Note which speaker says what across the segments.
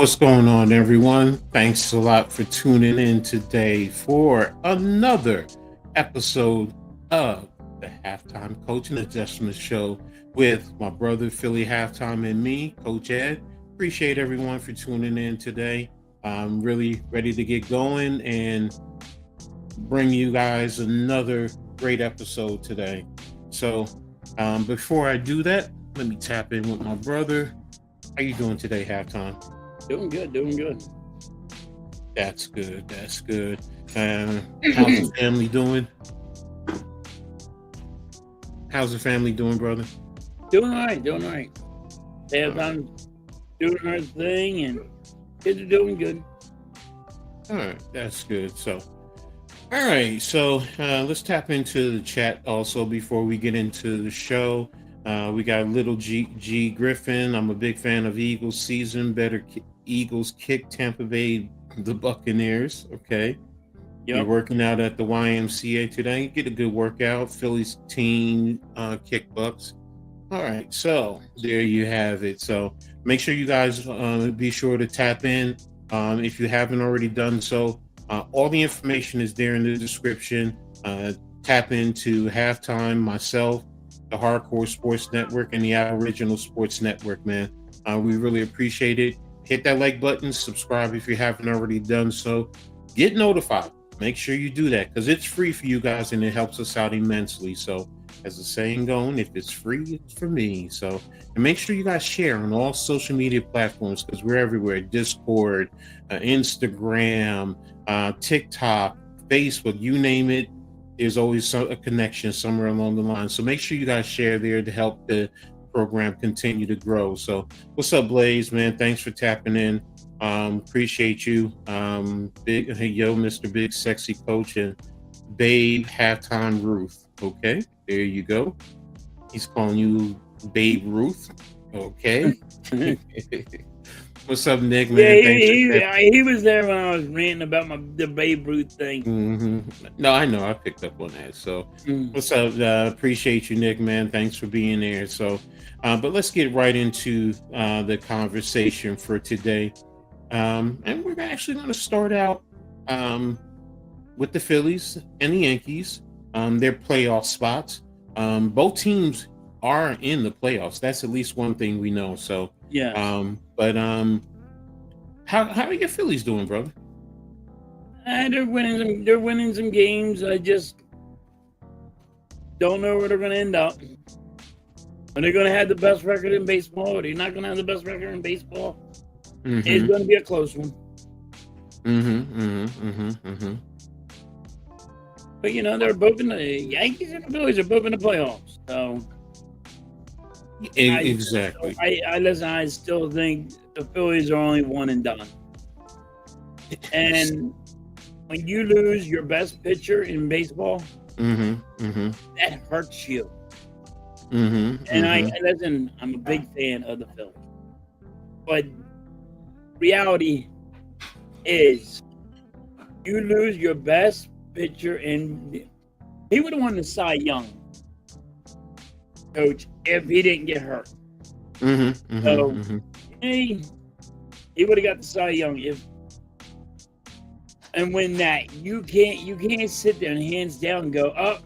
Speaker 1: What's going on, everyone? Thanks a lot for tuning in today for another episode of the Halftime Coach and Adjustment Show with my brother Philly Halftime and me, Coach Ed. Appreciate everyone for tuning in today. I'm really ready to get going and bring you guys another great episode today. So, before I do that, let me tap in with my brother. How you doing today, Halftime?
Speaker 2: Doing good, doing good.
Speaker 1: That's good. That's good. How's the family doing? How's the family doing, brother?
Speaker 2: Doing all right, doing all right. I'm doing our thing, and kids are doing good.
Speaker 1: All right, that's good. So, all right, so let's tap into the chat also before we get into the show. We got little G Griffin. I'm a big fan of Eagles season. Eagles kick Tampa Bay the Buccaneers. Okay. You're
Speaker 2: Yep.
Speaker 1: working out at the YMCA today. Get a good workout. Phillies team kick Bucks. All right, so there you have it. So make sure you guys be sure to tap in if you haven't already done so. All the information is there in the description. Tap into Halftime, myself, the Hardcore Sports Network, and the Aboriginal Sports Network, man. We really appreciate it. Hit that like button, subscribe if you haven't already done so. Get notified. Make sure you do that because it's free for you guys and it helps us out immensely. So, as the saying going, if it's free, it's for me. So, and make sure you guys share on all social media platforms because we're everywhere: Discord, Instagram, TikTok, Facebook, you name it. There's always a connection somewhere along the line. So make sure you guys share there to help the program continue to grow. So what's up, Blaze, man? Thanks for tapping in. Appreciate you. Mr. Big Sexy Coach and Babe Halftime Ruth. Okay, there you go. He's calling you Babe Ruth. Okay. What's up, Nick, man?
Speaker 2: Yeah, he was there when I was ranting about the Babe Ruth thing.
Speaker 1: Mm-hmm. No, I know. I picked up on that. So, what's up? Appreciate you, Nick, man. Thanks for being there. So, but let's get right into the conversation for today. And we're actually going to start out with the Phillies and the Yankees, their playoff spots. Both teams are in the playoffs. That's at least one thing we know. So,
Speaker 2: yeah.
Speaker 1: How are your Phillies doing, brother?
Speaker 2: They're winning some games. I just don't know where they're going to end up. Are they going to have the best record in baseball? Are they not going to have the best record in baseball? Mm-hmm. It's going to be a close one. But they're both in the Yankees and the Phillies are both in the playoffs. So
Speaker 1: exactly.
Speaker 2: I still think the Phillies are only one and done. And when you lose your best pitcher in baseball, that hurts you. And I'm a big fan of the Phillies. But reality is you lose your best pitcher and he would have won the Cy Young, Coach, if he didn't get hurt. He would have got the Cy Young and when that you can't sit there and hands down go up.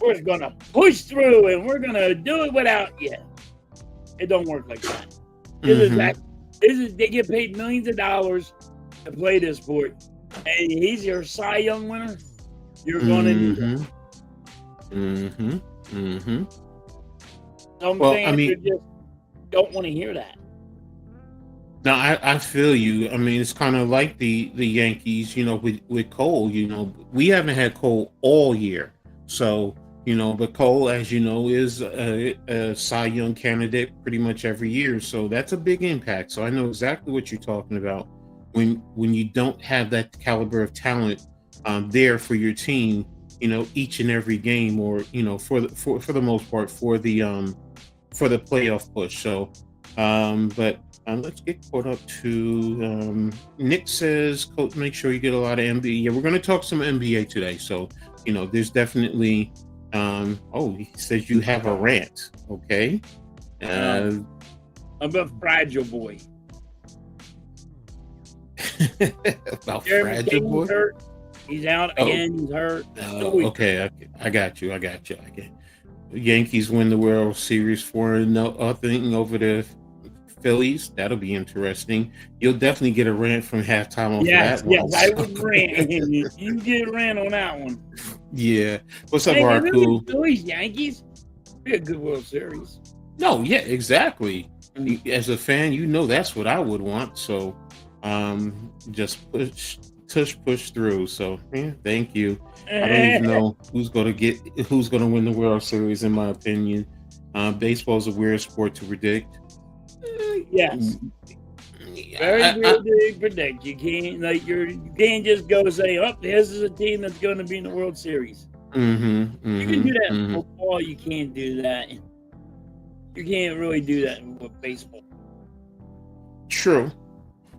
Speaker 2: We're gonna push through and we're gonna do it without you. It don't work like that. They get paid millions of dollars to play this sport, and he's your Cy Young winner. You're gonna do that. Some fans just don't want to hear that.
Speaker 1: No, I feel you. I mean, it's kind of like the Yankees, with Cole. We haven't had Cole all year, so but Cole, as you know, is a Cy Young candidate pretty much every year. So that's a big impact. So I know exactly what you're talking about when you don't have that caliber of talent there for your team, each and every game, or for the most part for the playoff push. So, but let's get caught up to Nick says, Coach, make sure you get a lot of NBA. Yeah, we're going to talk some NBA today. So, there's definitely. He says you have a rant. Okay.
Speaker 2: I'm a fragile boy.
Speaker 1: About
Speaker 2: Jeremy
Speaker 1: fragile
Speaker 2: King's
Speaker 1: boy.
Speaker 2: hurt. He's out
Speaker 1: Oh,
Speaker 2: again. He's hurt. So
Speaker 1: okay. I got you. I got you. I get. Yankees win the World Series 4-0 over the Phillies. That'll be interesting. You'll definitely get a rant from halftime off of
Speaker 2: yes,
Speaker 1: that
Speaker 2: yes,
Speaker 1: one.
Speaker 2: I
Speaker 1: So,
Speaker 2: would rant. You get ran on that one.
Speaker 1: yeah. What's up,
Speaker 2: Hey, maybe
Speaker 1: Arku?
Speaker 2: the Phillies Yankees be a good World Series.
Speaker 1: No, yeah, exactly.
Speaker 2: Mm.
Speaker 1: As a fan, you know that's what I would want. So, just push through. So, yeah, thank you. I don't even know who's going to win the World Series, in my opinion. Baseball is a weird sport to predict.
Speaker 2: Yes, very
Speaker 1: I,
Speaker 2: good to predict. You can't you can't just go say, "Oh, this is a team that's going to be in the World Series." You can do that in football. You can't do that. You can't really do that with baseball.
Speaker 1: True.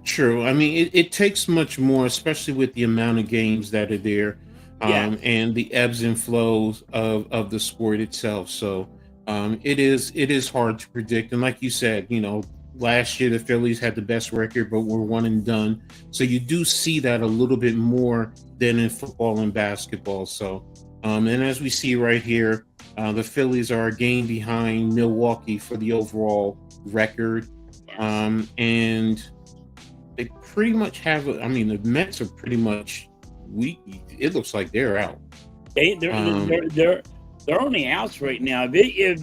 Speaker 1: True. I mean, it takes much more, especially with the amount of games that are there,
Speaker 2: Yeah,
Speaker 1: and the ebbs and flows of the sport itself. So, it is hard to predict. And like you said, last year the Phillies had the best record, but were one and done. So you do see that a little bit more than in football and basketball. So, and as we see right here, the Phillies are a game behind Milwaukee for the overall record,
Speaker 2: yes.
Speaker 1: and they pretty much have. I mean, the Mets are pretty much weak. It looks like they're out.
Speaker 2: They're
Speaker 1: Um,
Speaker 2: they're on the outs right now. If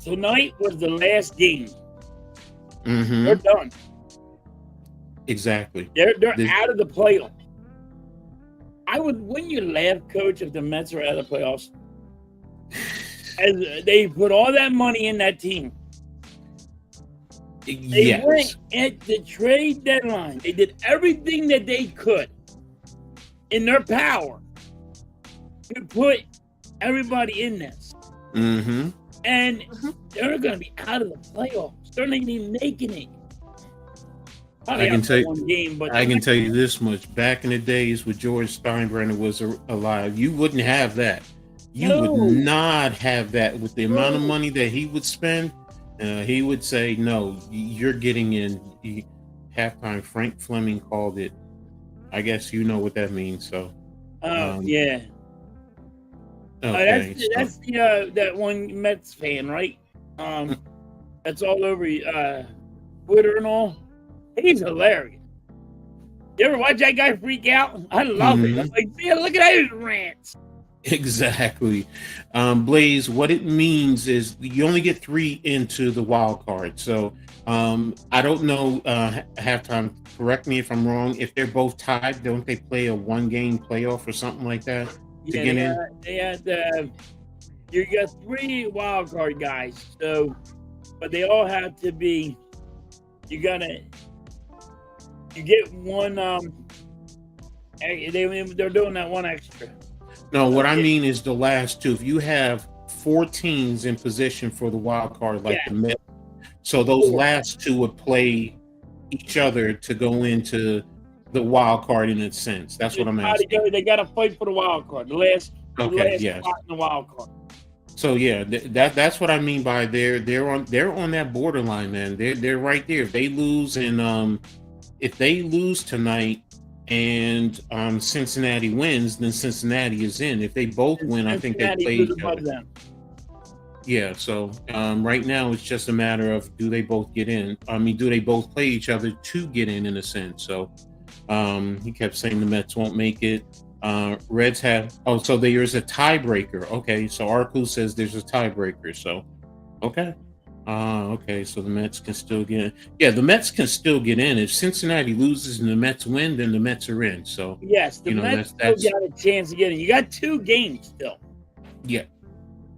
Speaker 2: tonight was the last game, they're
Speaker 1: mhm,
Speaker 2: done.
Speaker 1: exactly.
Speaker 2: They're
Speaker 1: The-
Speaker 2: out of the playoffs. Wouldn't you laugh, Coach, if the Mets are out of the playoffs? As they put all that money in that team. They went
Speaker 1: yes,
Speaker 2: at the trade deadline. They did everything that they could in their power to put everybody in this.
Speaker 1: mhm.
Speaker 2: And they're going to be out of the playoffs. They're not even making it.
Speaker 1: I
Speaker 2: Probably
Speaker 1: can
Speaker 2: out
Speaker 1: tell.
Speaker 2: for one game, but
Speaker 1: I can tell you this much: back in the days when George Steinbrenner was alive, you wouldn't have that. You would
Speaker 2: no,
Speaker 1: not have that with the amount of
Speaker 2: no.
Speaker 1: money that he would spend. He would say, "No, you're getting in." Halftime, Frank Fleming called it. I guess you know what that means. So, um,
Speaker 2: Yeah.
Speaker 1: okay, so
Speaker 2: That's the that one Mets fan, right? That's all over Twitter and all. He's hilarious. You ever watch that guy freak out? I love it. I'm
Speaker 1: mhm.
Speaker 2: like, yeah, look at those rants.
Speaker 1: Exactly. Blaze, what it means is you only get 3 into the wild card. So I don't know, halftime, correct me if I'm wrong. If they're both tied, don't they play a 1-game playoff or something like that to
Speaker 2: Yeah,
Speaker 1: get in?
Speaker 2: they had you got 3 wild card guys. So, but they all have to be. You get one. They're doing that one extra.
Speaker 1: No,
Speaker 2: So
Speaker 1: what I
Speaker 2: yeah,
Speaker 1: mean is the last 2. If you have 4 teams in position for the wild card, like the
Speaker 2: yeah,
Speaker 1: Mets, so those
Speaker 2: 4.
Speaker 1: last 2 would play each other to go into the wild card in a sense. That's what I'm asking.
Speaker 2: They got to fight for the wild card. The
Speaker 1: Okay,
Speaker 2: last
Speaker 1: yes.
Speaker 2: spot in the wild card.
Speaker 1: So yeah, that's what I mean by they're on that borderline, man. They're right there. If they lose tonight and Cincinnati wins, then Cincinnati is in. If they both
Speaker 2: And
Speaker 1: win, I think they
Speaker 2: Cincinnati
Speaker 1: play
Speaker 2: was
Speaker 1: each other.
Speaker 2: above them.
Speaker 1: Yeah. So right now it's just a matter of do they both get in? I mean, do they both play each other to get in a sense? So he kept saying the Mets won't make it. Reds have. Oh, so there's a tiebreaker. Okay, so Arku says there's a tiebreaker. So okay. Okay, so the Mets can still get in. Yeah, the Mets can still get in. If Cincinnati loses and the Mets win, then the Mets are in. So
Speaker 2: Yes, the Mets still
Speaker 1: that's
Speaker 2: got a chance to get in. You got 2 games still.
Speaker 1: yeah.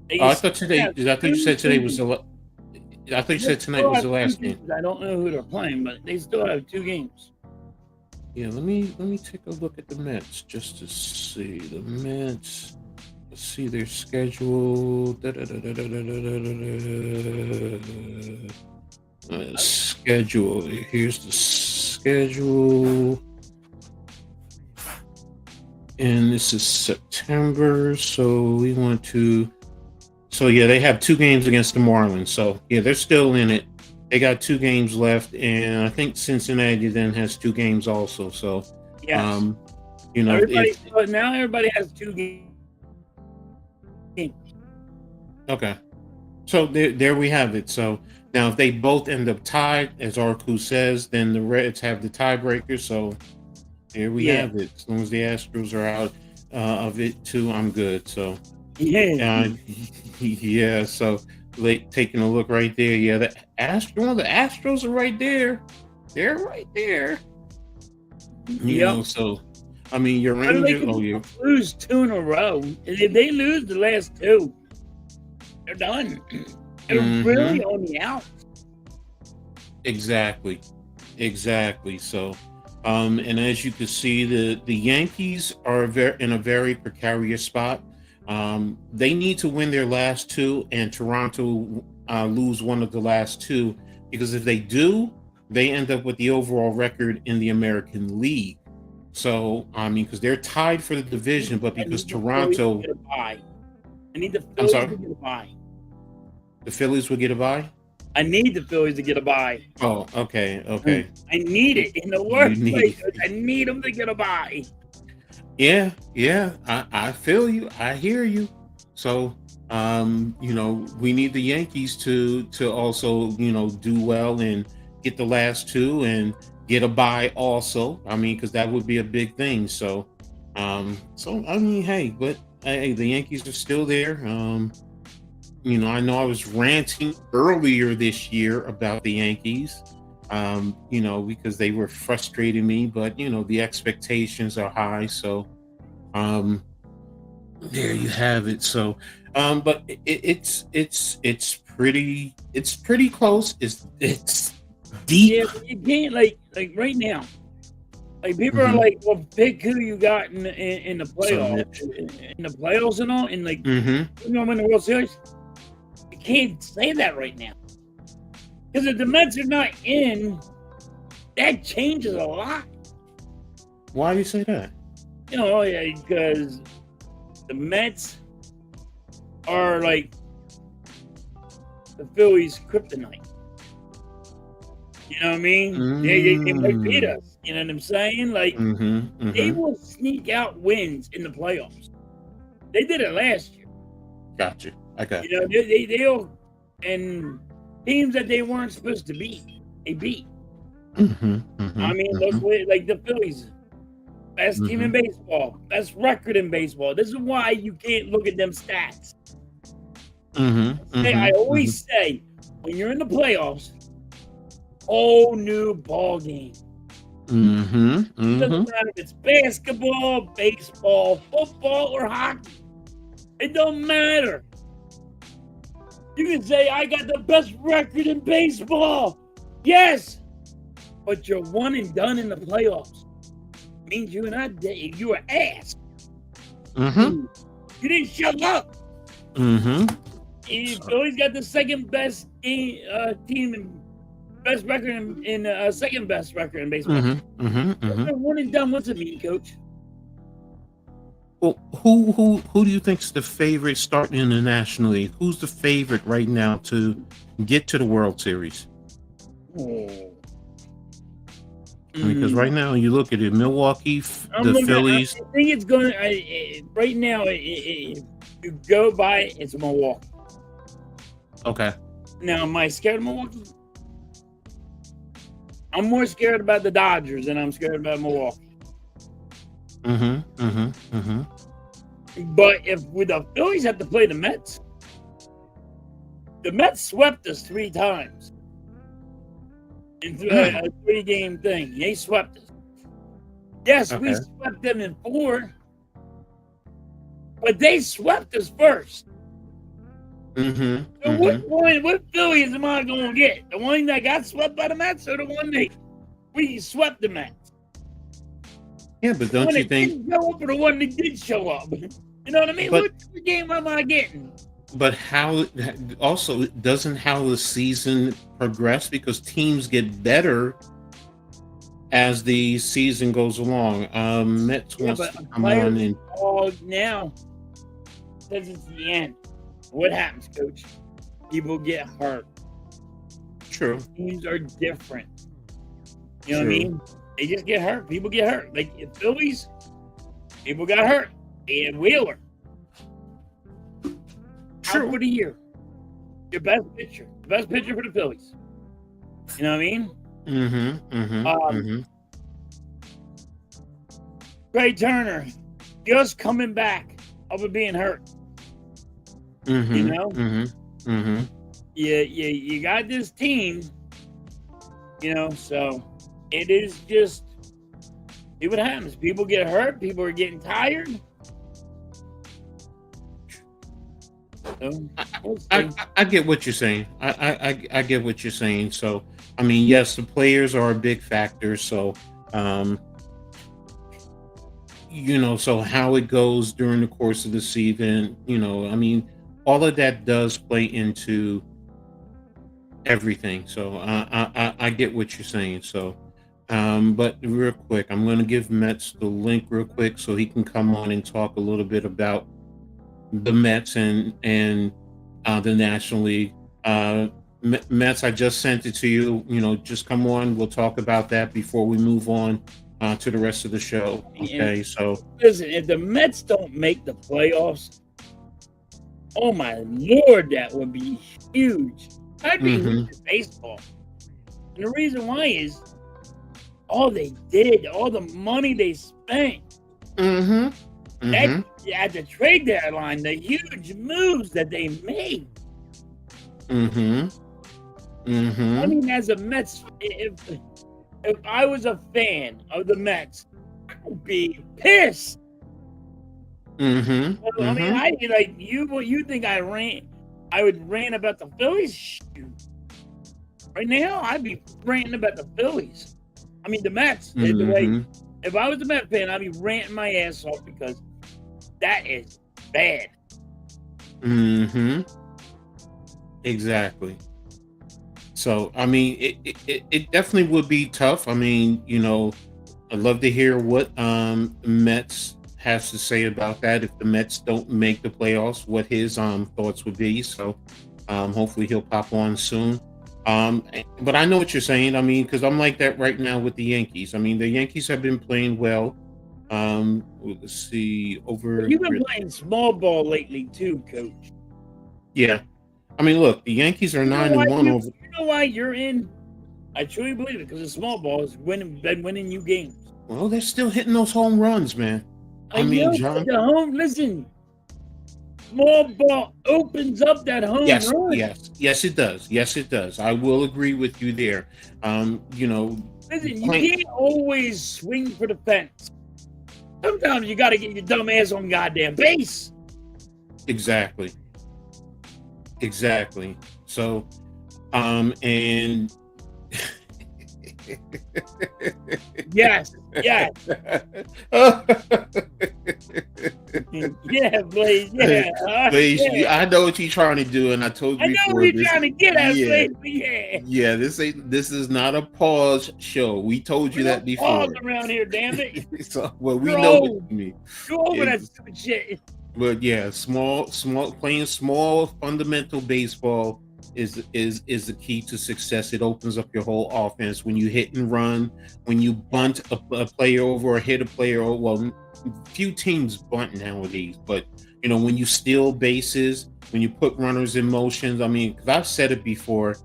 Speaker 2: They
Speaker 1: I
Speaker 2: still
Speaker 1: thought today.
Speaker 2: have
Speaker 1: I thought you
Speaker 2: 2
Speaker 1: said today was
Speaker 2: games.
Speaker 1: the. I thought you
Speaker 2: They
Speaker 1: said tonight
Speaker 2: still
Speaker 1: was
Speaker 2: have
Speaker 1: the
Speaker 2: 2
Speaker 1: last game.
Speaker 2: games. I don't know who they're playing, but they still have 2 games.
Speaker 1: Yeah, let me take a look at the Mets just to see the Mets. Let's see their schedule. Schedule. Here's the schedule, and this is September. So we want to. So yeah, they have 2 games against the Marlins. So yeah, they're still in it. They got 2 games left, and I think Cincinnati then has 2 games also. So,
Speaker 2: Yes.
Speaker 1: um, if
Speaker 2: Now everybody has 2 games.
Speaker 1: okay, so there we have it. So now, if they both end up tied, as Arku says, then the Reds have the tiebreaker. So there we
Speaker 2: Yeah.
Speaker 1: have it. As long as the Astros are out of it too, I'm good. So.
Speaker 2: Yeah.
Speaker 1: Yeah, so taking a look right there. Yeah, the Astros are right there. They're right there.
Speaker 2: Yep.
Speaker 1: So I mean your
Speaker 2: How do they
Speaker 1: Rangers. Oh, yeah.
Speaker 2: lose 2 in a row? And if they lose the last 2, they're done. They're really on the out.
Speaker 1: Exactly. So, and as you can see, the Yankees are in a very precarious spot. They need to win their last 2, and Toronto lose one of the last 2, because if they do, they end up with the overall record in the American League. So, I mean, because they're tied for the division, but because Toronto,
Speaker 2: I need the
Speaker 1: I'm
Speaker 2: Phillies
Speaker 1: sorry,
Speaker 2: to get a bye.
Speaker 1: the Phillies will get a bye.
Speaker 2: I need the Phillies to get a bye.
Speaker 1: Oh, okay.
Speaker 2: I need it in the worst place. I need them to get a bye.
Speaker 1: Yeah, I feel you. I hear you. So, we need the Yankees to also, do well and get the last 2 and get a bye also. I mean, because that would be a big thing. So, I mean, hey, but hey, the Yankees are still there. I know I was ranting earlier this year about the Yankees, because they were frustrating me, but the expectations are high. So, there you have it. So, but it's pretty close. It's deep.
Speaker 2: Yeah, but you can't like right now. Like people are
Speaker 1: Mhm.
Speaker 2: like, well, pick who you got in the
Speaker 1: So,
Speaker 2: playoffs, in the playoffs and all, and like
Speaker 1: mhm.
Speaker 2: who's gonna win the World Series. You can't say that right now because if the Mets are not in, that changes a lot.
Speaker 1: Why do you say that?
Speaker 2: Because the Mets are like the Phillies' kryptonite. You know what I mean? They might beat
Speaker 1: Mm.
Speaker 2: us. You know what I'm saying? Like they
Speaker 1: Mhm.
Speaker 2: will sneak out wins in the playoffs. They did it last year.
Speaker 1: Got you. I got
Speaker 2: You know, they'll and teams that they weren't supposed to beat, they beat.
Speaker 1: you.
Speaker 2: I mean, look like the Phillies, best team in baseball, best record in baseball. This is why you can't look at them stats. I always say, when you're in the playoffs, whole new ball game. It doesn't matter if it's basketball, baseball, football, or hockey. It don't matter. You can say, I got the best record in baseball. Yes, but you're one and done in the playoffs. Means you were ass. You didn't show up. Philly's got the second best team and best record in second best record in baseball. They're one and done. What's it mean, Coach?
Speaker 1: Well, who do you think's the favorite starting in the National League? Who's the favorite right now to get to the World Series? Because right now you look at it, Milwaukee, the Phillies.
Speaker 2: I think it's going to right now. If you go by it, it's Milwaukee.
Speaker 1: Okay.
Speaker 2: Now, am I scared of Milwaukee? I'm more scared about the Dodgers than I'm scared about Milwaukee. But if the Phillies have to play the Mets swept us 3 times in a 3-game thing. They swept us. Yes, we swept them in 4, but they swept us first. So what Phillies am I going to get? The one that got swept by the Mets, or the one that we swept the Mets?
Speaker 1: Yeah, but don't you think?
Speaker 2: Didn't show up, or the one that did show up? You know what I mean? What game am I getting?
Speaker 1: But how? Also, doesn't how the season progress, because teams get better as the season goes along. Mets wants to come on and
Speaker 2: now says it's the end. What happens, Coach? People get hurt.
Speaker 1: True.
Speaker 2: Teams are different. You know what I
Speaker 1: True.
Speaker 2: mean? They just get hurt. People get hurt. Like the Phillies, people got hurt. And Wheeler, out for the year. Your best pitcher. The best pitcher for the Phillies. You know what I mean? Trey Turner, just coming back over being hurt. You know? You got this team, you know, so it is just, see what happens. People get hurt. People are getting tired. So,
Speaker 1: I get what you're saying. I get what you're saying. So, I mean, yes, the players are a big factor. So, you know, so how it goes during the course of the season, you know, I mean, all of that does play into everything. So I get what you're saying. So, but real quick, I'm going to give Mets the link real quick so he can come on and talk a little bit about the Mets and the National League. Mets, I just sent it to you. You know, just come on. We'll talk about that before we move on to the rest of the show. Okay, so
Speaker 2: listen, if the Mets don't make the playoffs, oh my Lord, that would be huge. I'd be into baseball. And the reason why is all they did, all the money they spent. That, at the trade deadline, the huge moves that they made. I mean, as a Mets, if I was a fan of the Mets, I'd be pissed. I mean, I'd be like, you think I would rant about the Phillies? Shoot. Right now, I'd be ranting about the Phillies. I mean, the Mets. The way, if I was a Mets fan, I'd be ranting my ass off because that is bad.
Speaker 1: Exactly. So, I mean, it definitely would be tough. I mean, you know, I'd love to hear what Mets has to say about that. If the Mets don't make the playoffs, what his thoughts would be. So, hopefully he'll pop on soon. But I know what you're saying. I mean, because I'm like that right now with the Yankees. I mean, the Yankees have been playing well. Let's see,
Speaker 2: You've been playing small ball lately too, Coach.
Speaker 1: Yeah. I mean, look, the Yankees are 9-1 over.
Speaker 2: You know why you're in? I truly believe it because the small ball has been winning you games.
Speaker 1: Well, they're still hitting those home runs, man. I mean,
Speaker 2: know,
Speaker 1: John.
Speaker 2: The home, listen, small ball opens up that home run.
Speaker 1: Yes, it does. Yes, it does. I will agree with you there. You know,
Speaker 2: listen, you can't always swing for the fence. Sometimes you got to get your dumb ass on goddamn base.
Speaker 1: Exactly. So, and
Speaker 2: yes. Yeah, Blaze. Yeah,
Speaker 1: Blaze. I know what you're trying to do, and I told you.
Speaker 2: I know what you're trying to get at, Blaze.
Speaker 1: Yeah. This is not a pause show. We told you that before.
Speaker 2: Pause around here, damn it.
Speaker 1: So, well, we know what you mean.
Speaker 2: Go over that stupid shit.
Speaker 1: But yeah, playing small fundamental baseball is the key to success. It opens up your whole offense. When you hit and run, when you bunt a player over or hit a player over, well, few teams bunt nowadays, but you know, when you steal bases, when you put runners in motions, I mean, because I've said it before.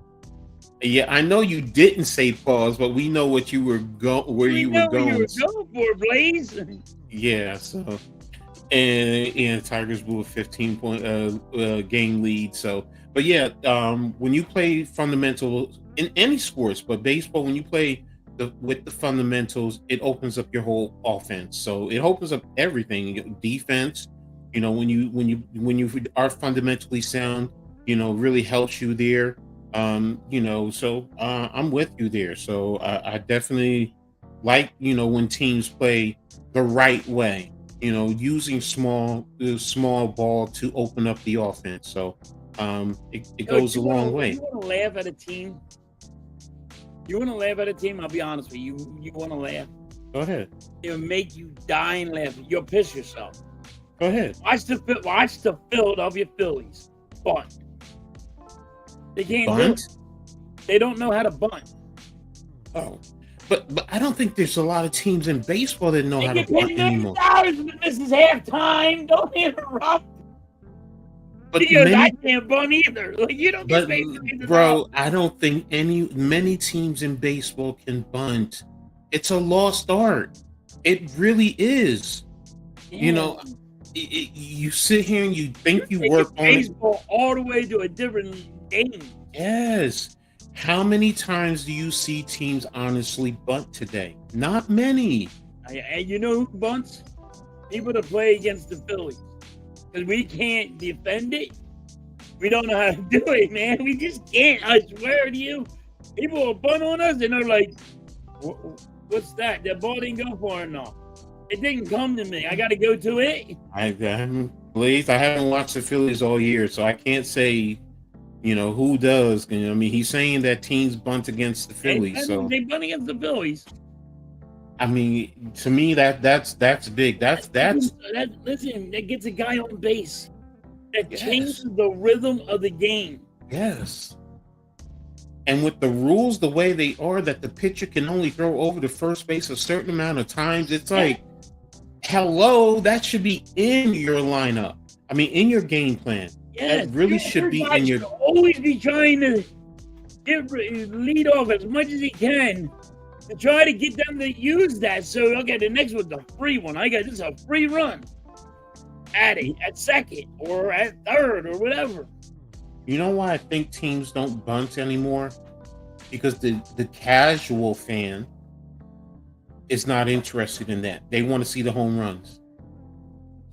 Speaker 1: Yeah, I know you didn't say pause, but we know what you were where you were going
Speaker 2: for, Blaze.
Speaker 1: Yeah, so. And Tigers blew a 15-point game lead. So, but yeah, when you play fundamentals in any sports, but baseball, when you play with the fundamentals, it opens up your whole offense. So it opens up everything. Defense, you know, when you are fundamentally sound, you know, really helps you there. You know, so I'm with you there. So I definitely like, you know, when teams play the right way. You know, using small ball to open up the offense. So it goes a long way.
Speaker 2: You want to laugh at a team? I'll be honest with you. You want to laugh?
Speaker 1: Go ahead.
Speaker 2: It'll make you die and laugh. You'll piss yourself.
Speaker 1: Go ahead.
Speaker 2: Watch the Philadelphia Phillies bunt. They can't
Speaker 1: bunt?
Speaker 2: They don't know how to bunt.
Speaker 1: Oh, but I don't think there's a lot of teams in baseball that know
Speaker 2: They
Speaker 1: how to
Speaker 2: get paid
Speaker 1: bunt anymore.
Speaker 2: $1 million, but this is halftime. Don't interrupt.
Speaker 1: But
Speaker 2: Because I
Speaker 1: many,
Speaker 2: can't bunt either. Like, you don't get
Speaker 1: but
Speaker 2: paid for these at all.
Speaker 1: bro, I don't think many teams in baseball can bunt. It's a lost art. It really is. You know, you sit here and you think you work on it.
Speaker 2: baseball all the way to a different game.
Speaker 1: Yes. How many times do you see teams honestly bunt today? Not many.
Speaker 2: And you know who bunts? People that play against the Phillies. Because we can't defend it. We don't know how to do it, man. We just can't. I swear to you. People will bunt on us and they're like, what's that? That ball didn't go far enough. It didn't come to me. I got to go to it.
Speaker 1: I haven't watched the Phillies all year, so I can't say, who does. I mean, he's saying that teams bunt against the Phillies.
Speaker 2: They bunt against the Phillies.
Speaker 1: I mean, to me, that's big. Listen,
Speaker 2: that gets a guy on base. That changes the rhythm of the game.
Speaker 1: Yes. And with the rules the way they are, that the pitcher can only throw over to first base a certain amount of times, it's like, hello, that should be in your lineup. I mean, in your game plan.
Speaker 2: Yeah,
Speaker 1: that really should be in your.
Speaker 2: Always be trying to lead off as much as he can to try to get them to use that. So, okay, the next one's a free one. This is a free run. At it, at second, or at third, or whatever.
Speaker 1: You know why I think teams don't bunt anymore? Because the casual fan is not interested in that. They want to see the home runs.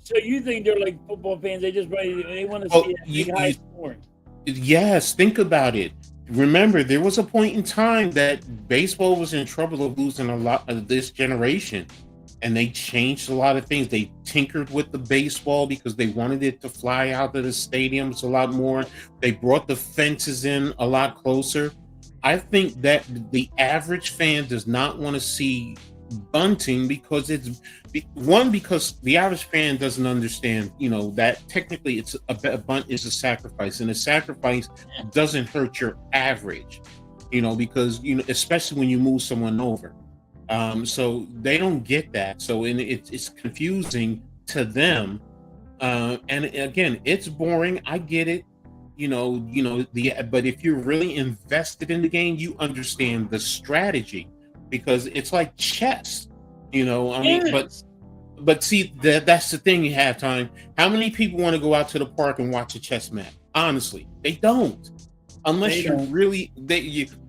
Speaker 2: So you think they're like football fans? They want to see a high score.
Speaker 1: Yes, think about it. Remember, there was a point in time that baseball was in trouble of losing a lot of this generation. And they changed a lot of things. They tinkered with the baseball because they wanted it to fly out of the stadiums a lot more. They brought the fences in a lot closer. I think that the average fan does not want to see bunting because because the average fan doesn't understand, that technically a bunt is a sacrifice, and a sacrifice doesn't hurt your average, because, especially when you move someone over. So they don't get that. So it's confusing to them. And again, it's boring. I get it. But if you're really invested in the game, you understand the strategy, because it's like chess, but see, that's the thing. You have time. How many people want to go out to the park and watch a chess match? Honestly, they don't. Unless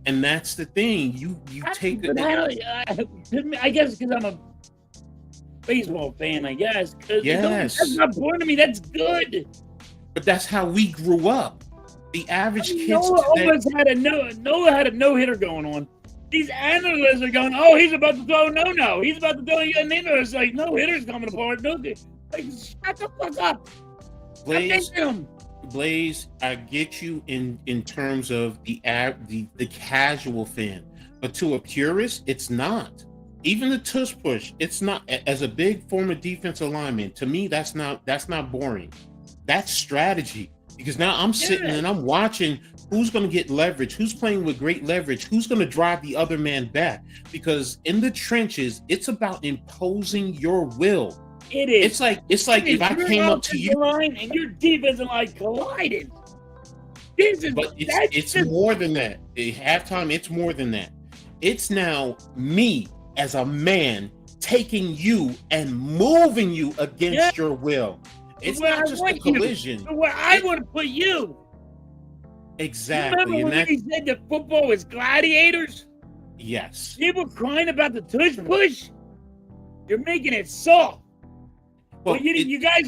Speaker 1: and that's the thing. You take it.
Speaker 2: I guess because I'm a baseball fan. I guess.
Speaker 1: Yes.
Speaker 2: That's not boring to me. That's good.
Speaker 1: But that's how we grew up. The average kids
Speaker 2: almost had a no-hitter going on. These analysts are going, oh, he's about to throw no. He's about to throw an inner. It's like, no hitter's coming apart. No, like, shut the fuck up.
Speaker 1: Blaze, I get you in terms of the casual fan, but to a purist, it's not. Even the tush push, it's not. As a big former defensive lineman, to me, that's not boring. That's strategy, because now I'm sitting and I'm watching who's going to get leverage, who's playing with great leverage, who's going to drive the other man back. Because in the trenches, it's about imposing your will.
Speaker 2: It is.
Speaker 1: It's like if I came up to you
Speaker 2: line and your defensive line collided.
Speaker 1: It's more than that. At halftime, it's more than that. It's now me as a man taking you and moving you against your will. It's not just a collision.
Speaker 2: Where I want to put you.
Speaker 1: Exactly.
Speaker 2: Remember when we said that football was gladiators?
Speaker 1: Yes.
Speaker 2: People crying about the tush push. You're making it soft. Well, you guys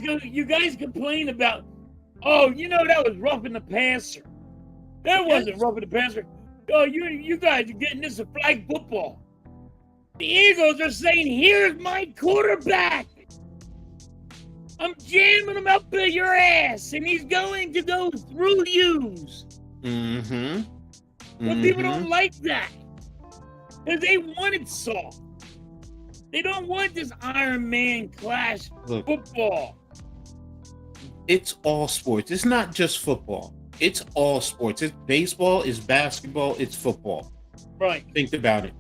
Speaker 2: complain about, that was roughing the passer. That wasn't roughing the passer. Oh, you guys are getting this a flag football. The Eagles are saying, here's my quarterback. I'm jamming him up to your ass, and he's going to go through yous. But people don't like that. Because they want it soft. They don't want this Iron Man clash football.
Speaker 1: It's all sports. It's not just football. It's all sports. It's baseball, it's basketball, it's football.
Speaker 2: Right.
Speaker 1: Think about it.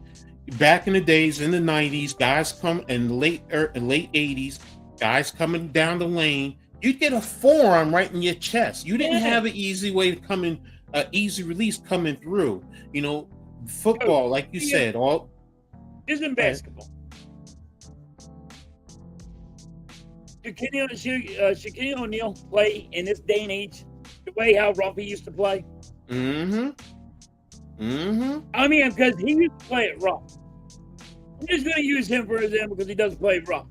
Speaker 1: Back in the days, in the 90s, guys come in late 80s, guys coming down the lane, you'd get a forearm right in your chest. You didn't
Speaker 2: Yeah.
Speaker 1: have an easy way to come in, easy release coming through. Football, like you said, all
Speaker 2: isn't basketball. Shaquille O'Neal play in this day and age the way how rough he used to play?
Speaker 1: Mm-hmm. Mm-hmm.
Speaker 2: I mean, because he used to play it rough. I'm just going to use him for example because he does play rough.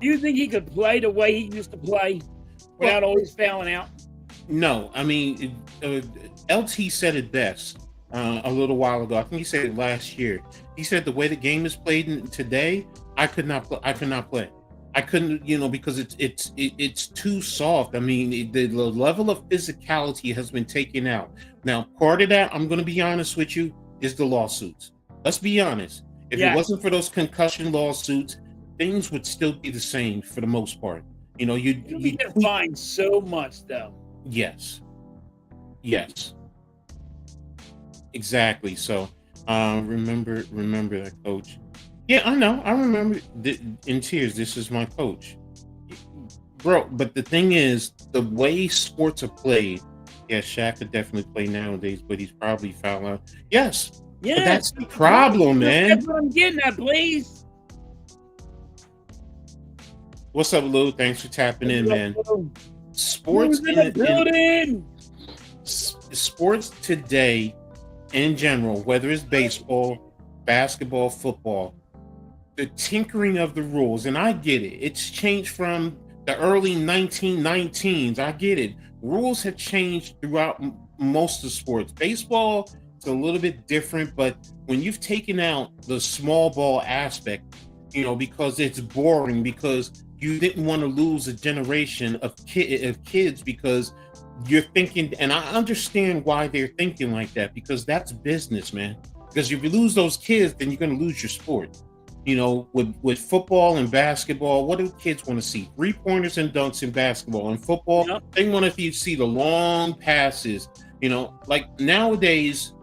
Speaker 2: Do you think he could play the way he used to play without always fouling out?
Speaker 1: No, I mean, LT said it best a little while ago. I think he said it last year. He said the way the game is played today, I could not play. I couldn't, because it's too soft. I mean, the level of physicality has been taken out. Now, part of that, I'm going to be honest with you, is the lawsuits. Let's be honest. If it wasn't for those concussion lawsuits, things would still be the same for the most part. You
Speaker 2: get fined so much, though.
Speaker 1: Yes. Exactly. So, remember that, coach. Yeah, I know. I remember in tears. This is my coach, bro. But the thing is, the way sports are played. Yeah, Shaq could definitely play nowadays, but he's probably foul out. Yes. Yeah, that's the problem, man.
Speaker 2: That's what I'm getting at, please.
Speaker 1: What's up, Lou? Thanks for tapping in, man. Sports
Speaker 2: in the building.
Speaker 1: Sports today, in general, whether it's baseball, basketball, football, the tinkering of the rules, and I get it. It's changed from the early 1919s. I get it. Rules have changed throughout most of sports. Baseball is a little bit different, but when you've taken out the small ball aspect, because it's boring, because you didn't want to lose a generation of kids because you're thinking, and I understand why they're thinking like that, because that's business, man. Because if you lose those kids, then you're going to lose your sport. With football and basketball, what do kids want to see? 3-pointers and dunks in basketball. And football, they want to see the long passes. Like nowadays,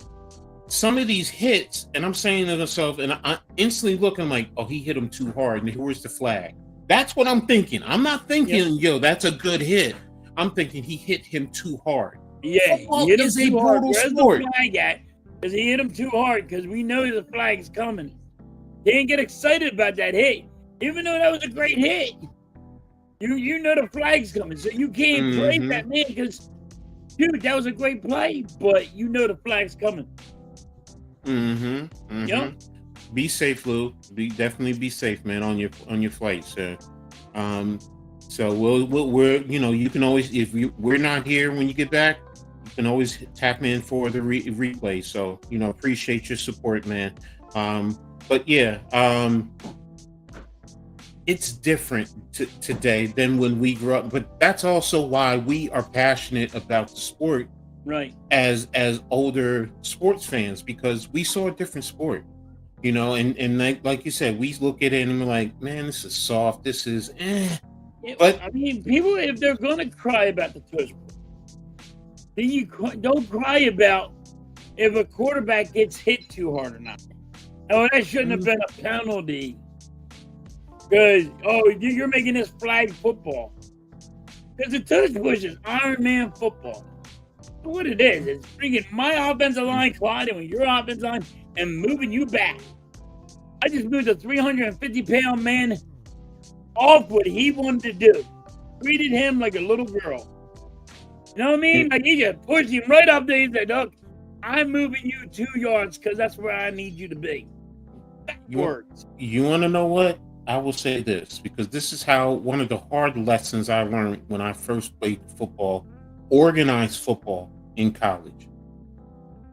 Speaker 1: some of these hits, and I'm saying to myself, and I instantly look, I'm like, oh, he hit him too hard, and where's the flag? That's what I'm thinking. I'm not thinking, that's a good hit. I'm thinking he hit him too hard.
Speaker 2: Yeah,
Speaker 1: football is a brutal sport.
Speaker 2: Where's the flag at? Because he hit him too hard, because we know the flag's coming. They didn't get excited about that hit, even though that was a great hit. You know the flag's coming, so you can't play that, man, because, dude, that was a great play, but you know the flag's coming.
Speaker 1: Yep. Be safe, Lou. Definitely be safe, man, on your flight, sir. So we're you can always, if we're not here when you get back, you can always tap in for the replay. So appreciate your support, man. But yeah, it's different today than when we grew up. But that's also why we are passionate about the sport,
Speaker 2: right?
Speaker 1: As older sports fans, because we saw a different sport, and like you said, we look at it and we're like, man, this is soft. This is But
Speaker 2: I mean, people, if they're gonna cry about the tush, then you don't cry about if a quarterback gets hit too hard or not. Oh, that shouldn't have been a penalty. Because, you're making this flag football. Because the tush push is Iron Man football. So what it is, it's bringing my offensive line colliding with your offensive line and moving you back. I just moved a 350-pound man off what he wanted to do. Treated him like a little girl. You know what I mean? Like, he just pushed him right up there. He said, look, I'm moving you 2 yards because that's where I need you to be. Backwards.
Speaker 1: You want to know what? I will say this, because this is how one of the hard lessons I learned when I first played football, organized football in college.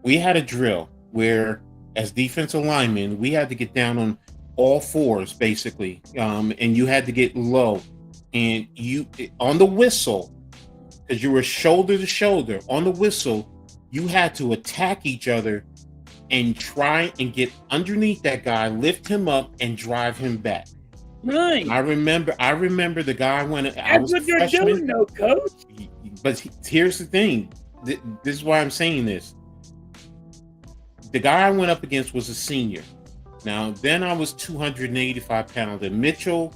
Speaker 1: We had a drill where, as defensive linemen, we had to get down on all fours, basically, and you had to get low. And you, on the whistle, because you were shoulder to shoulder, on the whistle, you had to attack each other and try and get underneath that guy, lift him up, and drive him back.
Speaker 2: Right.
Speaker 1: I remember the guy when
Speaker 2: that's what you're doing, though, coach.
Speaker 1: But here's the thing. This is why I'm saying this. The guy I went up against was a senior. Now, then I was 285 pounds, and Mitchell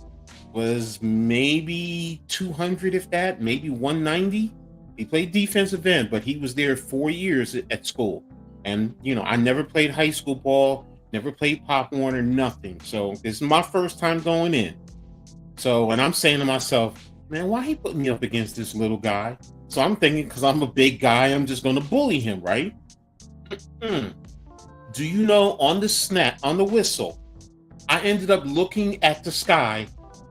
Speaker 1: was maybe 200, if that, maybe 190. He played defensive end, but he was there 4 years at school. And, I never played high school ball, never played Pop Warner, nothing. So this is my first time going in. So, and I'm saying to myself, man, why he put me up against this little guy? So I'm thinking, because I'm a big guy, I'm just going to bully him, right? Do you know, on the snap, on the whistle, I ended up looking at the sky,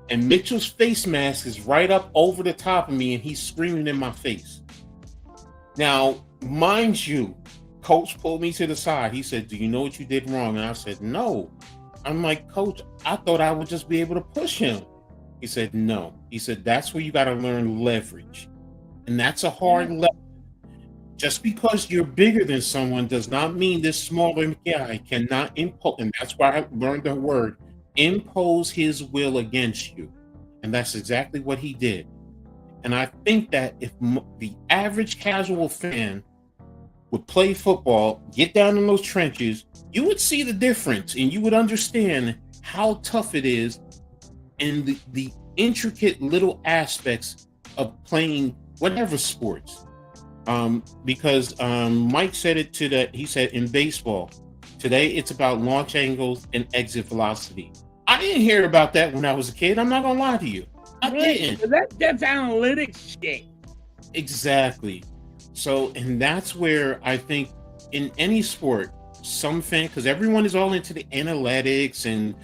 Speaker 1: and Mitchell's face mask is right up over the top of me, and he's screaming in my face. Now, mind you, Coach pulled me to the side. He said, "Do you know what you did wrong?" And I said, "No." I'm like, "Coach, I thought I would just be able to push him." He said, "No." He said, "That's where you got to learn leverage. And that's a hard lesson. Just because you're bigger than someone does not mean this smaller guy cannot impose." And that's why I learned the word, impose his will against you. And that's exactly what he did. And I think that if the average casual fan would play football, get down in those trenches, you would see the difference, and you would understand how tough it is, and the intricate little aspects of playing whatever sports. Because Mike said it he said in baseball, today it's about launch angles and exit velocity. I didn't hear about that when I was a kid. I'm not gonna lie to you. I didn't.
Speaker 2: That's analytics shit.
Speaker 1: Exactly. So, and that's where I think in any sport, some fan, because everyone is all into the analytics and,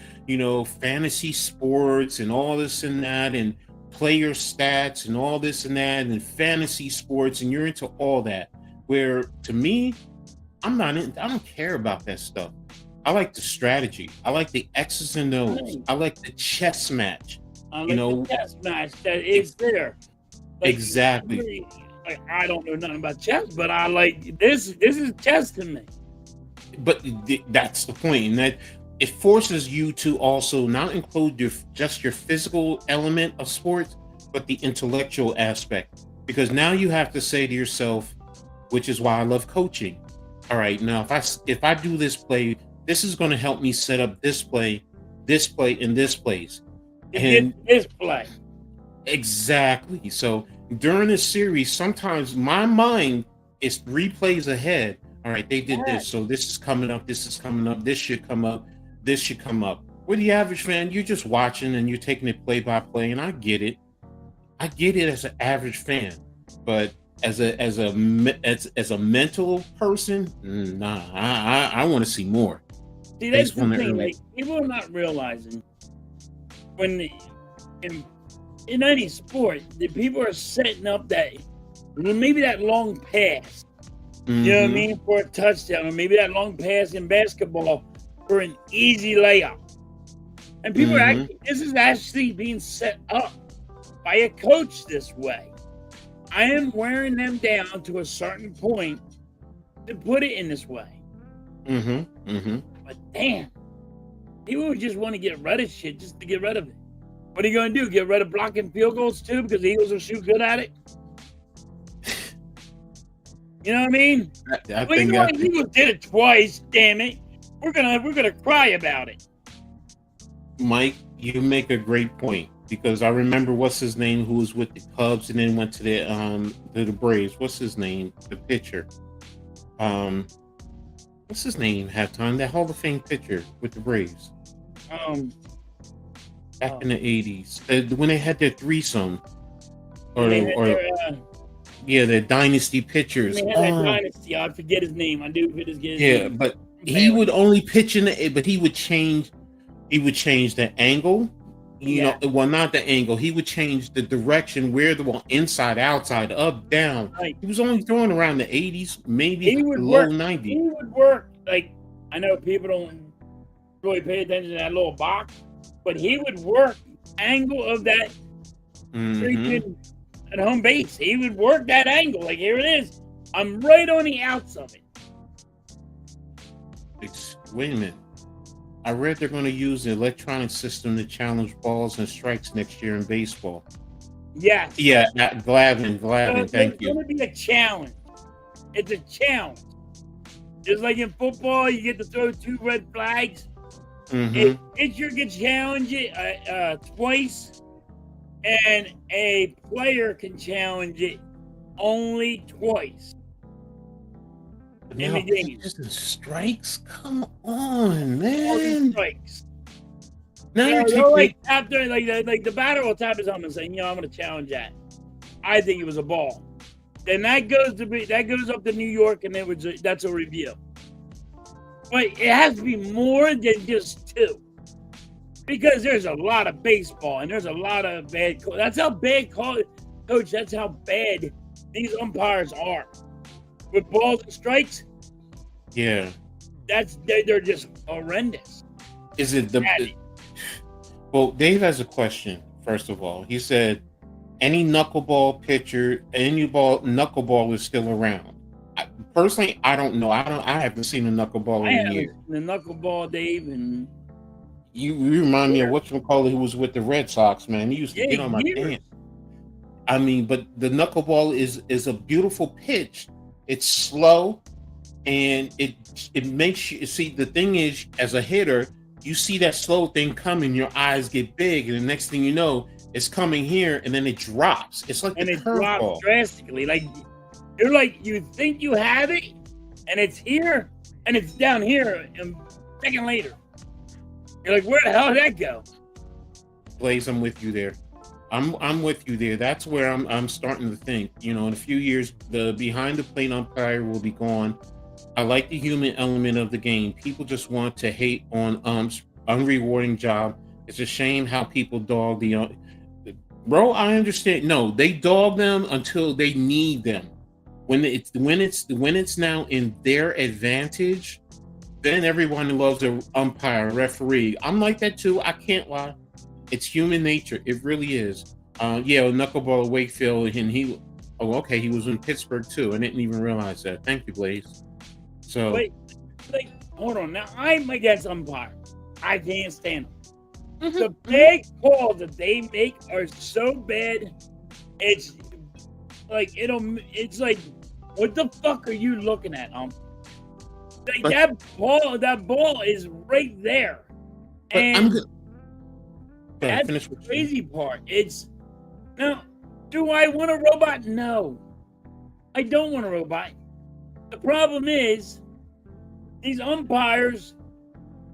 Speaker 1: fantasy sports and all this and that, and player stats and all this and that, and fantasy sports, and you're into all that. Where to me, I don't care about that stuff. I like the strategy. I like the X's and O's. I like the chess match.
Speaker 2: I like the chess match that is there.
Speaker 1: Exactly.
Speaker 2: Really, I don't know nothing about chess, but I like this. This is chess to me.
Speaker 1: But that's the point, and that it forces you to also not include just your physical element of sports, but the intellectual aspect. Because now you have to say to yourself, which is why I love coaching. All right, now if I do this play, this is going to help me set up this play, and this place, and
Speaker 2: this play.
Speaker 1: Exactly. So during this series, sometimes my mind is 3 plays ahead. All right, they did this, so this is coming up, this is coming up, this should come up, this should come up. With the average fan, you're just watching and you're taking it play by play, and I get it. I get it as an average fan, but as a mental person, nah, I want to see more.
Speaker 2: See, that's the thing. Like, people are not realizing when in any sport, the people are setting up that maybe that long pass, you know what I mean, for a touchdown, or maybe that long pass in basketball for an easy layup. And people are actually, this is actually being set up by a coach this way. I am wearing them down to a certain point to put it in this way. But damn, people would just want to get rid of shit just to get rid of it. What are you going to do? Get rid of blocking field goals too because the Eagles are so good at it? You know what I mean? The Eagles did it twice. Damn it, we're gonna cry about it.
Speaker 1: Mike, you make a great point, because I remember what's his name, who was with the Cubs and then went to the Braves. What's his name? The pitcher. What's his name? Halftime, that Hall of Fame pitcher with the Braves. Back in the 80s, when they had their threesome, their dynasty pitchers.
Speaker 2: They had that dynasty. I forget his name. I do forget his name.
Speaker 1: Yeah, but he would only pitch but he would change. He would change the angle. Not the angle. He would change the direction, where the ball, inside, outside, up, down. Right. He was only throwing around the 80s, maybe low 90s.
Speaker 2: He would work. Like, I know people don't really pay attention to that little box, but he would work angle of that at home base. He would work that angle. Like, here it is. I'm right on the outs of it.
Speaker 1: Wait a minute. I read they're going to use the electronic system to challenge balls and strikes next year in baseball.
Speaker 2: Yes.
Speaker 1: Yeah, Glavin,
Speaker 2: So
Speaker 1: thank
Speaker 2: it's
Speaker 1: you.
Speaker 2: going to be a challenge. It's a challenge. Just like in football, you get to throw 2 red flags. A
Speaker 1: Mm-hmm.
Speaker 2: pitcher can challenge it twice, and a player can challenge it only twice in
Speaker 1: Now
Speaker 2: the game.
Speaker 1: pitches and strikes. Come on,
Speaker 2: Only
Speaker 1: man.
Speaker 2: strikes.
Speaker 1: Now
Speaker 2: So
Speaker 1: you're
Speaker 2: they'll
Speaker 1: taking it.
Speaker 2: tap their the batter will tap his helmet and say, I'm going to challenge that. I think it was a ball. Then that goes up to New York, and that's a review. But it has to be more than just 2, because there's a lot of baseball and there's a lot of bad. That's how bad, coach. That's how bad these umpires are with balls and strikes.
Speaker 1: Yeah.
Speaker 2: They're just horrendous.
Speaker 1: Is it the? Well, Dave has a question. First of all, he said, "Any knuckleball pitcher, knuckleball is still around." Personally, I don't know. I haven't seen a knuckleball in years.
Speaker 2: The knuckleball, Dave, and
Speaker 1: You remind me of whatchamacallit, who was with the Red Sox, man. He used to get on my pants. I mean, but the knuckleball is a beautiful pitch. It's slow, and it makes you see. The thing is, as a hitter, you see that slow thing coming, your eyes get big, and the next thing you know, it's coming here, and then it drops. It's like
Speaker 2: and
Speaker 1: the
Speaker 2: it drops
Speaker 1: curveball.
Speaker 2: drastically. You're like, you think you have it, and it's here, and it's down here, and a second later, you're like, where the hell did that go?
Speaker 1: Blaze, I'm with you there. I'm with you there. That's where I'm starting to think. In a few years, the behind the plate umpire will be gone. I like the human element of the game. People just want to hate on unrewarding job. It's a shame how people dog the bro. I understand. No, they dog them until they need them. When it's now in their advantage, then everyone loves an umpire, referee. I'm like that too. I can't lie. It's human nature. It really is. Knuckleball Wakefield, and he was in Pittsburgh too. I didn't even realize that. Thank you, Blaze. So
Speaker 2: wait, hold on. Now I'm against umpire. I can't stand them. The big calls that they make are so bad. It's like It's like, what the fuck are you looking at? That ball is right there, and that's the crazy part. Now, do I want a robot? No, I don't want a robot. The problem is, these umpires,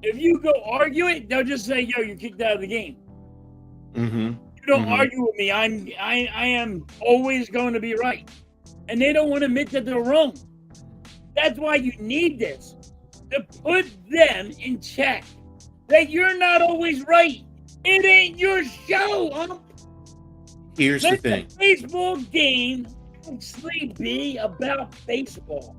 Speaker 2: if you go argue it, they'll just say, "Yo, you're kicked out of the game." You don't argue with me. I am always going to be right, and they don't want to admit that they're wrong. That's why you need this, to put them in check. That you're not always right. It ain't your show.
Speaker 1: Here's the thing.
Speaker 2: The baseball game actually be about baseball.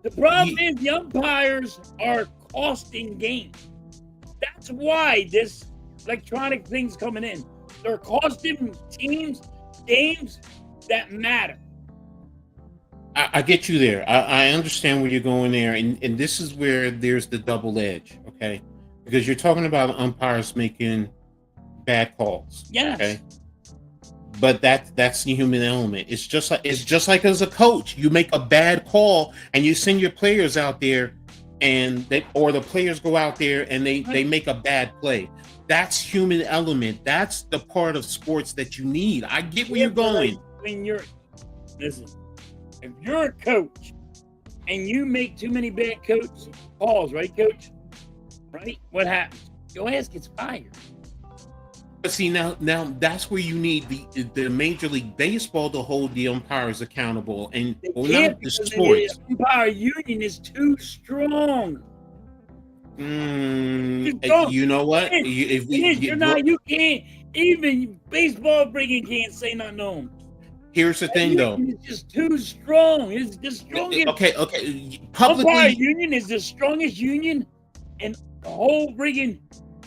Speaker 2: The problem is the umpires are costing games. That's why this electronic thing's coming in. They're costing teams games that matter.
Speaker 1: I get you there. I understand where you're going there, and this is where there's the double edge, okay? Because you're talking about umpires making bad calls.
Speaker 2: Yes.
Speaker 1: Okay. But that's the human element. It's just like as a coach, you make a bad call and you send your players out there, and the players go out there and they make a bad play. That's human element. That's the part of sports that you need. I get where you're going.
Speaker 2: Listen, if you're a coach and you make too many bad calls, right, coach? Right? What happens? Your ass gets fired.
Speaker 1: But see, now that's where you need the Major League Baseball to hold the umpires accountable, and not the sports.
Speaker 2: The umpire union is too strong.
Speaker 1: You know what?
Speaker 2: You can't. Even baseball freaking can't say nothing to them.
Speaker 1: Here's the thing, though.
Speaker 2: It's just too strong. It's the strongest.
Speaker 1: Okay.
Speaker 2: Publicly, umpire union is the strongest union in the whole friggin'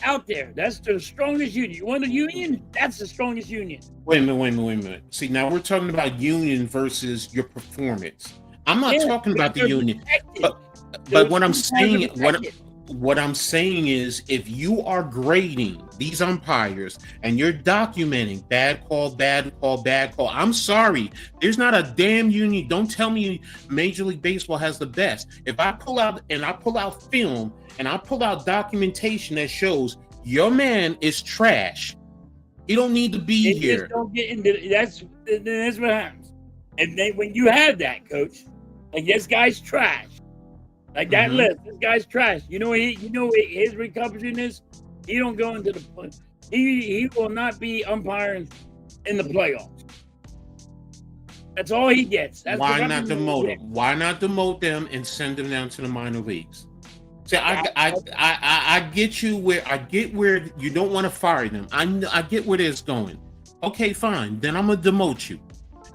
Speaker 2: out there. That's the strongest union. You want a union? That's the strongest union.
Speaker 1: Wait a minute. See, now we're talking about union versus your performance. I'm not talking about the union. But what I'm saying, What I'm saying is, if you are grading these umpires and you're documenting bad call, bad call, bad call, I'm sorry, there's not a damn union. Don't tell me Major League Baseball has the best. If I pull out film and I pull out documentation that shows your man is trash, he don't need to be
Speaker 2: They
Speaker 1: here.
Speaker 2: just don't get into that's what happens. And then when you have that, coach, like this guy's trash. Like that list, this guy's trash. You know what his recovery is? He don't go into the play. He will not be umpiring in the playoffs. That's all he gets. That's
Speaker 1: Why not demote him? Why not demote them and send them down to the minor leagues? See, I get you where you don't want to fire them. I get where this going. Okay, fine. Then I'm gonna demote you.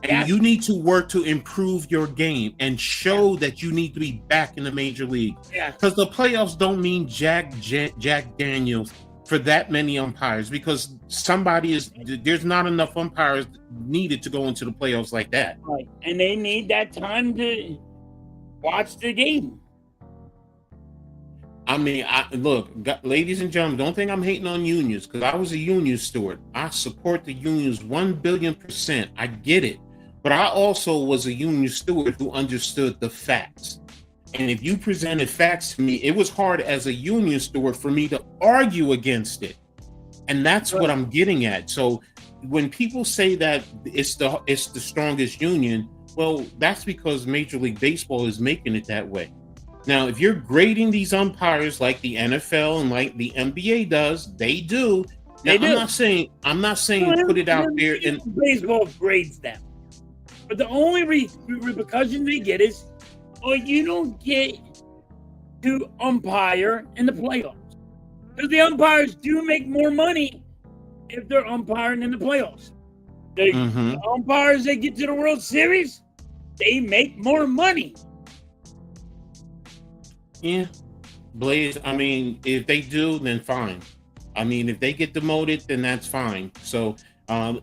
Speaker 1: And you need to work to improve your game and show that you need to be back in the major league.
Speaker 2: Yeah.
Speaker 1: Because the playoffs don't mean Jack Daniels for that many umpires, because there's not enough umpires needed to go into the playoffs like that.
Speaker 2: Right. And they need that time to watch the game.
Speaker 1: I mean, look, ladies and gentlemen, don't think I'm hating on unions, because I was a union steward. I support the unions 1,000,000,000%. I get it. But I also was a union steward who understood the facts. And if you presented facts to me, it was hard as a union steward for me to argue against it. And that's what I'm getting at. So when people say that it's the strongest union, well, that's because Major League Baseball is making it that way. Now, if you're grading these umpires like the NFL and like the NBA does, they do. Now, I'm not saying put it out there and
Speaker 2: baseball grades them. But the only repercussion they get is, you don't get to umpire in the playoffs. Because the umpires do make more money if they're umpiring in the playoffs. The umpires that get to the World Series, they make more money.
Speaker 1: Yeah, Blaze, I mean, if they do, then fine. I mean, if they get demoted, then that's fine. So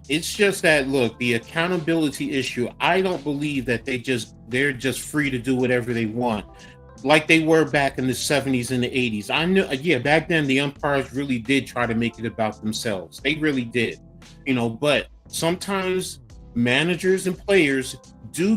Speaker 1: it's just that, look, the accountability issue, I don't believe that they're just free to do whatever they want, like they were back in the 70s and the 80s. I know, back then the umpires really did try to make it about themselves. They really did, but sometimes managers and players do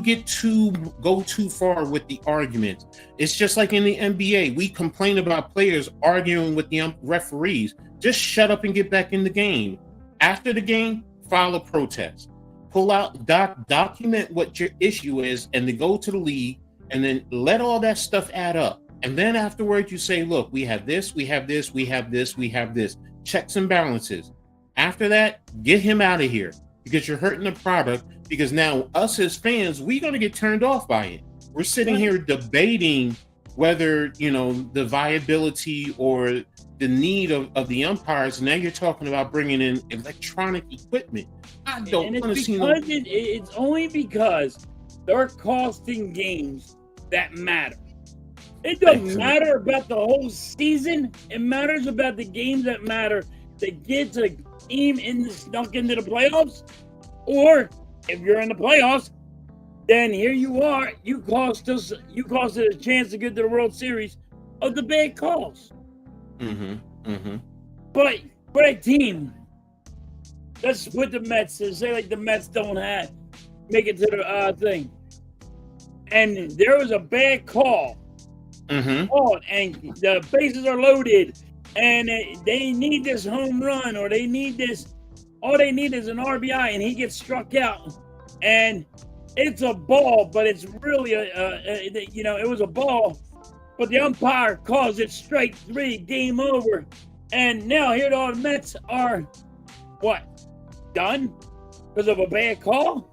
Speaker 1: go too far with the argument. It's just like in the NBA. We complain about players arguing with the referees. Just shut up and get back in the game. After the game, file a protest. Pull out, document what your issue is, and then go to the league, and then let all that stuff add up. And then afterwards, you say, look, we have this, we have this, we have this, we have this. Checks and balances. After that, get him out of here, because you're hurting the product. Because now us as fans, we're going to get turned off by it. We're sitting here debating whether, the viability or the need of the umpires. And now you're talking about bringing in electronic equipment. I don't want to see them.
Speaker 2: It's only because they're costing games that matter. It doesn't matter about the whole season. It matters about the games that matter that gets a team snuck into the playoffs. Or if you're in the playoffs, then here you are. You cost us a chance to get to the World Series of the bad calls. But for a team, let's put the Mets and say like the Mets don't make it to the thing, and there was a bad call. And the bases are loaded, and they need this home run, or they need this. All they need is an RBI, and he gets struck out. And it's a ball, but it's really it was a ball, but the umpire calls it strike 3, game over. And now here the Mets are done because of a bad call.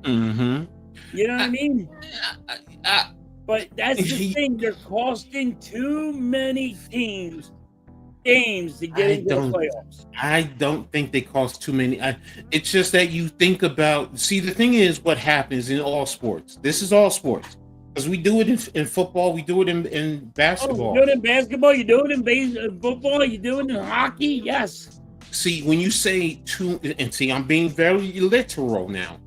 Speaker 2: You know what I mean? But that's the thing. They're costing too many teams games to get into the playoffs.
Speaker 1: I don't think they cost too many. It's just that you think about. See, the thing is, what happens in all sports. This is all sports, because we do it in football. We do it in basketball.
Speaker 2: You do it in basketball. You do it in football. You do it in hockey. Yes.
Speaker 1: See, when you say I'm being very literal now.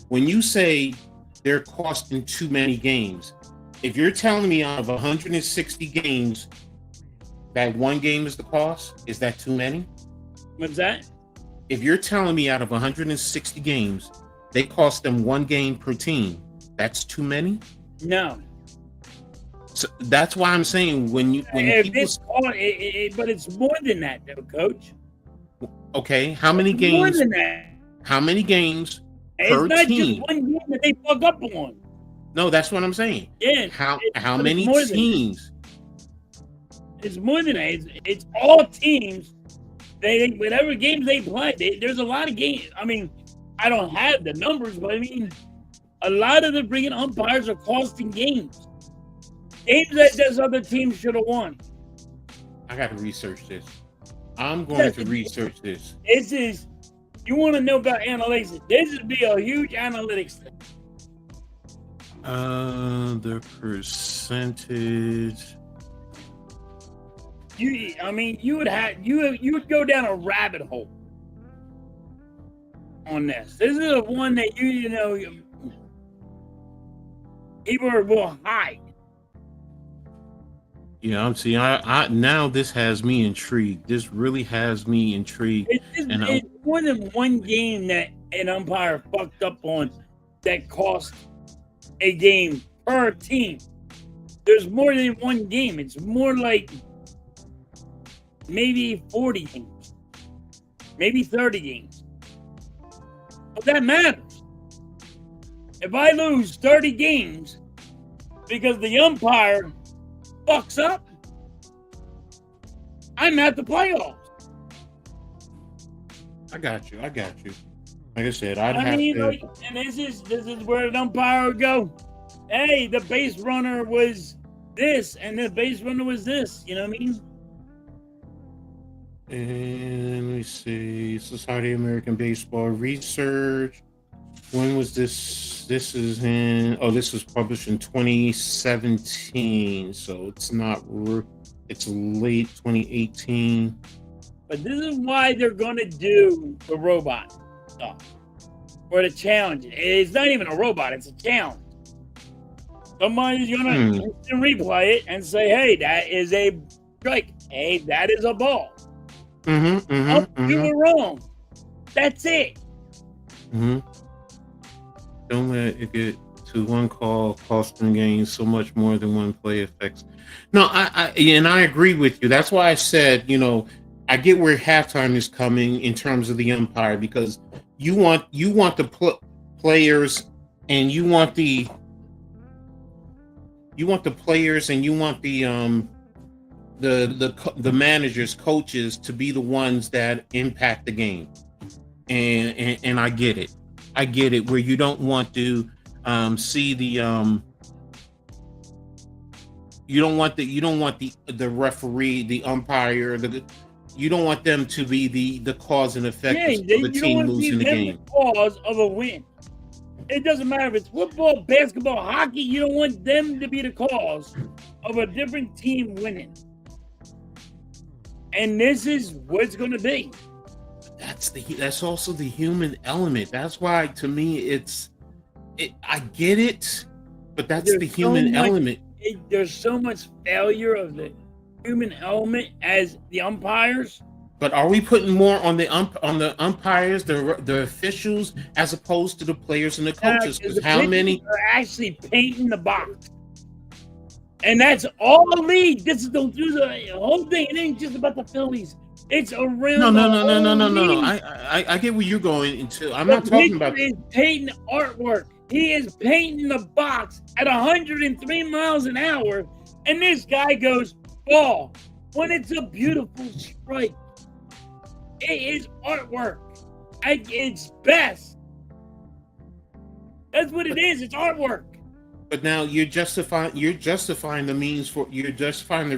Speaker 1: When you say they're costing too many games, If you're telling me out of 160 games that one game is the cost, is that too many?
Speaker 2: What's that?
Speaker 1: If you're telling me out of 160 games, they cost them one game per team, that's too many?
Speaker 2: No.
Speaker 1: So that's why I'm saying when
Speaker 2: If
Speaker 1: people,
Speaker 2: but it's more than that, though, Coach.
Speaker 1: okay, how many
Speaker 2: More
Speaker 1: games?
Speaker 2: than that.
Speaker 1: How many games
Speaker 2: It's
Speaker 1: per
Speaker 2: not just
Speaker 1: team?
Speaker 2: one game that they fuck up on.
Speaker 1: No, that's what I'm saying.
Speaker 2: Yeah.
Speaker 1: How
Speaker 2: But
Speaker 1: many
Speaker 2: it's more than that.
Speaker 1: teams?
Speaker 2: It's more than that. It's all teams. They whatever games they play. There's a lot of games. I mean, I don't have the numbers, but I mean, a lot of the freaking umpires are costing games. Games that this other team should have won.
Speaker 1: I got to research this. I'm going to research this.
Speaker 2: This is, you want to know about analytics? This would be a huge analytics thing.
Speaker 1: The percentage.
Speaker 2: You would go down a rabbit hole on this. This is the one that people will hide.
Speaker 1: Yeah, I'm seeing. I now this has me intrigued. This really has me intrigued.
Speaker 2: It's more than one game that an umpire fucked up on that cost a game per team. There's more than one game. It's more like maybe 40 games, maybe 30 games. But that matters. If I lose 30 games because the umpire fucks up, I'm at the playoffs.
Speaker 1: I got you. Like I said, I'd have to.
Speaker 2: And this is where an umpire would go, hey, the base runner was this, and the base runner was this. You know what I mean?
Speaker 1: And let me see. Society of American Baseball Research. When was this? This was published in 2017. So it's not. It's late 2018.
Speaker 2: But this is why they're going to do the robot stuff. Or the challenge. It's not even a robot. It's a challenge. Somebody's going to replay it and say, hey, that is a strike. Hey, that is a ball. You were wrong. That's it.
Speaker 1: Don't let it get to one call costing games so much more than one play affects. No, I agree with you. That's why I said, I get where halftime is coming in terms of the umpire, because you want the players and you want the players and you want the managers, coaches to be the ones that impact the game. And I get it. I get it, where you don't want to see the you don't want the referee, the umpire, you don't want them to be the cause and effect of the team losing the game.
Speaker 2: The cause of a win. It doesn't matter if it's football, basketball, hockey. You don't want them to be the cause of a different team winning. And this is what it's going to be.
Speaker 1: That's also the human element. That's why, to me, I get it, but that's the human element.
Speaker 2: There's so much failure of the human element as the umpires.
Speaker 1: But are we putting more on the umpires, the officials, as opposed to the players and the coaches? Because how many
Speaker 2: are actually painting the box? And that's all league. This is the whole thing. It ain't just about the Phillies. It's around.
Speaker 1: No. I get where you're going into. I'm not talking about.
Speaker 2: He is painting artwork. He is painting the box at 103 miles an hour, and this guy goes ball when it's a beautiful strike. It is artwork at its best. That's what it is. It's artwork.
Speaker 1: But now you're justifying the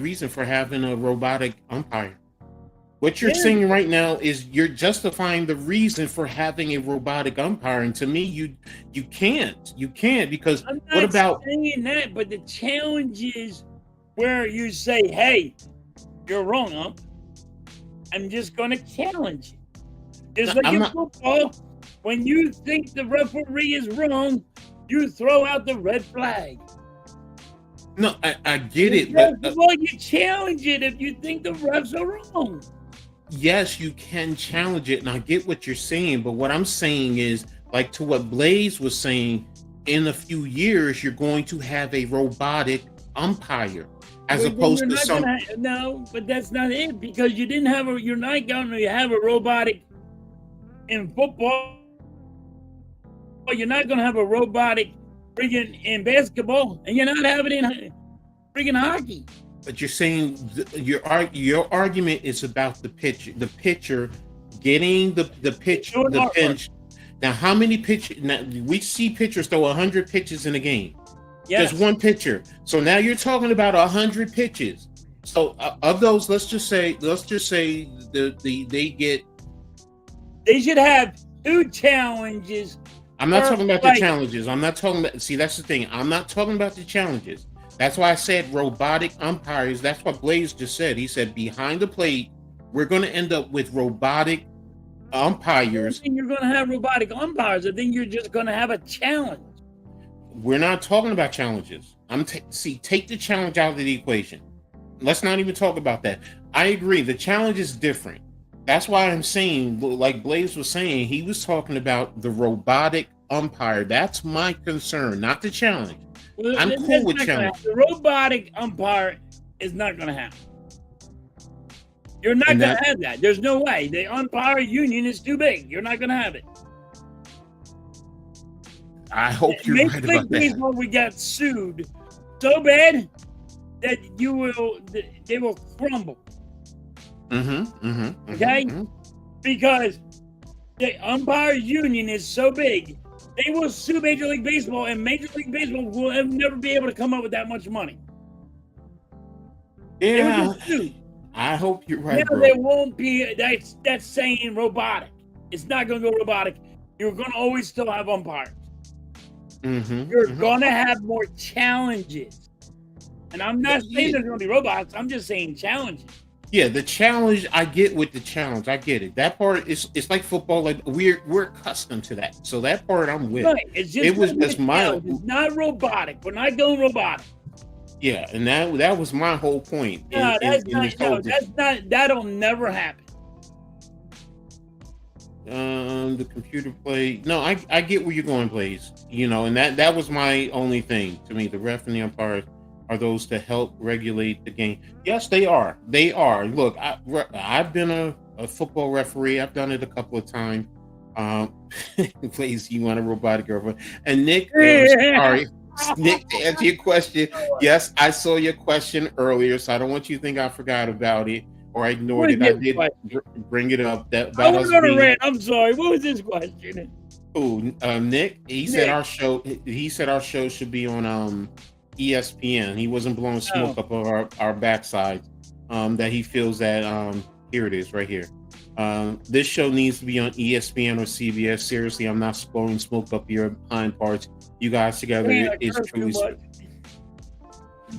Speaker 1: reason for having a robotic umpire. What you're saying right now is you're justifying the reason for having a robotic umpire, and to me, you can't because
Speaker 2: I'm not saying that, but the challenge is where you say, "Hey, you're wrong, ump. I'm just going to challenge you." Just like in football, when you think the referee is wrong, you throw out the red flag.
Speaker 1: No, I get
Speaker 2: In
Speaker 1: it, but
Speaker 2: basketball, you challenge it if you think the refs are wrong.
Speaker 1: yes, you can challenge it, and I get what you're saying. But what I'm saying is, like to what Blaze was saying, in a few years, you're going to have a robotic umpire as
Speaker 2: But then
Speaker 1: opposed
Speaker 2: you're
Speaker 1: to
Speaker 2: not
Speaker 1: some.
Speaker 2: gonna no, but that's not it because you didn't have a. You're not gonna have a robotic in football. You're not gonna have a robotic friggin' in basketball, and you're not having it in friggin' hockey.
Speaker 1: But you're saying your argument is about the pitcher getting the pitch
Speaker 2: Doing
Speaker 1: the
Speaker 2: artwork.
Speaker 1: pinch. Now, how many pitches? Now we see pitchers throw 100 pitches in a game.
Speaker 2: Yes.
Speaker 1: Just one pitcher. So now you're talking about 100 pitches. So of those, let's just say they get.
Speaker 2: They should have 2 challenges.
Speaker 1: I'm not
Speaker 2: per
Speaker 1: talking about
Speaker 2: play.
Speaker 1: the challenges. I'm not talking about. See, that's the thing. I'm not talking about the challenges. That's why I said robotic umpires. That's what Blaze just said. He said behind the plate, we're going to end up with robotic umpires.
Speaker 2: I think you're going to have robotic umpires. I think you're just going to have a challenge.
Speaker 1: We're not talking about challenges. Take the challenge out of the equation. Let's not even talk about that. I agree. The challenge is different. That's why I'm saying, like Blaze was saying, he was talking about the robotic umpire. That's my concern, not the challenge.
Speaker 2: Well,
Speaker 1: I'm cool with challenge.
Speaker 2: The robotic umpire is not going to happen. You're not going to have that. There's no way. The umpire union is too big. You're not going to have it.
Speaker 1: I hope you're right about
Speaker 2: Baseball, we got sued so bad that they will crumble. Okay? Because the umpire union is so big, they will sue Major League Baseball, and Major League Baseball will never be able to come up with that much money.
Speaker 1: Yeah, I hope you're right, bro.
Speaker 2: There won't be, that's saying robotic. It's not going to go robotic. You're going to always still have umpires. You're going to have more challenges. And I'm not saying there's going to be robots. I'm just saying challenges.
Speaker 1: Yeah, the challenge, I get with the challenge. I get it. That part is it's like football. Like we're accustomed to that. So that part I'm with.
Speaker 2: Right. It's not robotic. We're not going robotic.
Speaker 1: Yeah, and that was my whole point.
Speaker 2: No, that'll never happen.
Speaker 1: The computer play. No, I get where you're going, Blaze. You know, and that was my only thing to me. The ref and the umpires are those to help regulate the game. Yes, they are. They are. Look, I've been a football referee. I've done it a couple of times. Blaze, you want a robotic girlfriend? And Nick, sorry. Nick, to answer your question, yes, I saw your question earlier, so I don't want you to think I forgot about it or I ignored it. I did bring it up.
Speaker 2: I was on a rant. I'm sorry. What was this question?
Speaker 1: Oh, Nick, he said our show should be on ESPN. He wasn't blowing smoke up our backside. That he feels that here it is right here. This show needs to be on ESPN or CBS. Seriously, I'm not blowing smoke up your hind parts. You guys together is truly.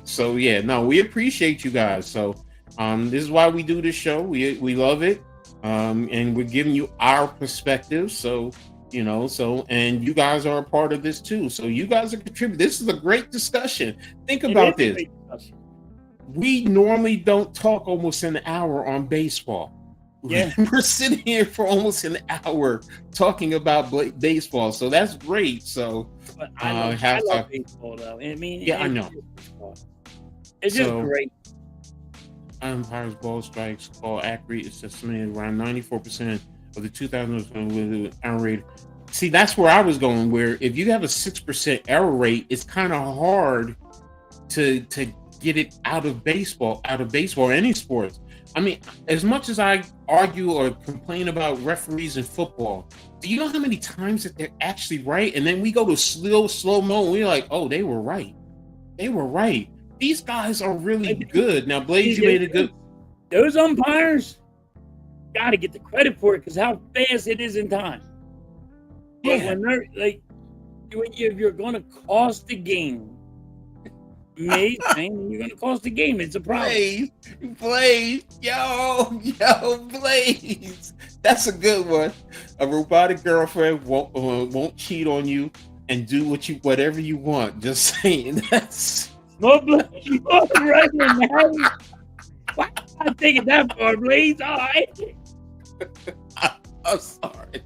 Speaker 1: So yeah, no, we appreciate you guys. So this is why we do this show. We love it, and we're giving you our perspective. So and you guys are a part of this too. So you guys are contributing. This is a great discussion. Think about this. We normally don't talk almost an hour on baseball. Yeah, we're sitting here for almost an hour talking about baseball, so that's great. So
Speaker 2: I love baseball, though. I mean,
Speaker 1: yeah, I know.
Speaker 2: It's just great.
Speaker 1: Umpires, ball strikes, call accurate. It's estimated around 94% of the 2000 error rate. See, that's where I was going. Where if you have a 6% error rate, it's kind of hard to get it out of baseball, or any sports. I mean, as much as I argue or complain about referees in football, do you know how many times that they're actually right? And then we go to slow-mo, and we're like, oh, they were right. They were right. These guys are really good. Now, Blaze, you made it good.
Speaker 2: Those umpires got to get the credit for it because how fast it is in time. Yeah. But when they're like, if you're going to cost the game, you're going to cost the game. It's a problem.
Speaker 1: Blaze, yo, Blaze. That's a good one. A robotic girlfriend won't cheat on you and do whatever you want. Just saying.
Speaker 2: More blood, more running now. Why am I taking that far, please? All right.
Speaker 1: I'm sorry.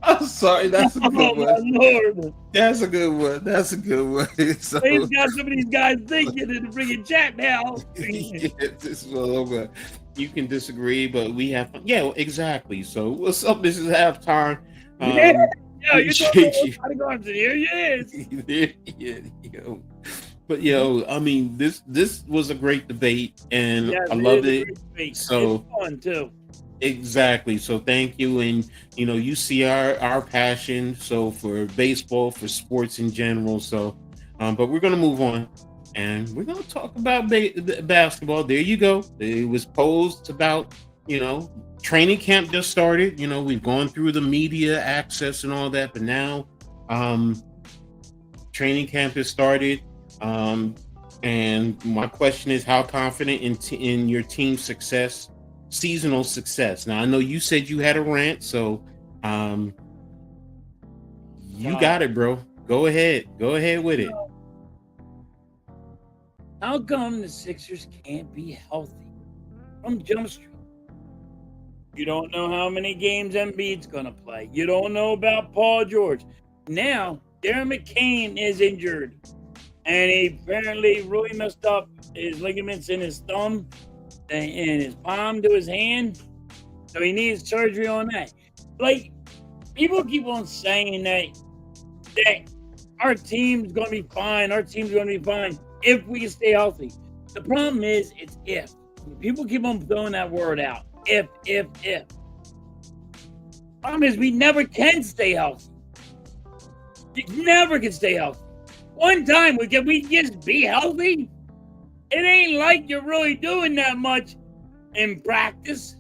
Speaker 1: I'm sorry. That's a
Speaker 2: Oh
Speaker 1: good
Speaker 2: my
Speaker 1: one.
Speaker 2: lord.
Speaker 1: That's a good one. That's a good one. So
Speaker 2: Please got some of these guys thinking in the freaking chat now.
Speaker 1: yeah, this is all over. You can disagree, but we have fun. Yeah, well, exactly. So what's up? This is halftime.
Speaker 2: Yeah, yeah, you're talking
Speaker 1: Appreciate
Speaker 2: about
Speaker 1: you.
Speaker 2: bodyguards in here. Yes.
Speaker 1: Yeah, yo. But yo, I mean, this was a great debate, and
Speaker 2: Yes,
Speaker 1: I
Speaker 2: it
Speaker 1: loved
Speaker 2: is a
Speaker 1: it.
Speaker 2: great debate. It's
Speaker 1: So
Speaker 2: fun too.
Speaker 1: exactly. So thank you, and you see our passion. So for baseball, for sports in general. So, but we're gonna move on, and we're gonna talk about basketball. There you go. It was posed about you know training camp just started. We've gone through the media access and all that, but now training camp has started. Um, and my question is, how confident in your team's success, seasonal success? Now, I know you said you had a rant, so um, you
Speaker 2: Wow.
Speaker 1: got it, bro. Go ahead. Go ahead with it.
Speaker 2: How come the Sixers can't be healthy from Jump Street? You don't know how many games Embiid's gonna play. You don't know about Paul George. Now, Darren McCain is injured, and he apparently really messed up his ligaments in his thumb and his palm to his hand. So he needs surgery on that. Like, people keep on saying that our team's gonna be fine. Our team's gonna be fine if we can stay healthy. The problem is, it's if. People keep on throwing that word out. If. Problem is, we never can stay healthy. You never can stay healthy. One time, can we just be healthy? It ain't like you're really doing that much in practice.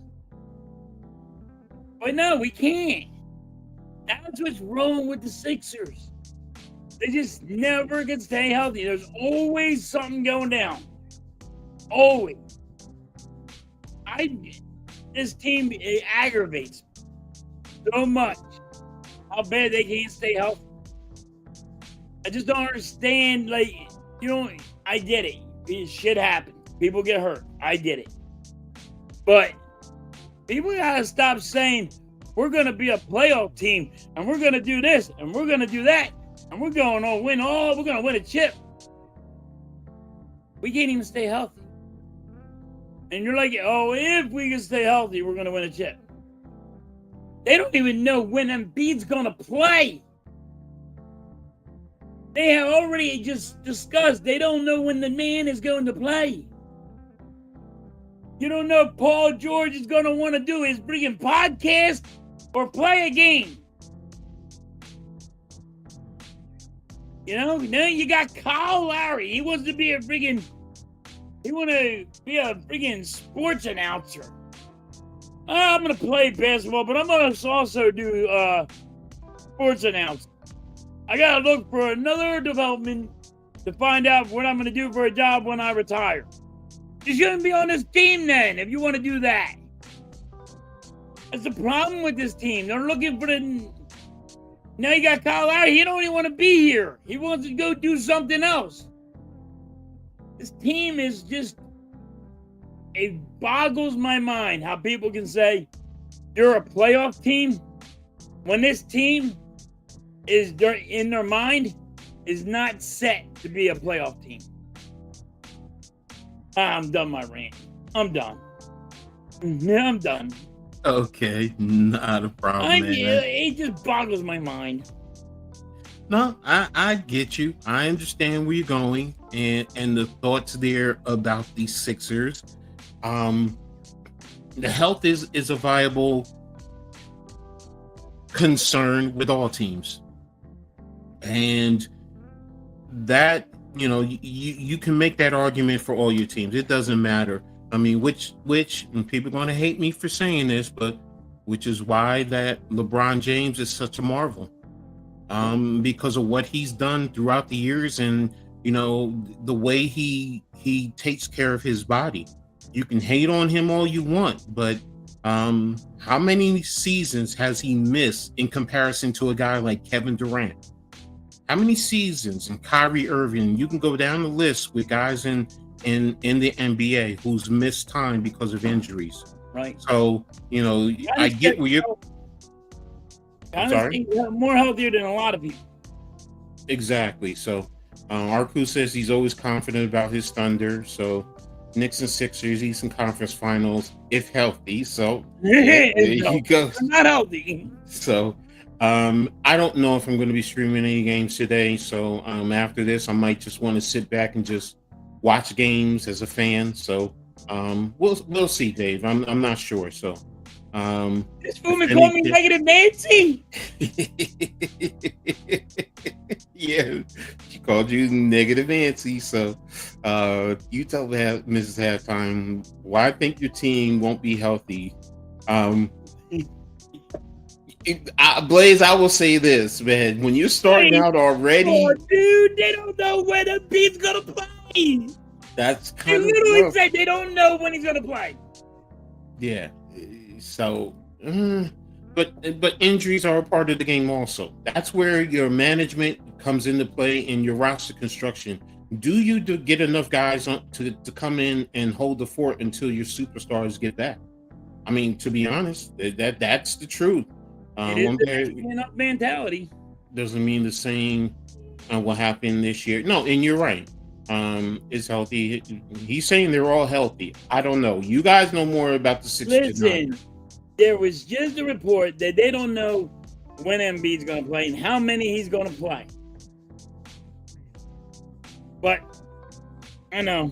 Speaker 2: But no, we can't. That's what's wrong with the Sixers. They just never can stay healthy. There's always something going down. Always. This team, it aggravates so much how bad they can't stay healthy. I just don't understand. Like, I get it. Shit happens. People get hurt. I get it. But people gotta stop saying we're gonna be a playoff team and we're gonna do this and we're gonna do that and we're gonna win a chip. We can't even stay healthy. And you're like, oh, if we can stay healthy, we're gonna win a chip. They don't even know when Embiid's gonna play. They have already just discussed they don't know when the man is going to play. You don't know if Paul George is going to want to do his freaking podcast or play a game. Now you got Kyle Lowry. He wants to be a freaking sports announcer. I'm going to play basketball, but I'm going to also do sports announcing. I got to look for another development to find out what I'm going to do for a job when I retire. You shouldn't be on this team then if you want to do that. That's the problem with this team. They're looking for Now you got Kyle Lowry. He don't even want to be here. He wants to go do something else. This team is just... It boggles my mind how people can say you're a playoff team when this team is in their mind is not set to be a playoff team. I'm done my rant. I'm done. I'm done.
Speaker 1: Okay, not a problem, man.
Speaker 2: It just boggles my mind.
Speaker 1: No, I get you. I understand where you're going and the thoughts there about the Sixers. The health is a viable concern with all teams. And that, you can make that argument for all your teams. It doesn't matter. I mean, which and people are going to hate me for saying this, but which is why that LeBron James is such a marvel. Because of what he's done throughout the years and, the way he takes care of his body. You can hate on him all you want, but how many seasons has he missed in comparison to a guy like Kevin Durant? How many seasons in Kyrie Irving? You can go down the list with guys in the NBA who's missed time because of injuries.
Speaker 2: Right.
Speaker 1: So, I get where you're. I'm sorry?
Speaker 2: More healthier than a lot of people.
Speaker 1: Exactly. So, Arku says he's always confident about his Thunder. So, Knicks and Sixers, Eastern Conference Finals, if healthy. So, there you go.
Speaker 2: I'm not healthy.
Speaker 1: So, I don't know if I'm going to be streaming any games today. So, after this, I might just want to sit back and just watch games as a fan. So, we'll see, Dave. I'm not sure. So,
Speaker 2: this woman called me negative Nancy.
Speaker 1: Yeah, she called you negative Nancy. So, you tell Mrs. Halftime why I think your team won't be healthy. Blaze, I will say this, man. When you're starting out already,
Speaker 2: dude, they don't know when the beat's gonna play.
Speaker 1: That's
Speaker 2: they literally said they don't know when he's gonna play.
Speaker 1: Yeah. So, but injuries are a part of the game also. That's where your management comes into play in your roster construction. Do you get enough guys to come in and hold the fort until your superstars get back? I mean, to be honest, that's the truth.
Speaker 2: It is the mentality.
Speaker 1: Doesn't mean the same what happened this year. No, and you're right. Is healthy. He's saying they're all healthy. I don't know. You guys know more about the Sixers.
Speaker 2: Listen, there was just a report that they don't know when Embiid's going to play and how many he's going to play. But I know.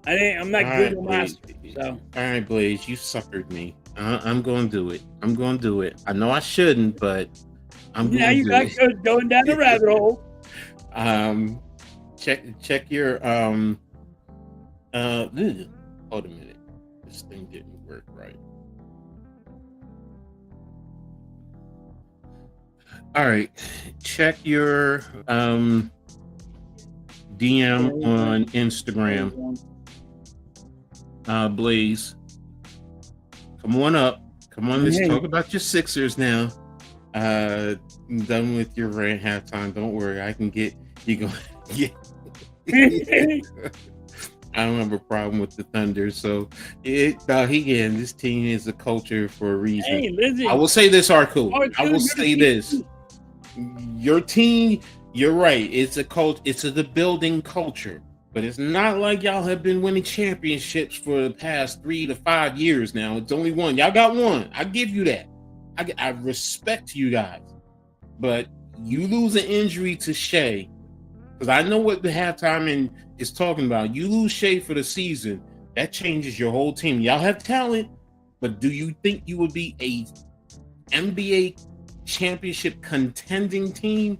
Speaker 2: I'm not good with my so.
Speaker 1: All right, Blaze, you suckered me. I'm going to do it. I know I shouldn't, but I'm going to do it. Now you
Speaker 2: got going down the rabbit hole.
Speaker 1: Check your hold a minute. This thing didn't work right. All right. Check your DM on Instagram. Blaze. Come on up. Come on, let's talk about your Sixers now. I'm done with your rant halftime. Don't worry, I can get you going. Yeah. I don't have a problem with the Thunder. So this team is a culture for a reason.
Speaker 2: Hey, listen.
Speaker 1: I will say this, Arku. I will say this. Your team, you're right. It's a cult. It's the building culture. But it's not like y'all have been winning championships for the past 3 to 5 years now. It's only one. Y'all got one. I give you that. I respect you guys. But you lose an injury to Shea, because I know what the halftime is talking about. You lose Shea for the season, that changes your whole team. Y'all have talent, but do you think you would be a NBA championship contending team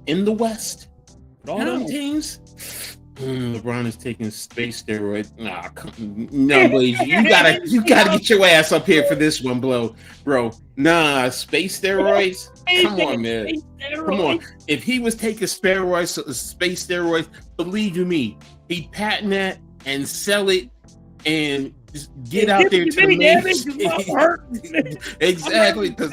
Speaker 1: in the West? All them teams? LeBron is taking space steroids. No, Blaze, you gotta get your ass up here for this one, bro. Nah, space steroids. Come on, man. Come on. If he was taking space steroids, believe you me, he'd patent that and sell it and just get out there to the Exactly. Because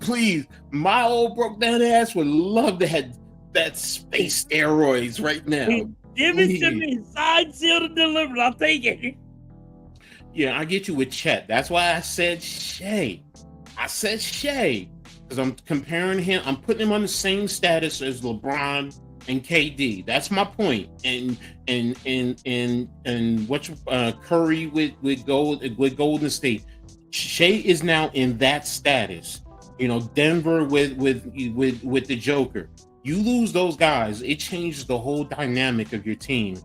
Speaker 1: please, my old broke down ass would love to have that space steroids right now.
Speaker 2: Give it to me. Signed, sealed, and delivered. I'll take it.
Speaker 1: Yeah, I get you with Chet. That's why I said Shea. Because I'm comparing him. I'm putting him on the same status as LeBron and KD. That's my point. And what Curry with Golden State. Shea is now in that status. Denver with the Joker. You lose those guys, it changes the whole dynamic of your team.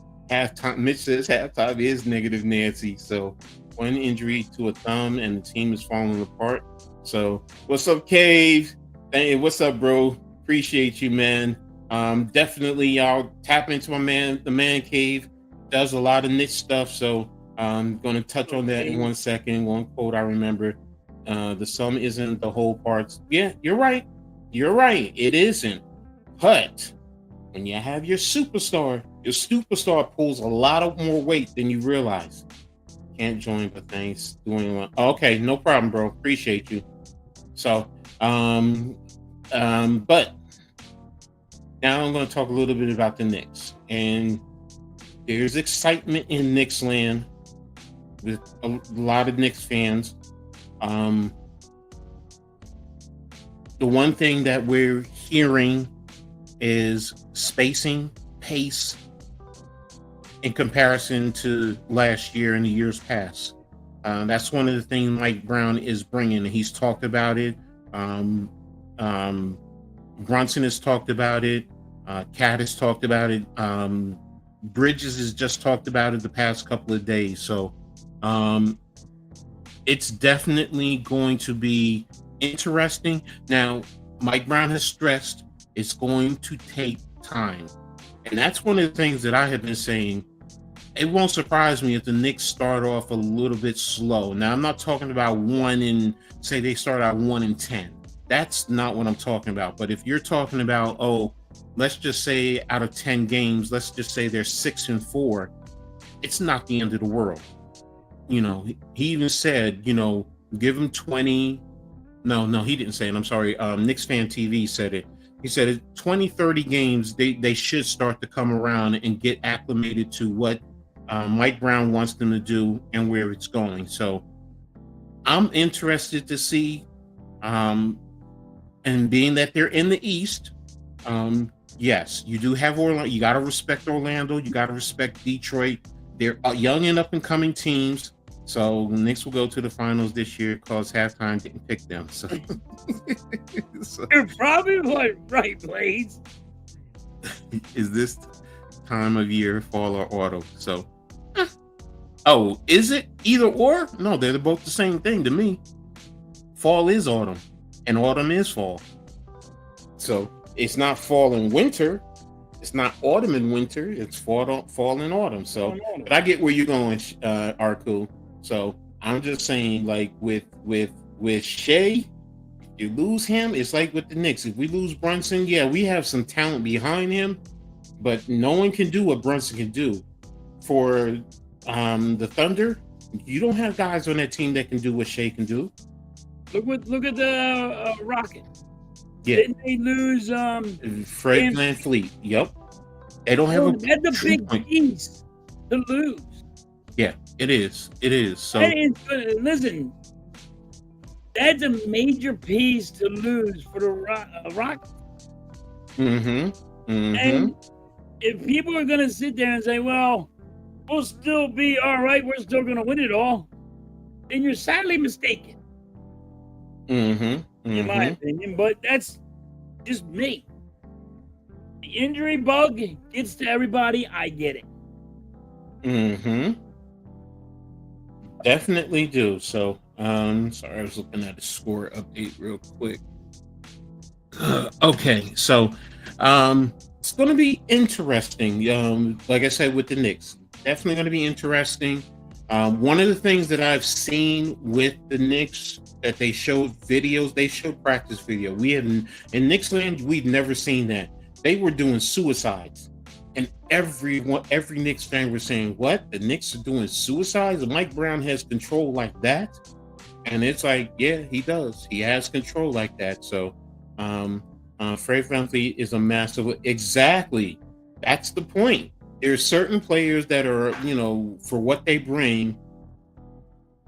Speaker 1: Mitch says halftime is negative Nancy. So one injury to a thumb and the team is falling apart. So what's up, Cave? Hey, what's up, bro? Appreciate you, man. Definitely y'all tap into the man cave. Does a lot of niche stuff. So I'm gonna touch on that in 1 second. One quote I remember. The sum isn't the whole parts. Yeah, you're right. It isn't. But when you have your superstar pulls a lot of more weight than you realize. Can't join, but thanks. Doing well. Okay, no problem, bro. Appreciate you. So, but Now I'm going to talk a little bit about the Knicks. And there's excitement in Knicks land with a lot of Knicks fans. Um, the one thing that we're hearing is spacing, pace, in comparison to last year and the years past. That's one of the things Mike Brown is bringing. He's talked about it. Um, um, Brunson has talked about it. Cat has talked about it. Bridges has just talked about it the past couple of days. So it's definitely going to be interesting. Now, Mike Brown has stressed it's going to take time. And that's one of the things that I have been saying. It won't surprise me if the Knicks start off a little bit slow. Now, I'm not talking about say they start out 1-10. That's not what I'm talking about. But if you're talking about, let's just say out of 10 games, let's just say they're 6-4, it's not the end of the world. You know, he even said, give them 20. No, he didn't say it. I'm sorry. Knicks Fan TV said it. He said 20, 30 games, they should start to come around and get acclimated to what Mike Brown wants them to do and where it's going. So I'm interested to see, and being that they're in the East, yes, you do have Orlando. You got to respect Orlando. You got to respect Detroit. They're young and up and coming teams. So the Knicks will go to the finals this year because Halftime didn't pick them. So,
Speaker 2: You're probably right, Blaze.
Speaker 1: Is this time of year fall or autumn? So, is it either or? No, they're both the same thing to me. Fall is autumn, and autumn is fall. So it's not fall and winter. It's not autumn and winter. It's fall and autumn. So, but I get where you're going, Arku. So I'm just saying, like with Shea, you lose him, it's like with the Knicks. If we lose Brunson, yeah, we have some talent behind him, but no one can do what Brunson can do. For the Thunder, you don't have guys on that team that can do what Shea can do.
Speaker 2: Look at the Rockets.
Speaker 1: Yeah.
Speaker 2: Didn't they lose
Speaker 1: Fred VanVleet? Yep. They don't have
Speaker 2: that's a big piece to lose.
Speaker 1: Yeah, it is. So
Speaker 2: listen, that's a major piece to lose for the Rockets. And if people are going to sit there and say, well, we'll still be all right, we're still going to win it all, then you're sadly mistaken. In my opinion, but that's just me. The injury bug gets to everybody. I get it.
Speaker 1: Definitely do. So, sorry, I was looking at the score update real quick. Okay, so it's going to be interesting. Like I said, with the Knicks, definitely going to be interesting. One of the things that I've seen with the Knicks that they showed practice video. We haven't in Knicks land, we've never seen that. They were doing suicides. And every Knicks fan was saying, what? The Knicks are doing suicides? And Mike Brown has control like that? And it's like, yeah, he does. He has control like that. So Fred VanVleet is a massive. Exactly. That's the point. There's certain players that are, for what they bring,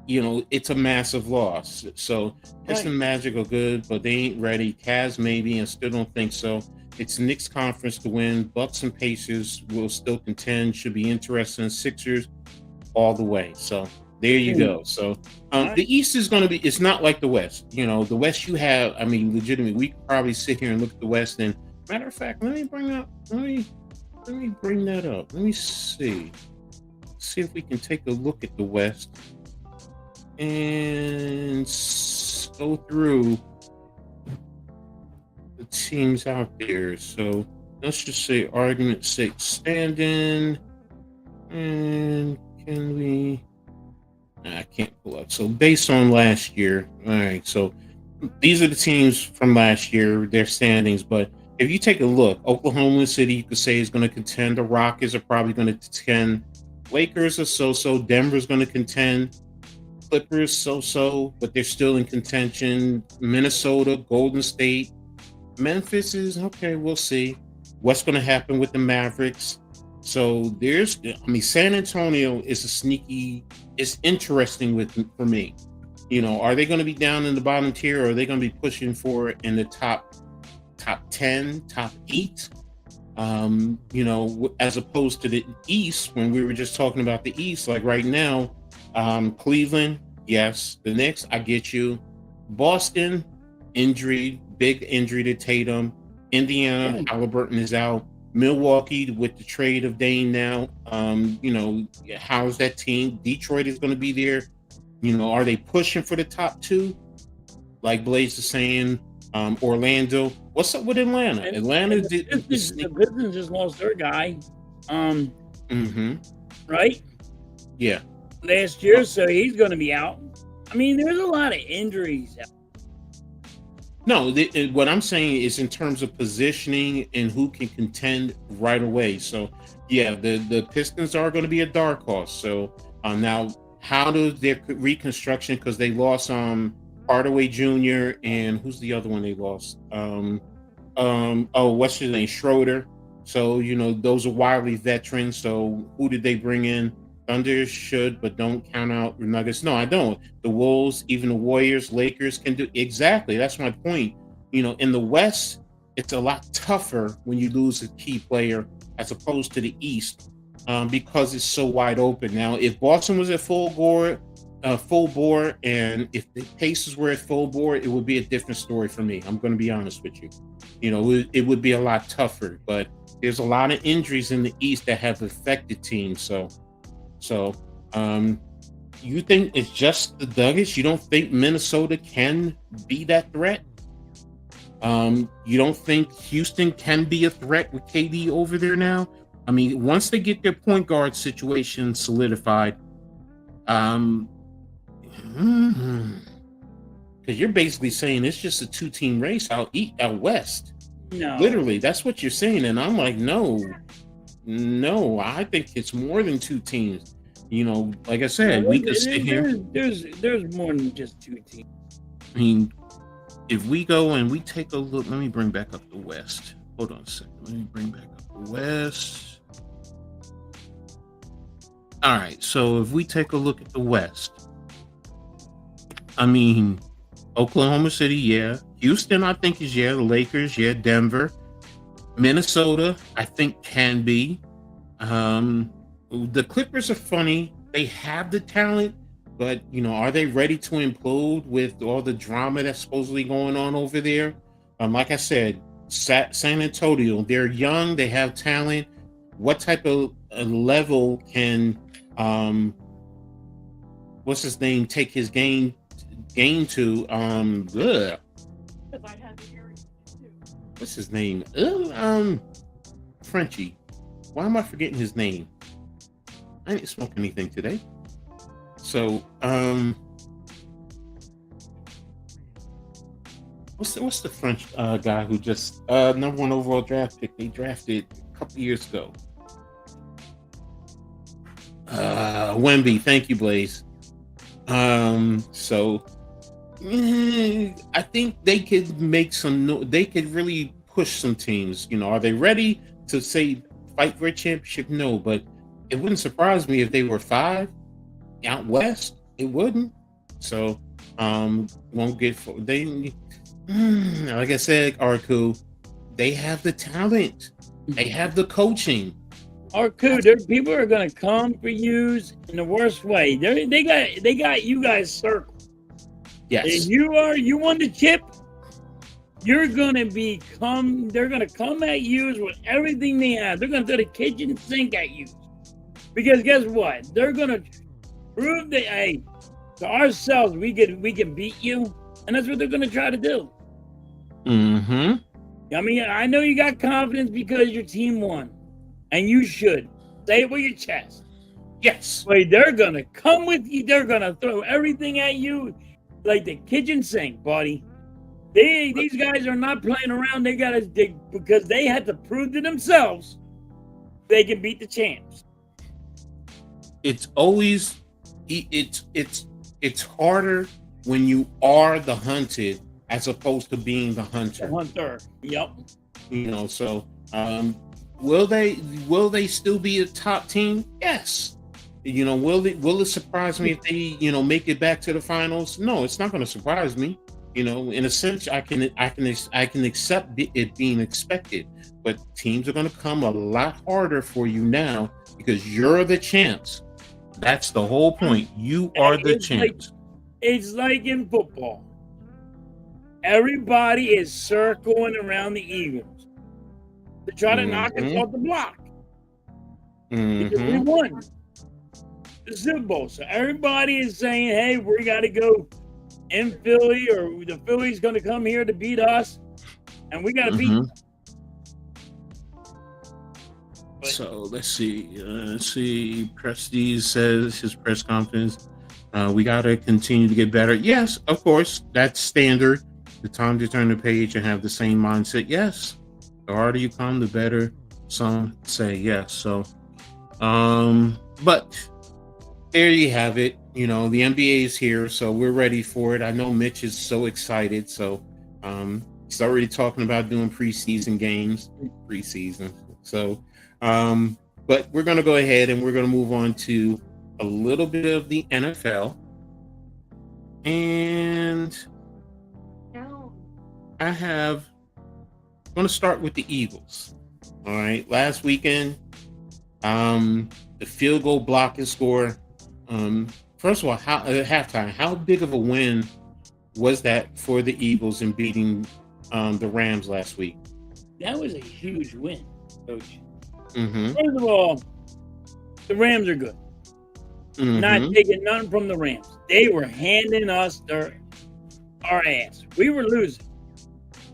Speaker 1: it's a massive loss. So Hess and Magic are good, but they ain't ready. Cavs maybe, and still don't think so. It's Knicks conference to win. Bucks and Pacers will still contend. Should be interesting. Sixers all the way. So there you go. So the East is going to be. It's not like the West. The West you have. I mean, legitimately, we could probably sit here and look at the West. And matter of fact, let me bring that up. Let me see if we can take a look at the West and go through the teams out there. So let's just say, argument's sake, standing. And can we? I can't pull up. So based on last year, all right. So these are the teams from last year, their standings. But if you take a look, Oklahoma City, you could say is going to contend. The Rockets are probably going to contend. Lakers are so-so. Denver's going to contend. Clippers so-so, but they're still in contention. Minnesota, Golden State. Memphis is okay. We'll see. what's going to happen with the Mavericks. So San Antonio is a sneaky. It's interesting for me. Are they going to be down in the bottom tier, or are they going to be pushing for it in the top 10, top 8? As opposed to the East, when we were just talking about the East, like right now, Cleveland, yes. The Knicks, I get you. Boston, big injury to Tatum. Indiana, Halliburton is out. Milwaukee with the trade of Dane now. How's that team? Detroit is going to be there. Are they pushing for the top 2? Like Blaze is saying, Orlando. What's up with Atlanta?
Speaker 2: The Pistons just lost their guy. Right?
Speaker 1: Yeah.
Speaker 2: Last year, so he's going to be out. I mean, there's a lot of injuries.
Speaker 1: No, what I'm saying is in terms of positioning and who can contend right away. So, yeah, the Pistons are going to be a dark horse. So now, how does their reconstruction? Because they lost Hardaway Jr. and who's the other one they lost? What's his name? Schroeder. So those are wildly veterans. So who did they bring in? Thunder should, but don't count out the Nuggets. No, I don't. The Wolves, even the Warriors, Lakers can do exactly. That's my point. In the West, it's a lot tougher when you lose a key player as opposed to the East, because it's so wide open. Now, if Boston was at full bore, and if the Pacers were at full bore, it would be a different story for me. I'm going to be honest with you. It would be a lot tougher. But there's a lot of injuries in the East that have affected teams. So, you think it's just the Nuggets? You don't think Minnesota can be that threat? You don't think Houston can be a threat with KD over there now? I mean, once they get their point guard situation solidified, because you're basically saying it's just a 2-team race out West.
Speaker 2: No.
Speaker 1: Literally, that's what you're saying. And I'm like, no, I think it's more than 2 teams. Like I said, we could sit here.
Speaker 2: There's more than just 2 teams.
Speaker 1: I mean, if we go and we take a look, let me bring back up the West. Hold on a second. Let me bring back up the West. All right. So if we take a look at the West, I mean, Oklahoma City, yeah. Houston, I think is, yeah. The Lakers, yeah. Denver. Minnesota, I think can be. The Clippers are funny. They have the talent, but are they ready to implode with all the drama that's supposedly going on over there? Like I said, San Antonio, they're young, they have talent. What type of level can what's his name take his game to? What's his name? Frenchie. Why am I forgetting his name? I didn't smoke anything today. So, what's the French guy who just number 1 overall draft pick they drafted a couple years ago? Wemby. Thank you, Blaze. So I think they could make they could really push some teams. Are they ready to say fight for a championship? No, but it wouldn't surprise me if they were 5 out West. It wouldn't. So won't get they. Like I said, Arku, they have the talent. They have the coaching.
Speaker 2: Arku, people are gonna come for you in the worst way. They got you guys circled.
Speaker 1: Yes.
Speaker 2: If you won the chip, they're gonna come at you with everything they have. They're gonna throw the kitchen sink at you. Because guess what? They're gonna prove that, hey, to ourselves we can beat you, and that's what they're gonna try to do.
Speaker 1: Mm-hmm.
Speaker 2: I mean, I know you got confidence because your team won, and you should say it with your chest.
Speaker 1: Yes.
Speaker 2: But they're gonna come with you. They're gonna throw everything at you like the kitchen sink, buddy. These guys are not playing around. Because they had to prove to themselves they can beat the champs.
Speaker 1: It's always it's harder when you are the hunted as opposed to being the hunter.
Speaker 2: The hunter. Yep.
Speaker 1: So Um, will they still be a top team? Yes. Will it surprise me if they make it back to the finals? No, it's not going to surprise me. In a sense, I can accept it being expected, but teams are going to come a lot harder for you now because you're the champs. That's the whole point. You are the champs.
Speaker 2: It's like in football. Everybody is circling around the Eagles to try to knock us off the block because we won the Super Bowl. So everybody is saying, "Hey, we got to go in Philly, or the Philly's going to come here to beat us, and we got to beat them."
Speaker 1: So let's see. Prestige says his press conference. We got to continue to get better. Yes, of course, that's standard. The time to turn the page and have the same mindset. Yes, the harder you come, the better. Some say yes. So, but there you have it. The NBA is here, so we're ready for it. I know Mitch is so excited. So, he's already talking about doing preseason games. So, but we're going to go ahead and we're going to move on to a little bit of the NFL. And I'm going to start with the Eagles. All right. Last weekend, the field goal blocking score. First of all, at halftime, how big of a win was that for the Eagles in beating the Rams last week?
Speaker 2: That was a huge win, Coach.
Speaker 1: Mm-hmm.
Speaker 2: First of all, the Rams are good. Not taking nothing from the Rams. They were handing us our ass. We were losing.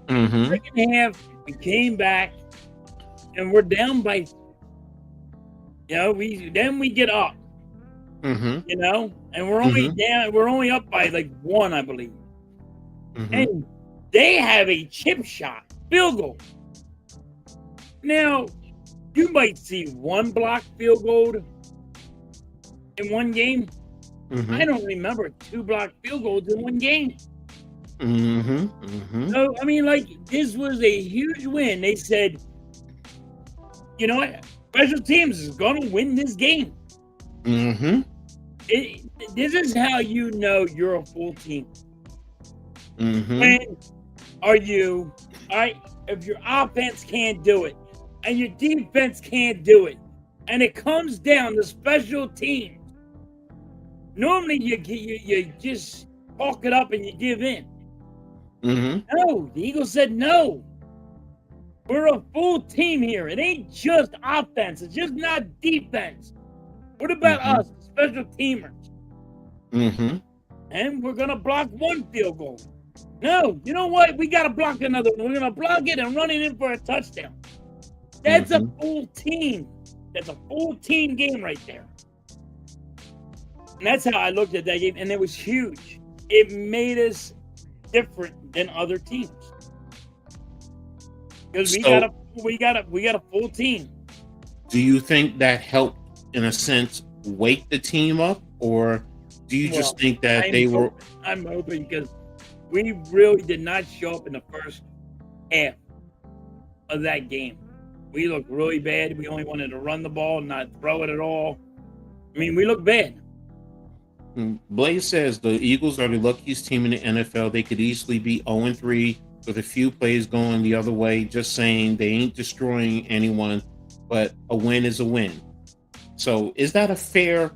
Speaker 2: Second half, we came back, and we're down by. We get up. And we're only down. We're only up by like 1, I believe. And they have a chip shot field goal. Now, you might see one blocked field goal in one game. I don't remember 2 blocked field goals in one game. So, I mean, this was a huge win. They said, you know what? Special teams is going to win this game. This is how you know you're a full team. When are you, all right, if your offense can't do it and your defense can't do it, and it comes down to special teams, normally you just hawk it up and you give in. No, the Eagles said no. We're a full team here. It ain't just offense. It's just not defense. What about us, special teamers? And we're going to block 1 field goal. No, you know what? We got to block another one. We're going to block it and run it in for a touchdown. That's a full team. That's a full team game right there. And that's how I looked at that game. And it was huge. It made us different than other teams. Because we got a full team.
Speaker 1: Do you think that helped, in a sense, wake the team up, or do you just think that
Speaker 2: I'm hoping, because we really did not show up in the first half of that game. We looked really bad. We only wanted to run the ball, not throw it at all. I mean, we looked bad.
Speaker 1: Blaze says the Eagles are the luckiest team in the NFL. They could easily be 0-3 with a few plays going the other way. Just saying, they ain't destroying anyone, but a win is a win. So is that a fair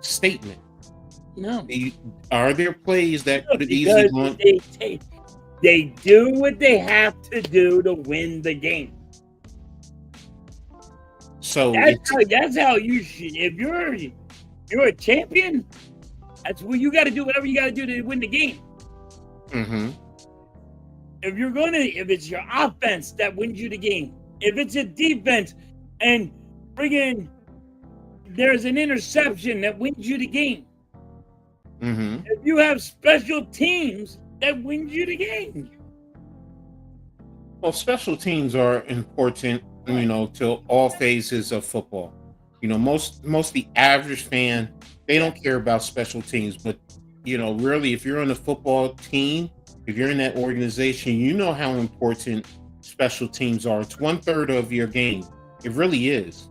Speaker 1: statement?
Speaker 2: No.
Speaker 1: Are there plays that could have easily gone?
Speaker 2: They do what they have to do to win the game.
Speaker 1: So
Speaker 2: that's how you should. If you're a champion, that's what you got to do. Whatever you got to do to win the game. If it's your offense that wins you the game, if it's a defense and friggin' there's an interception that wins you the game. If you have special teams that wins you the game.
Speaker 1: Well, special teams are important, to all phases of football. Most the average fan, they don't care about special teams, but really, if you're on a football team, if you're in that organization, you know how important special teams are. It's 1/3 of your game. It really is.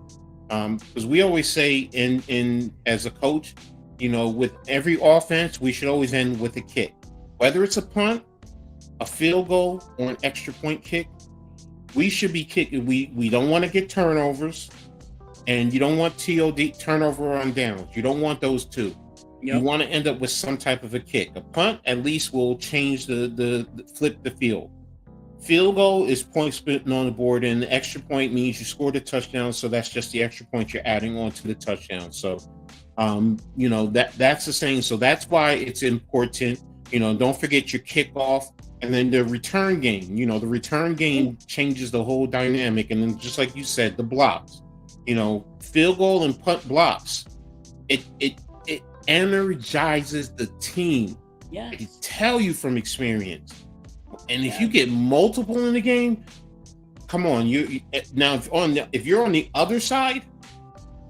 Speaker 1: Because we always say in as a coach, with every offense, we should always end with a kick. Whether it's a punt, a field goal, or an extra point kick, we should be kicking. We don't want to get turnovers, and you don't want TOD, turnover on downs. You don't want those two.
Speaker 2: Yep.
Speaker 1: You want to end up with some type of a kick. A punt at least will change the flip the field. Field goal is points spent on the board, and the extra point means you scored a touchdown, so that's just the extra point you're adding on to the touchdown. So, that's the same. So that's why it's important. Don't forget your kickoff, and then the return game. The return game changes the whole dynamic, and then just like you said, the blocks. Field goal and punt blocks. It energizes the team.
Speaker 2: Yeah,
Speaker 1: I can tell you from experience. And if you get multiple in the game, come on. If you're on the other side,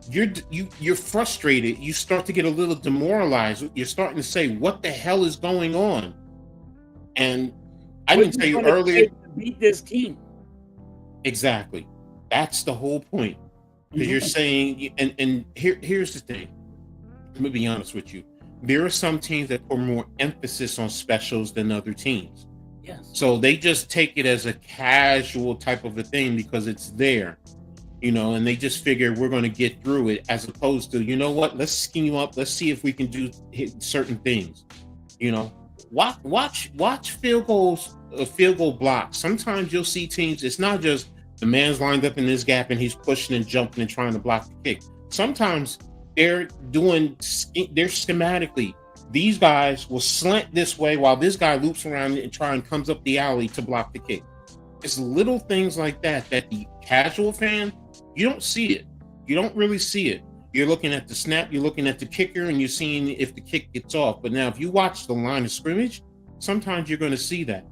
Speaker 1: you're frustrated. You start to get a little demoralized. You're starting to say, "What the hell is going on?" And I didn't tell you earlier.
Speaker 2: Beat this team.
Speaker 1: Exactly. That's the whole point. Because you're saying, and here's the thing. Let me be honest with you. There are some teams that put more emphasis on specials than other teams.
Speaker 2: Yes.
Speaker 1: So they just take it as a casual type of a thing because it's there, and they just figure we're going to get through it, as opposed to, what, let's scheme up. Let's see if we can do certain things. Watch field goal blocks. Sometimes you'll see teams. It's not just the man's lined up in this gap and he's pushing and jumping and trying to block the kick. Sometimes they're schematically. These guys will slant this way while this guy loops around and comes up the alley to block the kick. It's little things like that the casual fan, you don't see it. You don't really see it. You're looking at the snap, you're looking at the kicker, and you're seeing if the kick gets off. But now if you watch the line of scrimmage, sometimes you're going to see that.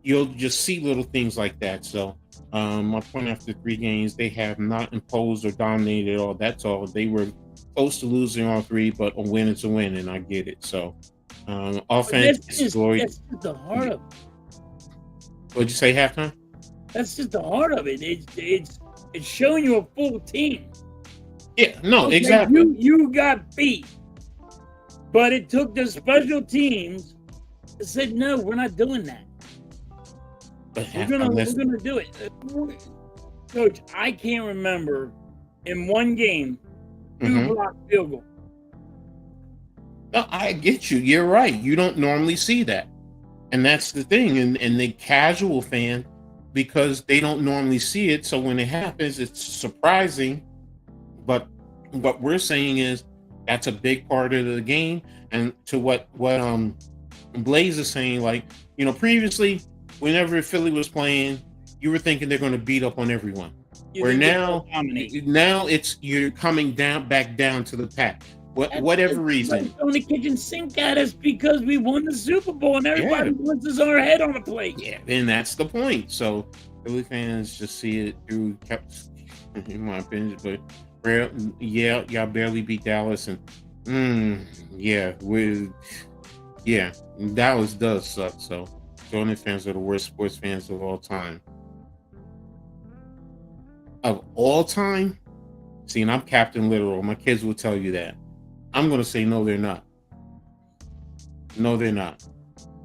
Speaker 1: You'll just see little things like that. So my point after 3 games, they have not imposed or dominated at all. That's all. They were close to losing all 3, but a win is a win, and I get it. So, offense is glory.
Speaker 2: That's just the heart of it.
Speaker 1: What'd you say, halftime?
Speaker 2: That's just the heart of it. It's showing you a full team.
Speaker 1: Yeah, no, exactly.
Speaker 2: You got beat, but it took the special teams that said, "No, we're not doing that. We're gonna do it." Coach, I can't remember in one game. 2 block field goal.
Speaker 1: No, I get you. You're right. You don't normally see that. And that's the thing. And the casual fan, because they don't normally see it. So when it happens, it's surprising. But what we're saying is that's a big part of the game. And to what Blaze is saying, previously, whenever Philly was playing, you were thinking they're going to beat up on everyone. Where now it's you're coming back down to the pack. Whatever reason.
Speaker 2: On the kitchen sink at us because we won the Super Bowl and everybody wants us our head on the plate.
Speaker 1: Yeah, and that's the point. So Philly fans just see it through, in my opinion. But y'all barely beat Dallas, and Dallas does suck. So Jordan fans are the worst sports fans of all time. Of all time, see, and I'm Captain Literal. My kids will tell you that. I'm going to say no, they're not. No, they're not.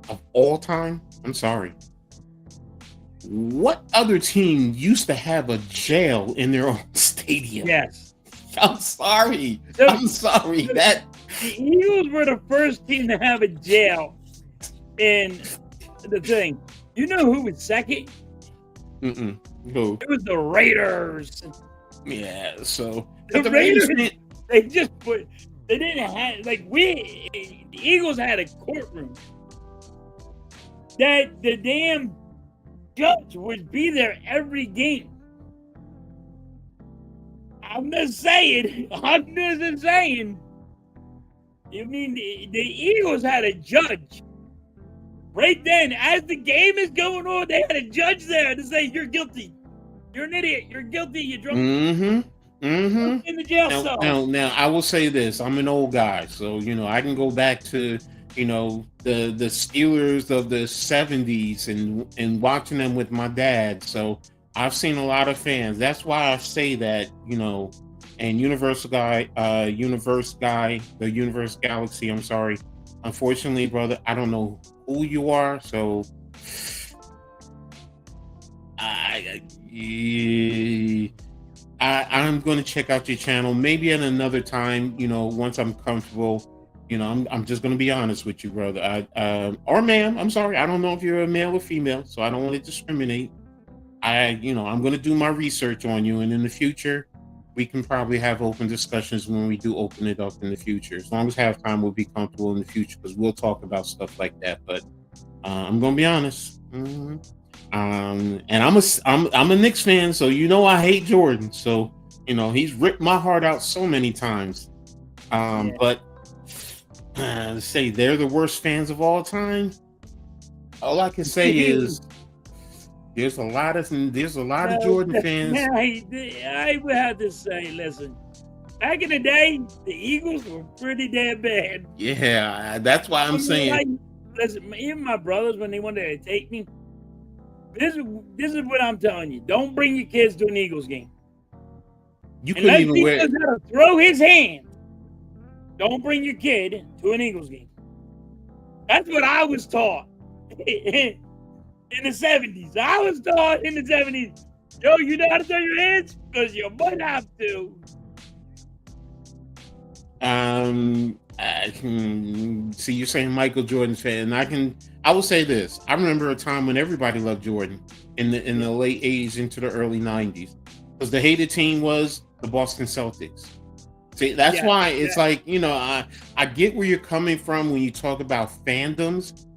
Speaker 1: Of all time, I'm sorry. What other team used to have a jail in their own stadium?
Speaker 2: Yes.
Speaker 1: I'm sorry.
Speaker 2: The Eagles were the first team to have a jail in the thing. You know who was second?
Speaker 1: Who?
Speaker 2: It was the Raiders.
Speaker 1: Yeah, so
Speaker 2: the Raiders, they didn't have, the Eagles had a courtroom that the damn judge would be there every game. I'm just saying. I mean, the Eagles had a judge. Right then, as the game is going on, they had a judge there to say, "You're guilty. You're an idiot. You're guilty. You drunk." In the jail cell.
Speaker 1: Now, I will say this. I'm an old guy, so, I can go back to, the Steelers of the 70s and watching them with my dad. So I've seen a lot of fans. That's why I say that, and the Universe Galaxy, I'm sorry. Unfortunately, brother, I don't know who you are, so I'm going to check out your channel maybe at another time. Once I'm comfortable. I'm just going to be honest with you, brother. Or ma'am, I'm sorry. I don't know if you're a male or female, so I don't want to discriminate. I'm going to do my research on you, and in the future, we can probably have open discussions when we do open it up in the future. As long as Halftime will be comfortable in the future, because we'll talk about stuff like that. But I'm going to be honest. And I'm a Knicks fan, so I hate Jordan. So he's ripped my heart out so many times. But to say they're the worst fans of all time, all I can say is there's a lot of Jordan fans.
Speaker 2: I would have to say, listen, back in the day, the Eagles were pretty damn bad.
Speaker 1: Yeah, that's why I'm saying.
Speaker 2: Listen, even my brothers, when they wanted to take me, this is what I'm telling you. Don't bring your kids to an Eagles game.
Speaker 1: You couldn't even wear.
Speaker 2: He knows how to throw his hand. Don't bring your kid to an Eagles game. That's what I was taught in the 70s. I was taught in the 70s. Yo, you know how to throw your hands? Because you might have to.
Speaker 1: See, you're saying Michael Jordan fan. I will say this. I remember a time when everybody loved Jordan in the late 80s into the early 90s. Because the hated team was the Boston Celtics. See, that's why it's like, I get where you're coming from when you talk about fandoms,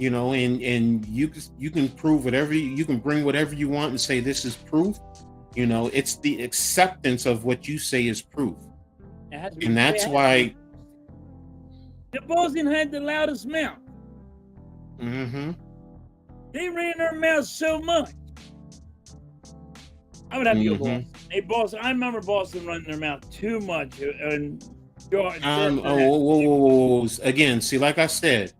Speaker 1: and you can prove whatever, you can bring whatever you want and say this is proof. It's the acceptance of what you say is proof. And that's why
Speaker 2: the Boston had the loudest mouth.
Speaker 1: Mm-hmm.
Speaker 2: They ran their mouth so much. I would have to go Boston. I remember Boston running their mouth too much. And
Speaker 1: whoa. Again, see, like I said,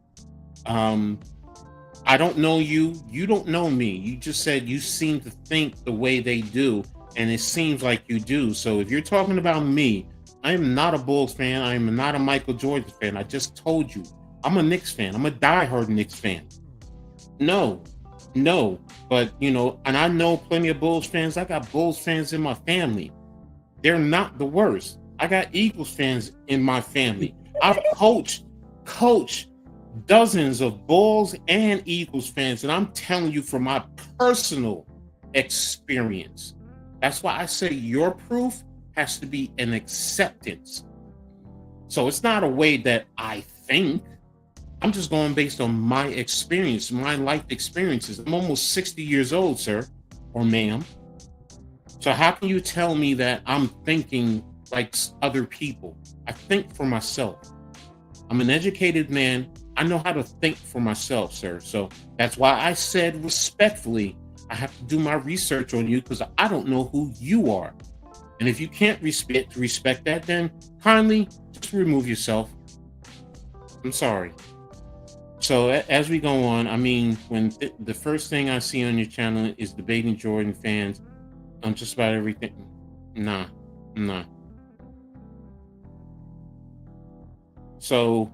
Speaker 1: I don't know you. You don't know me. You just said you seem to think the way they do, and it seems like you do. So if you're talking about me, I am not a Bulls fan. I am not a Michael Jordan fan. I just told you. I'm a Knicks fan. I'm a diehard Knicks fan. No. But, and I know plenty of Bulls fans. I got Bulls fans in my family. They're not the worst. I got Eagles fans in my family. I've coached dozens of Bulls and Eagles fans, and I'm telling you from my personal experience. That's why I say your proof has to be an acceptance. So it's not a way that I think. I'm just going based on my experience, my life experiences. I'm almost 60 years old, sir, or ma'am. So how can you tell me that I'm thinking like other people? I think for myself. I'm an educated man. I know how to think for myself, sir. So that's why I said respectfully, I have to do my research on you because I don't know who you are. And if you can't respect that, then kindly just remove yourself. I'm sorry. So as we go on, I mean, when the first thing I see on your channel is debating Jordan fans on just about everything. Nah. So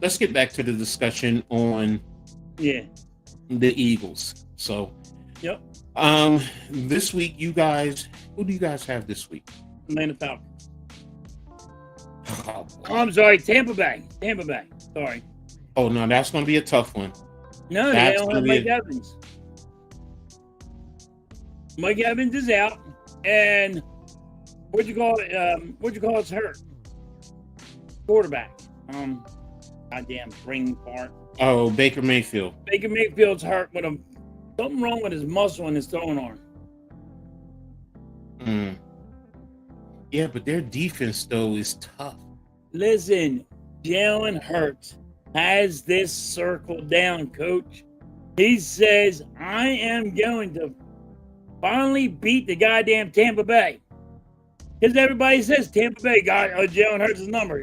Speaker 1: let's get back to the discussion on the Eagles. So this week, who do you guys have this week?
Speaker 2: Atlanta Falcons. Oh, I'm sorry, Tampa Bay. Sorry.
Speaker 1: Oh no, that's going to be a tough one.
Speaker 2: No, they don't have Mike Evans. Mike Evans is out, and what'd you call it's hurt. Quarterback. Goddamn brain part.
Speaker 1: Oh, Baker Mayfield.
Speaker 2: Baker Mayfield's hurt with something wrong with his muscle in his throwing arm.
Speaker 1: Yeah, but their defense though is tough.
Speaker 2: Listen, Jalen Hurts has this circled down, coach. He says, I am going to finally beat the goddamn Tampa Bay. Because everybody says Tampa Bay got Jalen Hurts' number.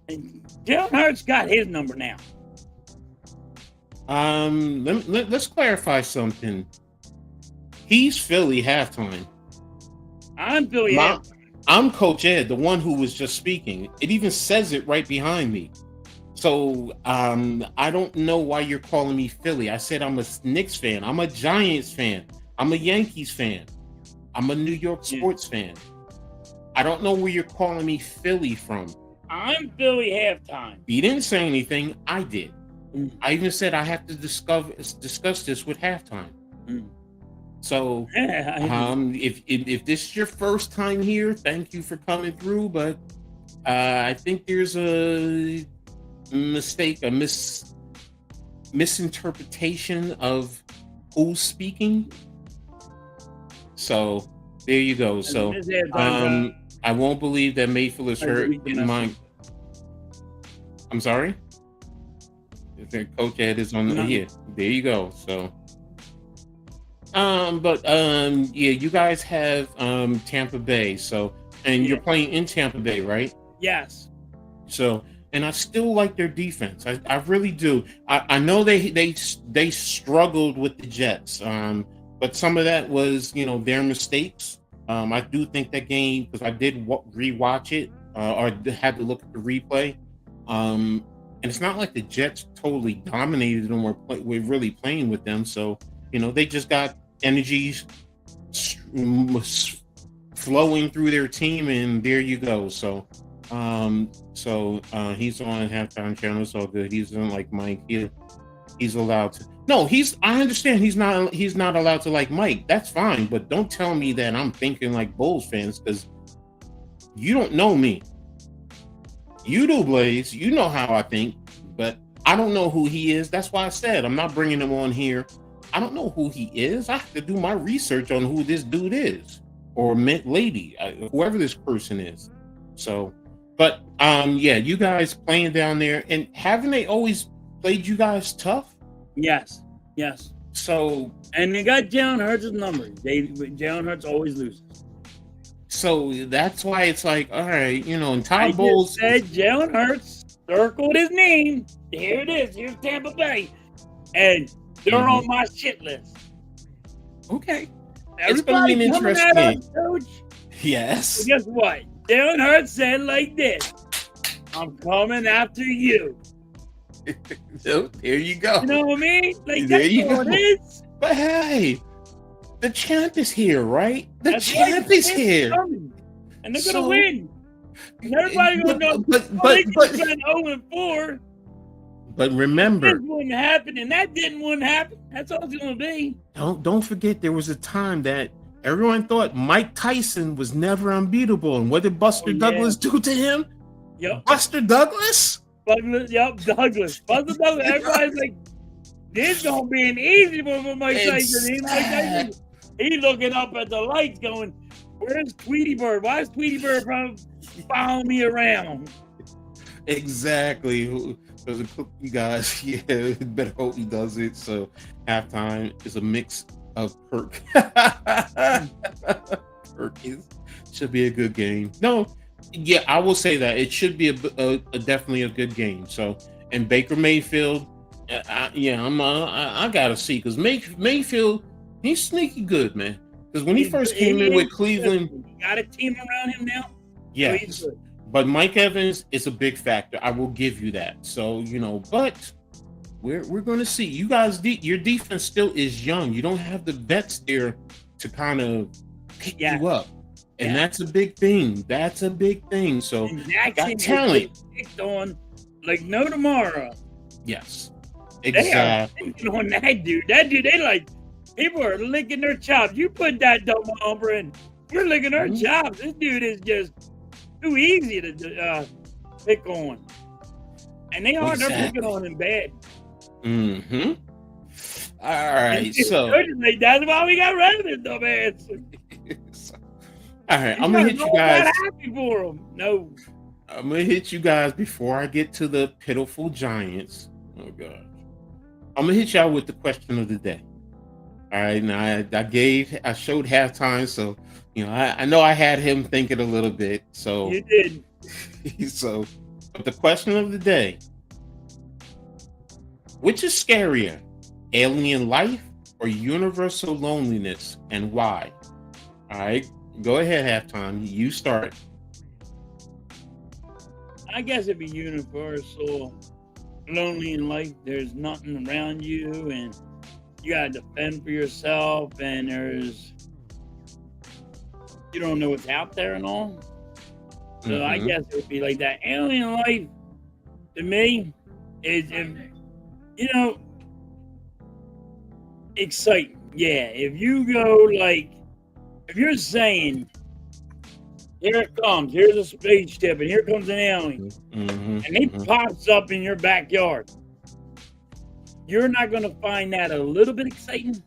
Speaker 2: And Jalen Hurts got his number now.
Speaker 1: Let's clarify something. He's Philly halftime.
Speaker 2: I'm Philly halftime.
Speaker 1: I'm Coach Ed, the one who was just speaking. It even says it right behind me. So I don't know why you're calling me Philly. I said I'm a Knicks fan. I'm a Giants fan. I'm a Yankees fan. I'm a New York sports fan. I don't know where you're calling me Philly from.
Speaker 2: I'm Philly halftime.
Speaker 1: You didn't say anything. I did. I even said I have to discuss this with halftime. So if this is your first time here, thank you for coming through. But I think there's a mistake, a misinterpretation of who's speaking. So there you go. So I won't believe that Mayfield is hurt in mind. I'm sorry. Coach Ed is on the here. There you go. So yeah, you guys have Tampa Bay. So you're playing in Tampa Bay, right?
Speaker 2: Yes.
Speaker 1: So and I still like their defense. I really do. I know they struggled with the Jets. But some of that was, their mistakes. I do think that game, because I did rewatch it or had to look at the replay. And it's not like the Jets totally dominated them or we're really playing with them. So, they just got energies flowing through their team, and there you go. So, he's on halftime channel. It's all good. He's on like Mike. He's allowed to. No, I understand he's not allowed to like Mike. That's fine, but don't tell me that I'm thinking like Bulls fans, because you don't know me. You do, Blaze. You know how I think, but I don't know who he is. That's why I said I'm not bringing him on here. I don't know who he is. I have to do my research on who this dude is, or lady, whoever this person is. So, but yeah, you guys playing down there, and haven't they always played you guys tough?
Speaker 2: Yes. So, and they got Jalen Hurts' number. Jalen Hurts always loses.
Speaker 1: So that's why it's like, all right, and Todd Bowles
Speaker 2: said Jalen Hurts circled his name. Here it is. Here's Tampa Bay, and they're on my shit list.
Speaker 1: Okay,
Speaker 2: it's gonna be an interesting game, Coach.
Speaker 1: Yes.
Speaker 2: But guess what? Jalen Hurts said like this: "I'm coming after you."
Speaker 1: There you go.
Speaker 2: You know what I mean? Like, there you go. It is.
Speaker 1: But hey, the champ is here, right? The champ is here,
Speaker 2: and they're gonna win. And everybody's gonna go. But 0-4.
Speaker 1: But remember,
Speaker 2: this wouldn't happen, and that wouldn't happen. That's all it's gonna be.
Speaker 1: Don't forget, there was a time that everyone thought Mike Tyson was never unbeatable, and what did Buster Douglas do to him?
Speaker 2: Yep.
Speaker 1: Buster Douglas.
Speaker 2: Douglas. Buster Douglas. Everybody's like, this gonna be an easy one for Mike Tyson. He looking up at the lights going, where's Tweety Bird? Why is Tweety Bird following me around?
Speaker 1: Exactly. You guys, better hope he does it. So halftime is a mix of Kirk. Should be a good game. No. Yeah, I will say that it should be a definitely a good game. So, and Baker Mayfield, I gotta see, because Mayfield, he's sneaky good, man. Because when he first came in with Cleveland,
Speaker 2: he got a team around him now.
Speaker 1: Yes, but Mike Evans is a big factor. I will give you that. So but we're going to see. You guys, your defense still is young. You don't have the vets there to kind of pick you up. And that's a big thing. So got talent.
Speaker 2: Picked on like no tomorrow.
Speaker 1: Yes,
Speaker 2: exactly. They are on that dude. They like, people are licking their chops. You put that dumb hombre in, we're licking our chops. This dude is just too easy to pick on. And they are. They're picking on him bad.
Speaker 1: Mm-hmm. All right. So
Speaker 2: that's why we got rid of this dumbass.
Speaker 1: All right, I'm gonna hit you guys.
Speaker 2: Happy for him. No,
Speaker 1: I'm gonna hit you guys before I get to the pitiful Giants. Oh God, I'm gonna hit y'all with the question of the day. All right, now I showed halftime, so I know I had him thinking a little bit. So
Speaker 2: you did.
Speaker 1: So But the question of the day: which is scarier, alien life or universal loneliness, and why? All right, go ahead, halftime. You start.
Speaker 2: I guess it'd be universal. Lonely in life, there's nothing around you, and you gotta defend for yourself, and you don't know what's out there and all. So I guess it would be like that. Alien life to me is, you know, exciting. Yeah, if you go like, if you're saying, here it comes, here's a spaceship, and here comes an alien, and he pops up in your backyard, you're not going to find that a little bit exciting?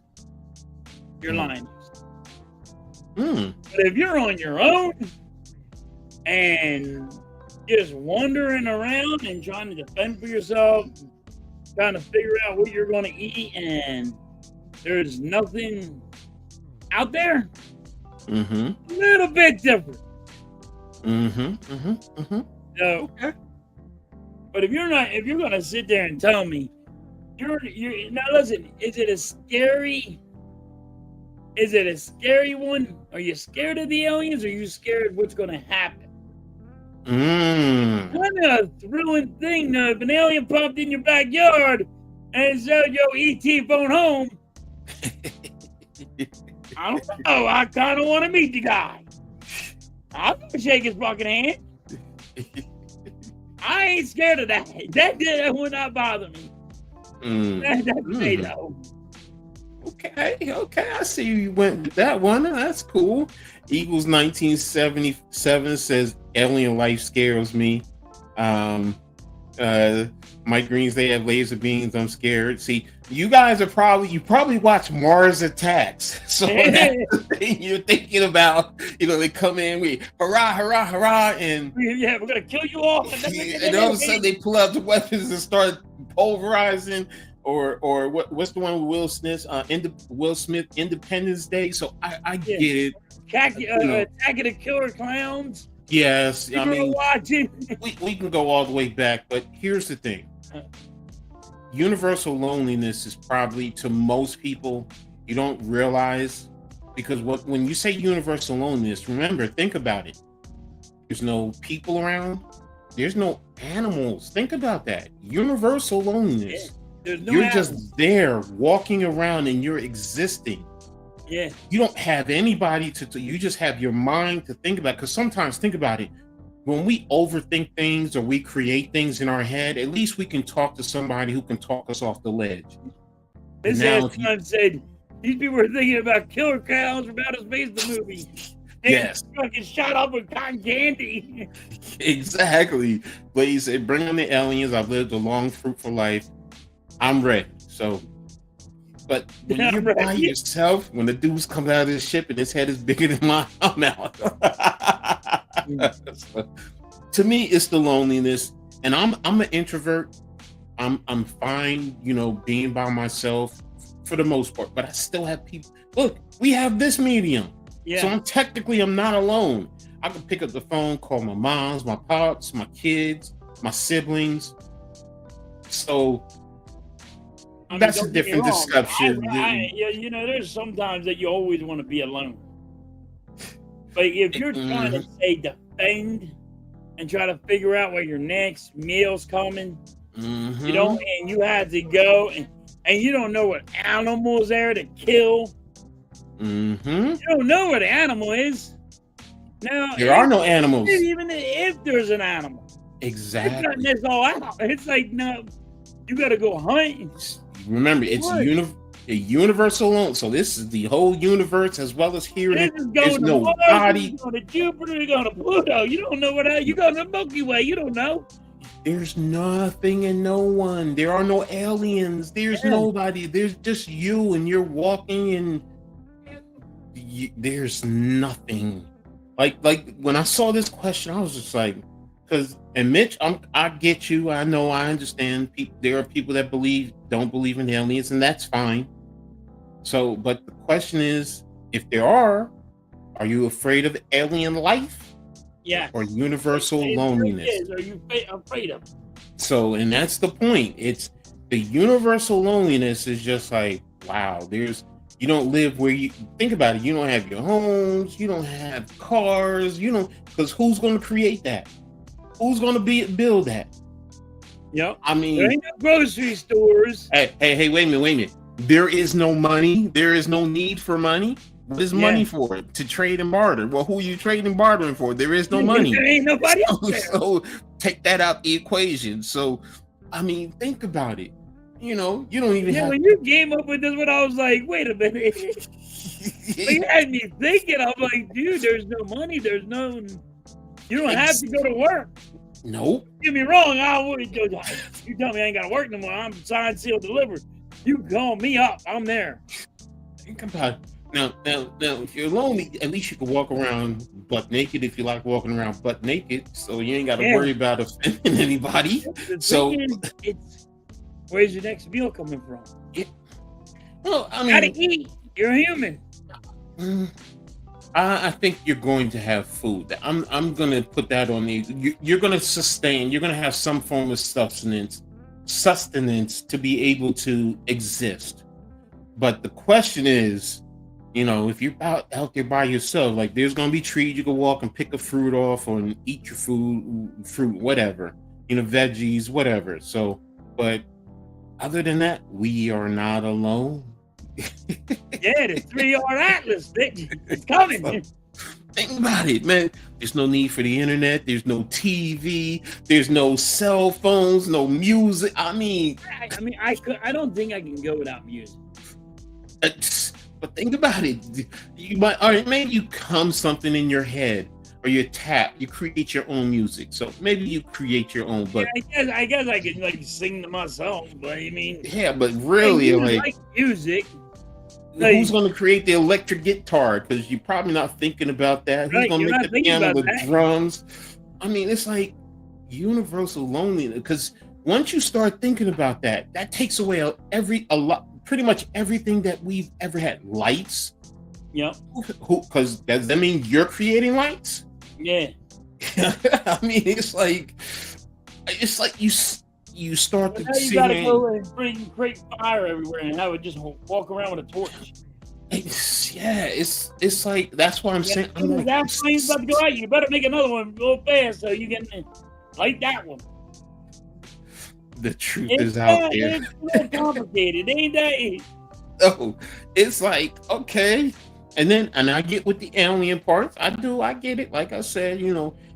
Speaker 2: You're lying. But if you're on your own and just wandering around and trying to defend for yourself, trying to figure out what you're going to eat, and there's nothing out there, a little bit different. So, but if you're going to sit there and tell me you're now listen, is it a scary one? Are you scared of the aliens, or are you scared of what's going to happen? Kind of a thrilling thing if an alien popped in your backyard and said, yo, ET phone home. I don't know. I kind of want to meet the guy. I'm going to shake his fucking hand. I ain't scared of that. That would not bother me. That's potato.
Speaker 1: Okay. I see you went with that one. That's cool. Eagles 1977 says alien life scares me. Mike Greens, they have laser beams. I'm scared. See, you guys are probably watch Mars Attacks. So that's the thing you're thinking about. They come in with hurrah, and
Speaker 2: yeah, we're gonna kill you all.
Speaker 1: And all of a sudden they pull out the weapons and start pulverizing. Or what's the one with Will Smith? Will Smith, Independence Day. So I get it.
Speaker 2: Attack of the Killer Clowns.
Speaker 1: Yes, I mean,
Speaker 2: watching.
Speaker 1: we can go all the way back, but here's the thing: universal loneliness is probably, to most people, you don't realize, because when you say universal loneliness, remember, think about it. There's no people around. There's no animals. Think about that. Universal loneliness.
Speaker 2: There's no
Speaker 1: you're
Speaker 2: animals.
Speaker 1: Just there walking around and you're existing.
Speaker 2: Yeah.
Speaker 1: You don't have anybody you just have your mind to think about. Because sometimes, think about it, when we overthink things or we create things in our head, at least we can talk to somebody who can talk us off the ledge.
Speaker 2: This son said these people were thinking about Killer Clowns from Outer Space, the movie.
Speaker 1: Yes.
Speaker 2: Fucking shot up with cotton candy.
Speaker 1: Exactly. But he said, bring on the aliens. I've lived a long, fruitful life. I'm ready. So, but when you're by yourself, when the dude's coming out of this ship and his head is bigger than my mouth, so, to me, it's the loneliness. And I'm an introvert. I'm fine, being by myself for the most part. But I still have people. Look, we have this medium, so I'm not alone. I can pick up the phone, call my moms, my pops, my kids, my siblings. So. That's a different discussion.
Speaker 2: There's sometimes that you always want to be alone. But if you're trying to say defend and try to figure out where your next meal's coming, and you had to go and you don't know what animal's there to kill. You don't know what the animal is. Now
Speaker 1: there are no animals.
Speaker 2: Even if there's an animal.
Speaker 1: Exactly.
Speaker 2: It's cutting this all out. It's like, no, you gotta go hunt.
Speaker 1: Remember, it's a universal loan. So this is the whole universe as well as here. There's no body.
Speaker 2: You go to Jupiter, you go to Pluto. You don't know you go to the Milky Way. You don't know.
Speaker 1: There's nothing and no one. There are no aliens. There's nobody. There's just you, and you're walking, and there's nothing. Like when I saw this question, I was just like, and Mitch, I get you. I know, I understand. There are people that don't believe in aliens, and that's fine. So, but the question is, if there are you afraid of alien life,
Speaker 2: Yeah.
Speaker 1: or universal
Speaker 2: It
Speaker 1: loneliness.
Speaker 2: is. Are you afraid of?
Speaker 1: So, and that's the point. It's the universal loneliness is just like, wow, you don't live where you think about it. You don't have your homes, you don't have cars, because who's going to create that? Who's going to build that?
Speaker 2: Yep.
Speaker 1: I
Speaker 2: There
Speaker 1: mean,
Speaker 2: ain't no grocery stores.
Speaker 1: hey, wait a minute. There is no money. There is no need for money. What is money for? To trade and barter. Well, who are you trading and bartering for? There is no money.
Speaker 2: There ain't nobody out there.
Speaker 1: So take that out the equation. So, I mean, think about it. You don't even have.
Speaker 2: When you came up with this one, I was like, wait a minute. You had me thinking. I'm like, dude, there's no money. You don't have to go to work.
Speaker 1: Nope.
Speaker 2: Get me wrong. You tell me I ain't got to work no more. I'm signed, sealed, delivered. You call me up. I'm there.
Speaker 1: Think about it. Now, if you're lonely, at least you can walk around butt naked if you like walking around butt naked. So you ain't got to worry about offending anybody. So,
Speaker 2: where's your next meal coming from?
Speaker 1: Yeah. Well, I mean,
Speaker 2: gotta eat. You're a human.
Speaker 1: I think you're going to have food. I'm going to put that on the. You're going to sustain. You're going to have some form of sustenance to be able to exist. But the question is, if you're out there by yourself, like there's going to be trees you can walk and pick a fruit off or eat your fruit, whatever, veggies, whatever. So, but other than that, we are not alone.
Speaker 2: Yeah, the 3-yard atlas, it's coming.
Speaker 1: Think about it, man. There's no need for the internet. There's no TV. There's no cell phones. No music. I
Speaker 2: don't think I can go without music.
Speaker 1: But think about it. You might, all right, maybe you hum something in your head, or you create your own music. So maybe you create your own. But
Speaker 2: I guess I can sing to myself. But
Speaker 1: but really,
Speaker 2: like music.
Speaker 1: Who's going to create the electric guitar? Because you're probably not thinking about that. Who's going to make the piano, the drums? It's like universal loneliness. Because once you start thinking about that, that takes away pretty much everything that we've ever had. Lights.
Speaker 2: Yep.
Speaker 1: Because does that mean you're creating lights?
Speaker 2: Yeah.
Speaker 1: It's like you start to see.
Speaker 2: You gotta go and create fire everywhere, and I would just walk around with a torch.
Speaker 1: It's like that's why I'm saying.
Speaker 2: That flame's about to go out. You better make another one real fast so you can light that one.
Speaker 1: The truth is out there.
Speaker 2: It's a little complicated, ain't that?
Speaker 1: Oh, it's like okay, and I get with the alien parts. I get it. Like I said,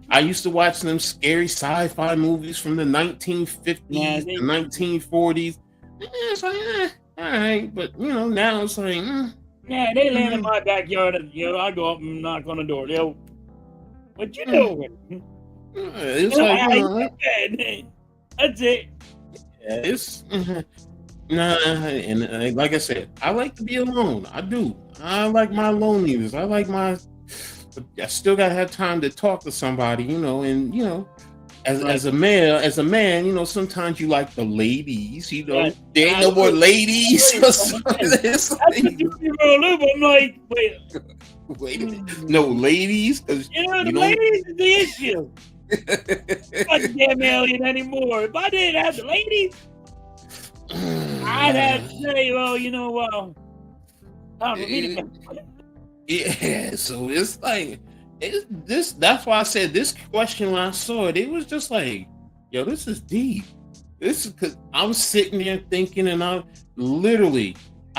Speaker 1: I used to watch them scary sci-fi movies from the 1950s, the 1940s. It's like, all right, but now it's like,
Speaker 2: yeah, they land in my backyard, and I go up and knock on the door. What you doing?
Speaker 1: It's like,
Speaker 2: that's it.
Speaker 1: Yeah, it's and like I said, I like to be alone. I do. I like my loneliness. I still gotta have time to talk to somebody, and as a man, sometimes you like the ladies, there ain't no more ladies.
Speaker 2: That's what you I'm like,
Speaker 1: wait a minute. No ladies, because
Speaker 2: the ladies is the issue. I'm not a damn alien anymore. If I didn't have the ladies, I'd have to say, time for me to go.
Speaker 1: Yeah, so it's like that's why I said this question when I saw it was just like, yo, this is deep. This is because I was sitting there thinking, and I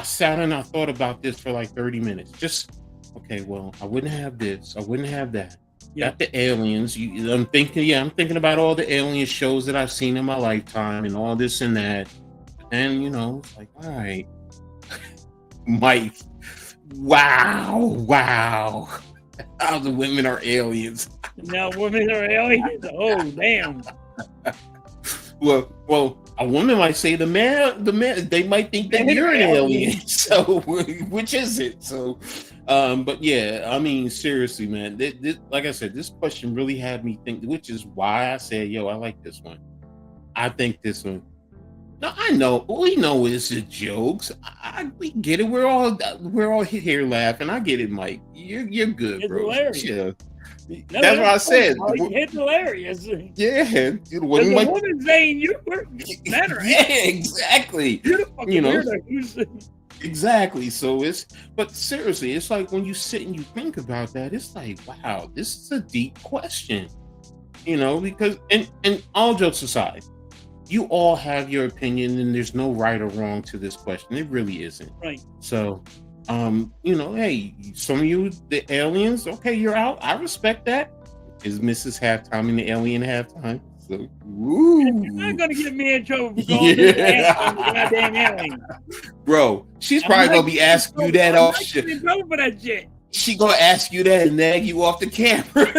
Speaker 1: sat and I thought about this for like 30 minutes. Just okay, well, I wouldn't have this, I wouldn't have that. Got the aliens. I'm thinking about all the alien shows that I've seen in my lifetime and all this and that. And it's like, all right, Mike. Wow. How the women are aliens.
Speaker 2: Now women are aliens? Oh, damn.
Speaker 1: Well, a woman might say the man, they might think that you're an alien. So, which is it? So, but yeah, seriously, man, this, like I said, this question really had me think, which is why I said, yo, I like this one. I think this one. No, we know it's a jokes. We get it. We're all here laughing. I get it, Mike. You're good,
Speaker 2: it's
Speaker 1: bro.
Speaker 2: Hilarious.
Speaker 1: Yeah.
Speaker 2: No,
Speaker 1: That's what I said.
Speaker 2: It's hilarious.
Speaker 1: Yeah,
Speaker 2: There's a woman saying you were men are
Speaker 1: yeah, exactly.
Speaker 2: You're the fucking weirdo.
Speaker 1: Exactly. So but seriously, it's like when you sit and you think about that, it's like, wow, this is a deep question. Because and all jokes aside, you all have your opinion and there's no right or wrong to this question. It really isn't.
Speaker 2: Right.
Speaker 1: So hey, some of you, the aliens, okay, you're out. I respect that. Is Mrs. Halftime in the alien halftime? So,
Speaker 2: you're not gonna get me in trouble for calling this goddamn alien.
Speaker 1: Bro, she's probably gonna be asking you that off shit.
Speaker 2: In trouble for that shit.
Speaker 1: She gonna ask you that and nag you off the camera.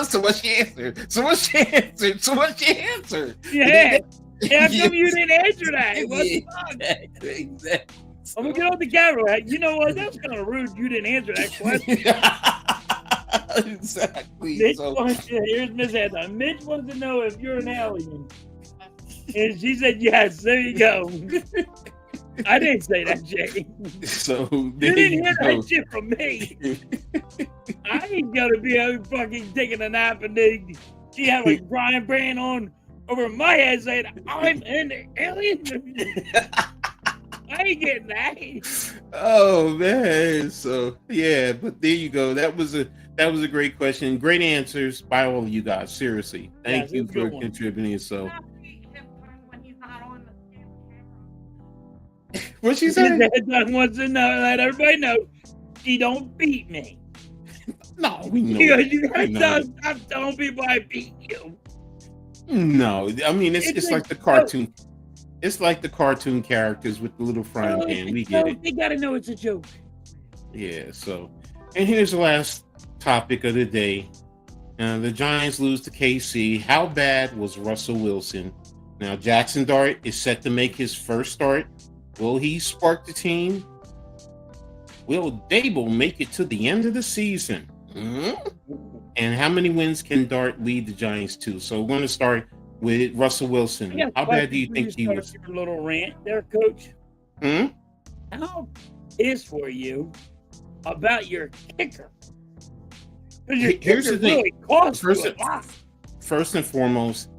Speaker 1: So what's your answer?
Speaker 2: Yeah. Yeah, how come you didn't answer that? What the fuck?
Speaker 1: Exactly.
Speaker 2: I'm gonna get on the camera. You know what? That's kind of rude. You didn't answer that question.
Speaker 1: Exactly.
Speaker 2: Here's Miss Heather. Mitch wants to know if you're an alien. And she said yes. There you go. I didn't say that, Jay.
Speaker 1: So
Speaker 2: you didn't hear that shit from me. I ain't gonna be out fucking taking a nap and then she had a Brian Brand on over my head saying I'm an alien. I ain't getting that.
Speaker 1: Oh man. So yeah, but there you go. That was a great question. Great answers by all of you guys. Seriously. Thank you for contributing. So what she said?
Speaker 2: Dad wants to know, let everybody know she don't beat me.
Speaker 1: No, we know.
Speaker 2: You gotta stop telling people I beat you.
Speaker 1: No, I mean it's like the cartoon. It's like the cartoon characters with the little frying pan. We get it.
Speaker 2: They gotta know it's a joke.
Speaker 1: Yeah. So, and here's the last topic of the day. The Giants lose to KC. How bad was Russell Wilson? Now Jackson Dart is set to make his first start. Will he spark the team? Will Dable make it to the end of the season? And how many wins can Dart lead the Giants to? So we're going to start with Russell Wilson. How bad do you think he was?
Speaker 2: Your little rant there, Coach. How pissed for you about your kicker?
Speaker 1: Here's the thing.
Speaker 2: Really
Speaker 1: first and foremost,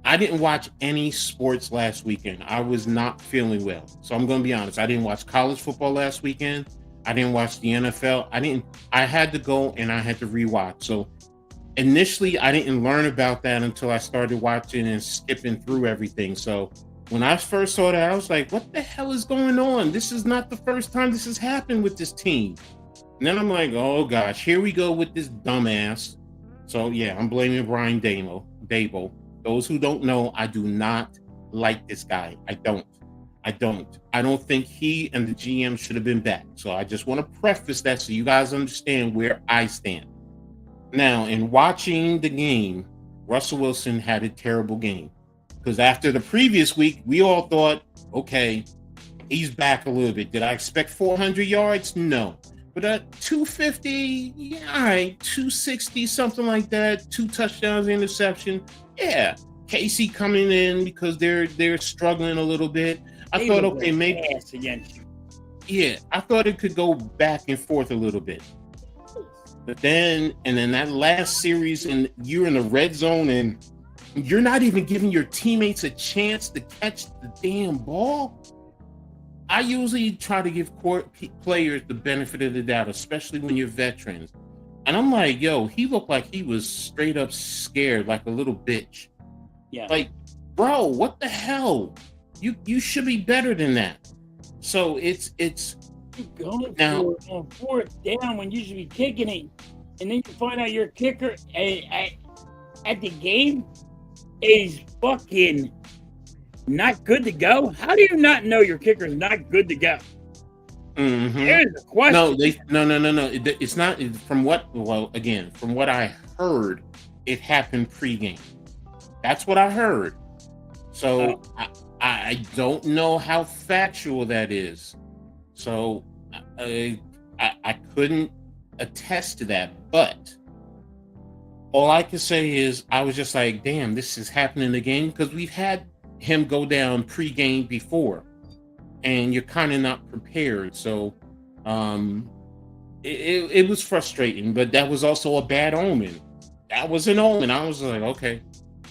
Speaker 1: I didn't watch any sports last weekend. I was not feeling well. So I'm going to be honest. I didn't watch college football last weekend. I didn't watch the NFL. I had to go and I had to rewatch. So initially, I didn't learn about that until I started watching and skipping through everything. So when I first saw that, I was like, what the hell is going on? This is not the first time this has happened with this team. And then I'm like, oh gosh, here we go with this dumbass. So yeah, I'm blaming Brian Dable. Those who don't know, I do not like this guy. I don't think he and the GM should have been back. So I just want to preface that so you guys understand where I stand. Now, in watching the game, Russell Wilson had a terrible game. Because after the previous week, we all thought, okay, he's back a little bit. Did I expect 400 yards? No. But at 250, yeah, all right, 260, something like that, 2 touchdowns, interception. Yeah, Casey coming in because they're struggling a little bit. I thought, okay, maybe
Speaker 2: against you.
Speaker 1: Yeah, I thought it could go back and forth a little bit. But then that last series, and you're in the red zone, and you're not even giving your teammates a chance to catch the damn ball. I usually try to give players the benefit of the doubt, especially when you're veterans. And I'm like, yo, he looked like he was straight up scared, like a little bitch.
Speaker 2: Yeah.
Speaker 1: Like, bro, what the hell? You should be better than that. So it's
Speaker 2: going now on fourth down when you should be kicking it, and then you find out your kicker at the game is fucking not good to go. How do you not know your kicker is not good to go?
Speaker 1: Mm-hmm.
Speaker 2: There's a question.
Speaker 1: No. It's not from what I heard, it happened pregame. That's what I heard. So I don't know how factual that is. So I couldn't attest to that. But all I can say is I was just like, damn, this is happening in the game, because we've had him go down pregame before, and you're kind of not prepared. So it was frustrating, but that was also a bad omen. That was an omen. I was like, okay,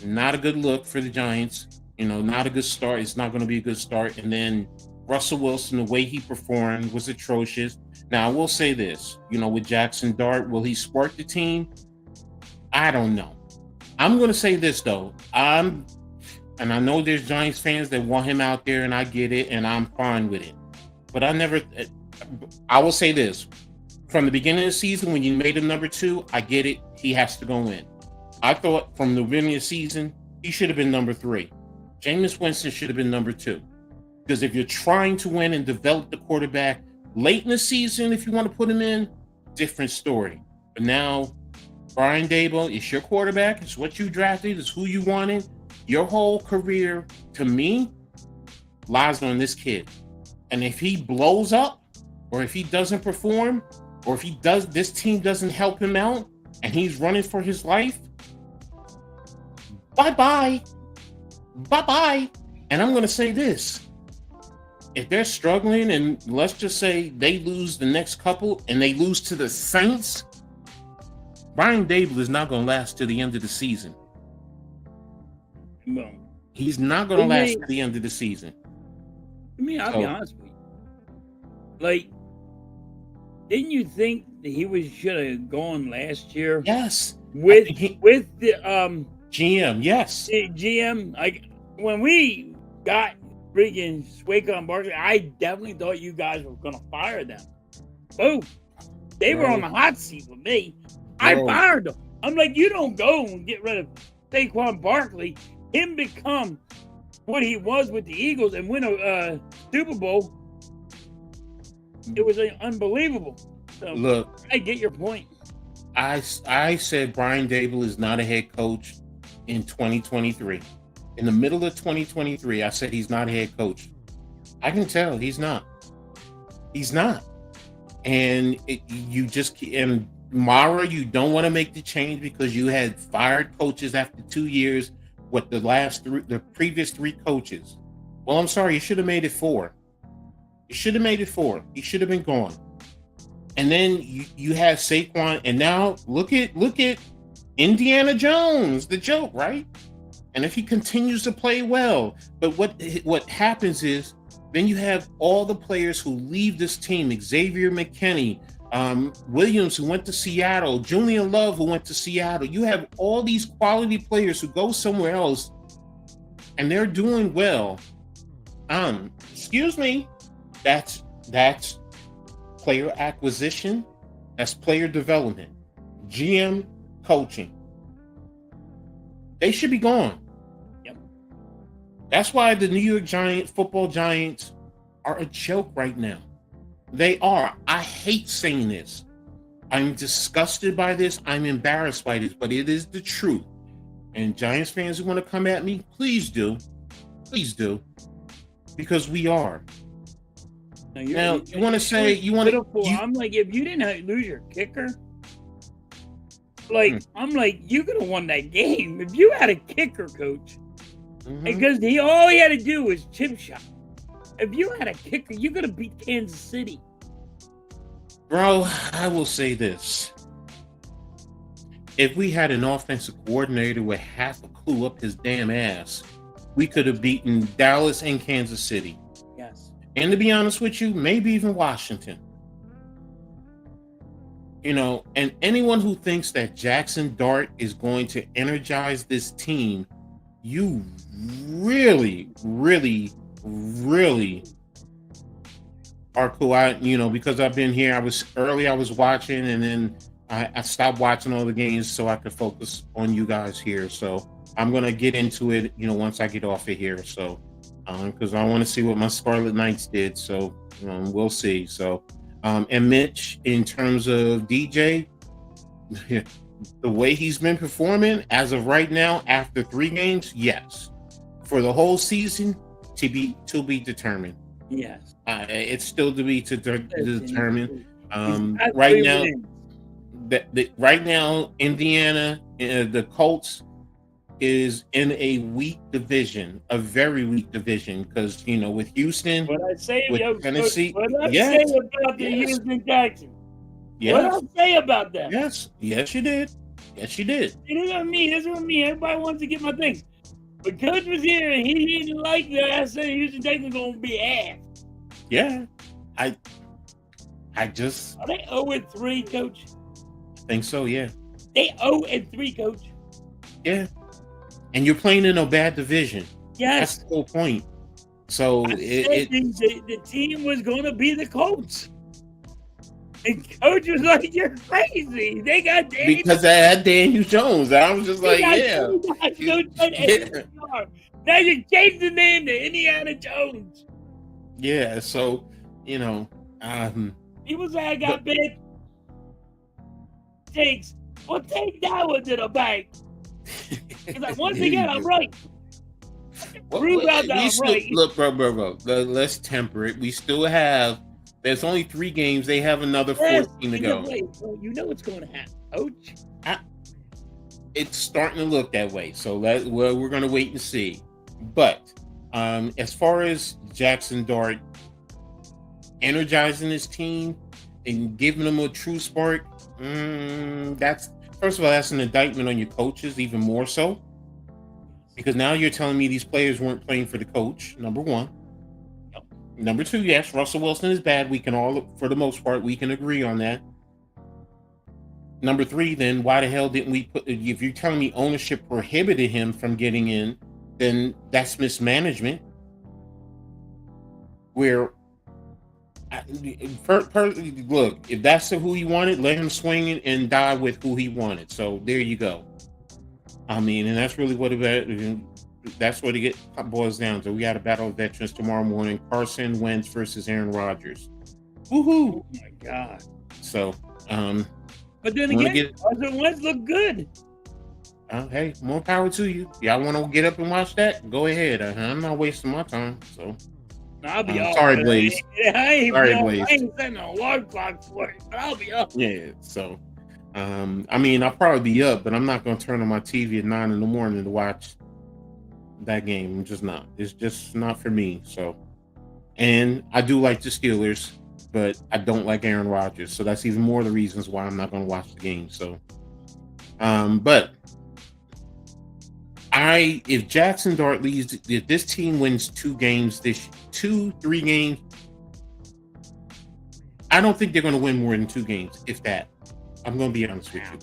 Speaker 1: not a good look for the Giants. Not a good start. It's not going to be a good start. And then Russell Wilson, the way he performed was atrocious. Now, I will say this, with Jackson Dart, will he spark the team? I don't know. I'm going to say this, though. And I know there's Giants fans that want him out there, and I get it, and I'm fine with it. But I will say this. From the beginning of the season, when you made him number 2, I get it. He has to go in. I thought from the beginning of the season, he should have been number 3. Jameis Winston should have been number 2. Because if you're trying to win and develop the quarterback late in the season, if you want to put him in, different story. But now, Brian Daboll is your quarterback. It's what you drafted. It's who you wanted. Your whole career, to me, lies on this kid. And if he blows up, or if he doesn't perform, or if this team doesn't help him out, and he's running for his life, bye-bye. Bye-bye. And I'm going to say this. If they're struggling, and let's just say they lose the next couple, and they lose to the Saints, Brian Daboll is not going to last to the end of the season.
Speaker 2: No.
Speaker 1: He's not going to last to the end of the season.
Speaker 2: I'll be honest with you. Like, didn't you think that he should have gone last year?
Speaker 1: Yes.
Speaker 2: With the
Speaker 1: GM, yes.
Speaker 2: The GM, like when we got freaking Saquon Barkley, I definitely thought you guys were gonna fire them. Boom. They were on the hot seat with me. I fired them. I'm like, you don't go and get rid of Saquon Barkley, him become what he was with the Eagles and win a Super Bowl. It was unbelievable. So,
Speaker 1: look,
Speaker 2: I get your point.
Speaker 1: I said Brian Daboll is not a head coach in 2023. In the middle of 2023, I said he's not a head coach. I can tell he's not. He's not. And and Mara, you don't want to make the change because you had fired coaches after 2 years with the previous 3 coaches. Well, I'm sorry, you should have made it 4. You should have made it 4. He should have been gone. And then you have Saquon, and now look at Indiana Jones, the joke, right? And if he continues to play well, but what happens is then you have all the players who leave this team: Xavier McKinney, Williams, who went to Seattle, Julian Love, who went to Seattle. You have all these quality players who go somewhere else, and they're doing well. Excuse me, that's player acquisition, that's player development, GM coaching. They should be gone.
Speaker 2: Yep.
Speaker 1: That's why the New York football Giants are a joke right now. They are. I hate saying this. I'm disgusted by this. I'm embarrassed by this, but it is the truth. And Giants fans who want to come at me, please do. Please do. Because we are. Now, you want to say,
Speaker 2: I'm like, if you didn't lose your kicker, I'm like, you could have won that game. If you had a kicker, coach, because all he had to do was chip shot. If you had a kicker, you could have beat Kansas City.
Speaker 1: Bro, I will say this. If we had an offensive coordinator with half a clue up his damn ass, we could have beaten Dallas and Kansas City.
Speaker 2: Yes.
Speaker 1: And to be honest with you, maybe even Washington. And anyone who thinks that Jackson Dart is going to energize this team, you really, really, really are cool. Because I've been here, I was watching, and then I stopped watching all the games so I could focus on you guys here. So I'm going to get into it, once I get off of here. So, because I want to see what my Scarlet Knights did. So, we'll see. So, and Mitch, in terms of DJ, the way he's been performing as of right now, after 3 games, yes. For the whole season, to be determined.
Speaker 2: Yes.
Speaker 1: It's still to be determined. Right now, right now, Indiana, the Colts, is in a weak division, a very weak division, because with Houston,
Speaker 2: what I say
Speaker 1: with Tennessee,
Speaker 2: what I say about the Houston Texans. What
Speaker 1: Yes.
Speaker 2: did I say about that?
Speaker 1: Yes. Yes, you did. Yes, you did.
Speaker 2: See, this is what I mean. This is what I mean. Everybody wants to get my thing. But Coach was here and he didn't like that. I said Houston Texans gonna be ass.
Speaker 1: Yeah. I just
Speaker 2: Are they 0-3, Coach?
Speaker 1: think so. Yeah.
Speaker 2: They 0-3, Coach.
Speaker 1: Yeah. And you're playing in a bad division. That's
Speaker 2: Yes.
Speaker 1: the whole point. So
Speaker 2: I said the team was gonna be the Colts. And Coach was like, "You're crazy. They got Daniel.
Speaker 1: because I had Daniel Jones. I was just
Speaker 2: They
Speaker 1: like,
Speaker 2: got
Speaker 1: yeah.
Speaker 2: Daniel Jones. Now you changed the name to Indiana Jones."
Speaker 1: Yeah. So, you know,
Speaker 2: People say I got big takes. Well, take that one to the bank. It's like, once again, I'm right. Prove out that I'm right.
Speaker 1: Look, bro. Let's temper it. We still have. There's only 3 games. They have another 14 to go.
Speaker 2: You know what's going to happen, Coach.
Speaker 1: It's starting to look that way. So we're going to wait and see. But as far as Jackson Dart energizing his team and giving them a true spark, that's first of all, that's an indictment on your coaches, even more so. Because now you're telling me these players weren't playing for the coach, number one.
Speaker 2: Yep.
Speaker 1: Number two, yes, Russell Wilson is bad. We can all, for the most part, we can agree on that. Number three, then why the hell didn't we put, if you're telling me ownership prohibited him from getting in, then that's mismanagement. Where, look, if that's who he wanted, let him swing it and die with who he wanted. So there you go. I mean, and that's really what it boils down to. We got a battle of veterans tomorrow morning. Carson Wentz versus Aaron Rodgers. Woohoo!
Speaker 2: Oh my God!
Speaker 1: So,
Speaker 2: but then again, Carson Wentz look good.
Speaker 1: Hey, more power to you. Y'all want to get up and watch that? Go ahead. I'm not wasting my time. So,
Speaker 2: I'll be off.
Speaker 1: Sorry, Blaze.
Speaker 2: I
Speaker 1: Blaze.
Speaker 2: ain't setting an alarm clock for it, but I'll be up.
Speaker 1: Yeah. So. I mean, I'll probably be up, but I'm not going to turn on my TV at 9 a.m. to watch that game. I'm just not. It's just not for me. So, and I do like the Steelers, but I don't like Aaron Rodgers. So that's even more of the reasons why I'm not going to watch the game. So, but if Jackson Dart leads, if this team wins 3 games, I don't think they're going to win more than 2 games, if that. I'm going to be honest with you.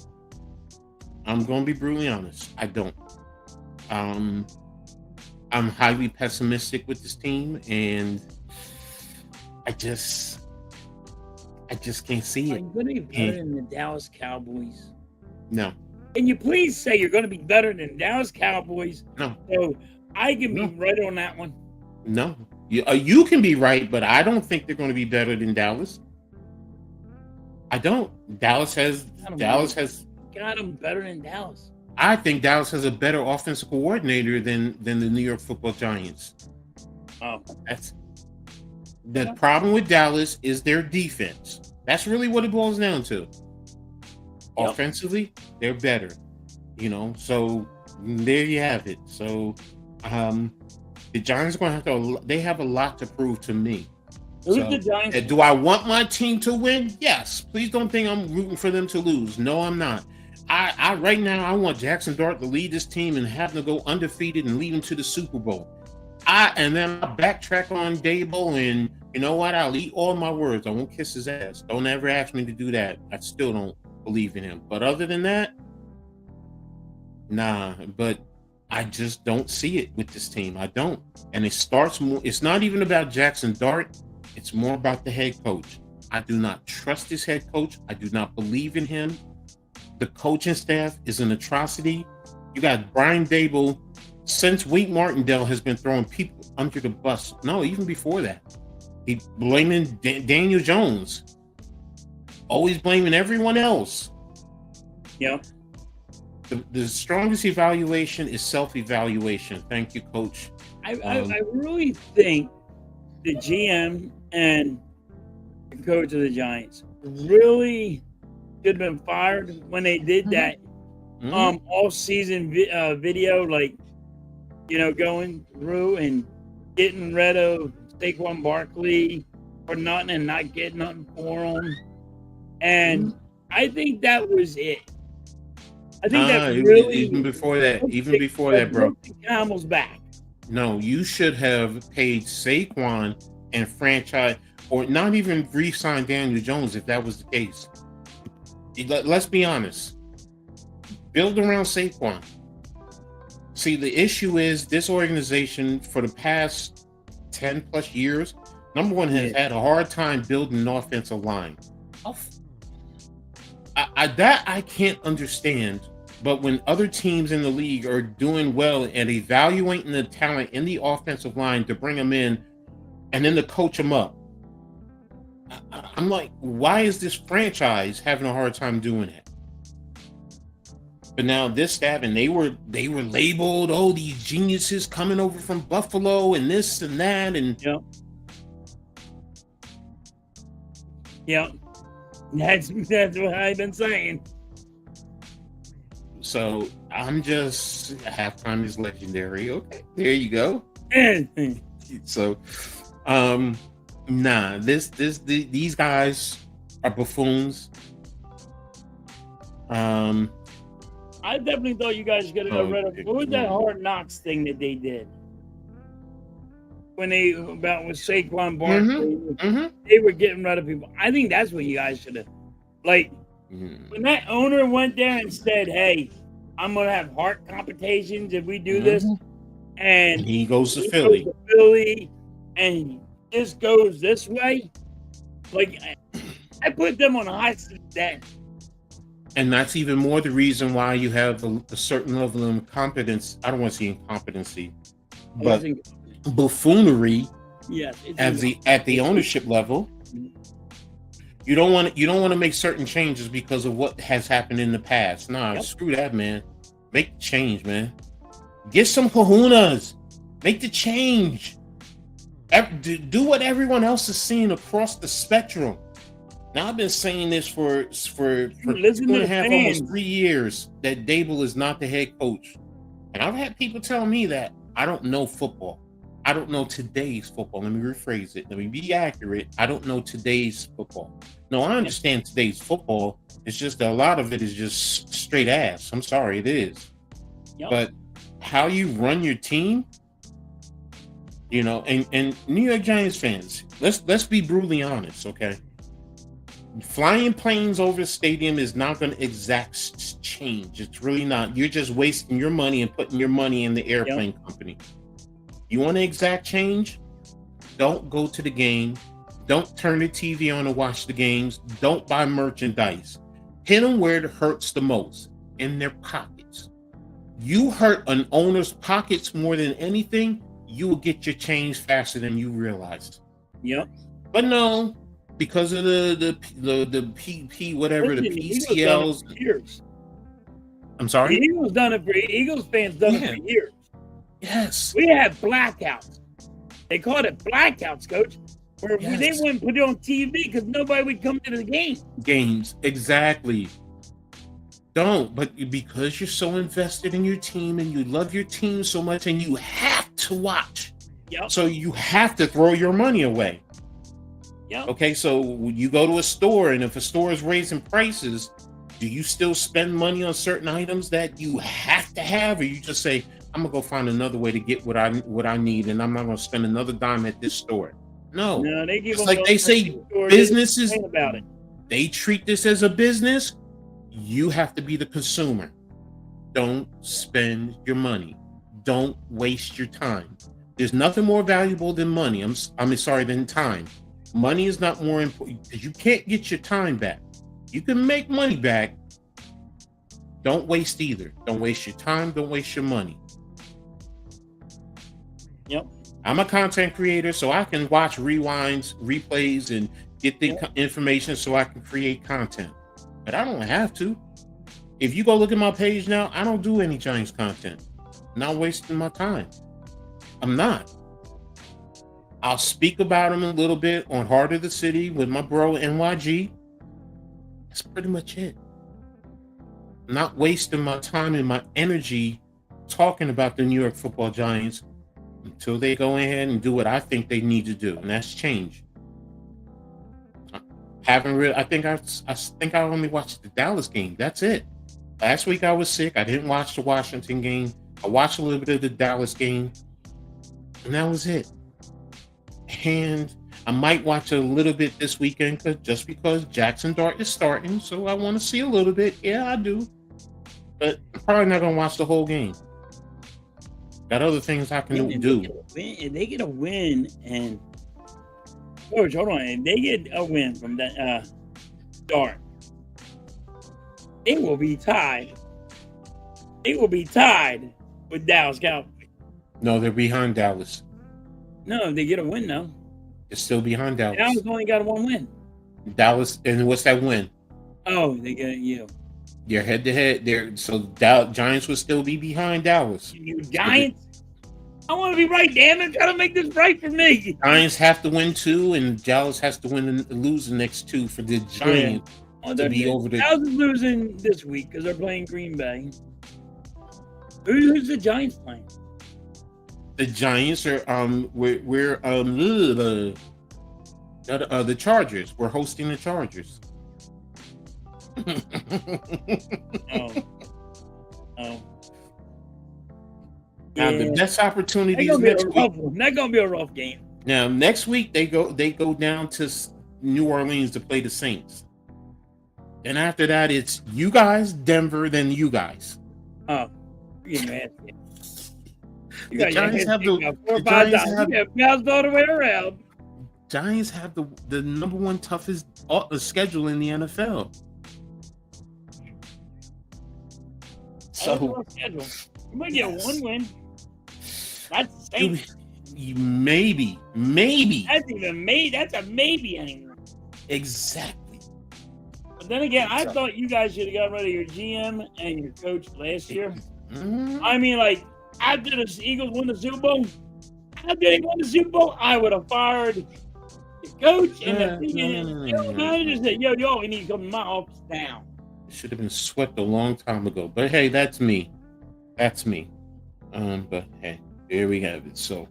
Speaker 1: I'm going to be brutally honest. I don't. I'm highly pessimistic with this team, and I just can't see it.
Speaker 2: Are you going to be better than the Dallas Cowboys?
Speaker 1: No.
Speaker 2: Can you please say you're going to be better than Dallas Cowboys?
Speaker 1: No.
Speaker 2: So I can be right on that one.
Speaker 1: No. You can be right, but I don't think they're going to be better than Dallas. I don't. Dallas has
Speaker 2: got them better than Dallas.
Speaker 1: I think Dallas has a better offensive coordinator than the New York Football Giants.
Speaker 2: Oh,
Speaker 1: that's the problem with Dallas is their defense. That's really what it boils down to. Yep. Offensively, they're better. So there you have it. So the Giants are going to have to. They have a lot to prove to me. So, do I want my team to win? Yes. Please don't think I'm rooting for them to lose. No, I'm not. I right now I want Jackson Dart to lead this team and have them go undefeated and lead them to the Super Bowl. And then I'll backtrack on Dable, and you know what? I'll eat all my words. I won't kiss his ass. Don't ever ask me to do that. I still don't believe in him. But other than that, nah. But I just don't see it with this team. I don't. And it starts more. It's not even about Jackson Dart. It's more about the head coach. I do not trust this head coach. I do not believe in him. The coaching staff is an atrocity. You got Brian Dable. Since Wink Martindale has been throwing people under the bus. No, even before that. He blaming Daniel Jones. Always blaming everyone else.
Speaker 2: Yeah.
Speaker 1: The strongest evaluation is self-evaluation. Thank you, Coach.
Speaker 2: I really think the GM and the coach of the Giants really should have been fired when they did that all-season video, going through and getting rid of Saquon Barkley for nothing and not getting nothing for him. And I think that was it. I think that
Speaker 1: Even
Speaker 2: really
Speaker 1: before that, bro.
Speaker 2: broke the camel's back.
Speaker 1: No, you should have paid Saquon and franchise, or not even re-sign Daniel Jones if that was the case. Let's be honest. Build around Saquon. See, the issue is this organization for the past 10 plus years, number one, has had a hard time building an offensive line. I can't understand. But when other teams in the league are doing well and evaluating the talent in the offensive line to bring them in and then to coach them up, I'm like, why is this franchise having a hard time doing it? But now this staff, and they were labeled, oh, these geniuses coming over from Buffalo and this and that, and
Speaker 2: That's what I've been saying.
Speaker 1: So I'm just, halftime is legendary. Okay, there you go. So, these guys are buffoons.
Speaker 2: I definitely thought you guys could have read what was that Hard Knocks thing that they did when they with Saquon Barkley? They were getting rid of people. I think that's what you guys should have when that owner went there and said, "Hey, I'm gonna have heart competitions if we do this," and
Speaker 1: he goes to Philly,
Speaker 2: and this goes this way. I put them on a hot seat then.
Speaker 1: And that's even more the reason why you have a certain level of incompetence. I don't want to say incompetency, but buffoonery.
Speaker 2: Yes,
Speaker 1: at the ownership level. You don't want to make certain changes because of what has happened in the past. Nah, screw that, man. Make the change, man. Get some kahunas. Make the change. Do what everyone else is seeing across the spectrum. Now, I've been saying this for 2.5, almost 3 years, that Dable is not the head coach. And I've had people tell me that I don't know football. I don't know today's football. Let me rephrase it. Let me be accurate. I don't know today's football. No, I understand today's football. It's just that a lot of it is just straight ass. I'm sorry, it is. But how you run your team, and New York Giants fans, let's be brutally honest, okay? Flying planes over the stadium is not going to exact change. It's really not. You're just wasting your money and putting your money in the airplane company. You want to exact change? Don't go to the game. Don't turn the TV on and watch the games. Don't buy merchandise. Hit them where it hurts the most, in their pockets. You hurt an owner's pockets more than anything, you will get your change faster than you realize. But no, because of the PP, whatever, the PCLs. I'm sorry?
Speaker 2: Eagles fans done it for years.
Speaker 1: Yes.
Speaker 2: We had blackouts. They called it blackouts, Coach. Where they wouldn't put it on TV because nobody would come to the game.
Speaker 1: Games, exactly. Don't, but because you're so invested in your team and you love your team so much and you have to watch. So you have to throw your money away. Okay, so you go to a store, and if a store is raising prices, do you still spend money on certain items that you have to have, or you just say, I'm gonna go find another way to get what I need, and I'm not gonna spend another dime at this store? No,
Speaker 2: they give
Speaker 1: it's like they say, businesses
Speaker 2: about it.
Speaker 1: They treat this as a business. You have to be the consumer. Don't spend your money. Don't waste your time. There's nothing more valuable than money. Than time. Money is not more important because you can't get your time back. You can make money back. Don't waste either. Don't waste your time. Don't waste your money. I'm a content creator, so I can watch rewinds, replays, and get the information so I can create content. But I don't have to. If you go look at my page now, I don't do any Giants content. I'm not wasting my time. I'm not. I'll speak about them a little bit on Heart of the City with my bro NYG. That's pretty much it. I'm not wasting my time and my energy talking about the New York Football Giants until they go ahead and do what I think they need to do, and that's change. Haven't really. I think I only watched the Dallas game. That's it. Last week I was sick. I didn't watch the Washington game. I watched a little bit of the Dallas game, and that was it. And I might watch a little bit this weekend just because Jackson Dart is starting, so I want to see a little bit. Yeah, I do, but I'm probably not gonna watch the whole game. Got other things I can do.
Speaker 2: If they get a win, and Coach, hold on, if they get a win from that Dart, it will be tied. It will be tied with Dallas Cowboys.
Speaker 1: No, they're behind Dallas.
Speaker 2: No, if they get a win now.
Speaker 1: It's still behind Dallas.
Speaker 2: Dallas only got one win.
Speaker 1: Dallas, and what's that win?
Speaker 2: Oh, they got you.
Speaker 1: You're head to head there, so Giants would still be behind Dallas.
Speaker 2: You Giants? I want to be right, damn it! Try to make this right for me.
Speaker 1: Giants have to win 2, and Dallas has to win and lose the next 2 for the Giants to be over the.
Speaker 2: Dallas is losing this week because they're playing Green Bay. Who's the Giants playing?
Speaker 1: The Giants are we're the Chargers. We're hosting the Chargers.
Speaker 2: Oh.
Speaker 1: Now the best opportunity
Speaker 2: is
Speaker 1: next week.
Speaker 2: Not gonna be a rough game.
Speaker 1: Now next week they go down to New Orleans to play the Saints, and after that it's you guys, Denver, then you guys.
Speaker 2: Oh, you man.
Speaker 1: The Giants have the
Speaker 2: way around.
Speaker 1: Giants have the number one toughest schedule in the NFL. So
Speaker 2: you might get one win. That's the same.
Speaker 1: Maybe.
Speaker 2: That's a maybe anymore.
Speaker 1: Exactly.
Speaker 2: But then again, I thought you guys should have got rid of your GM and your coach last year.
Speaker 1: Mm-hmm.
Speaker 2: I mean, like, after the Eagles won the Super Bowl, I would have fired the coach and the manager said, yo, we need to come to my office now.
Speaker 1: It should have been swept a long time ago. But hey, that's me. But hey, there we have it. So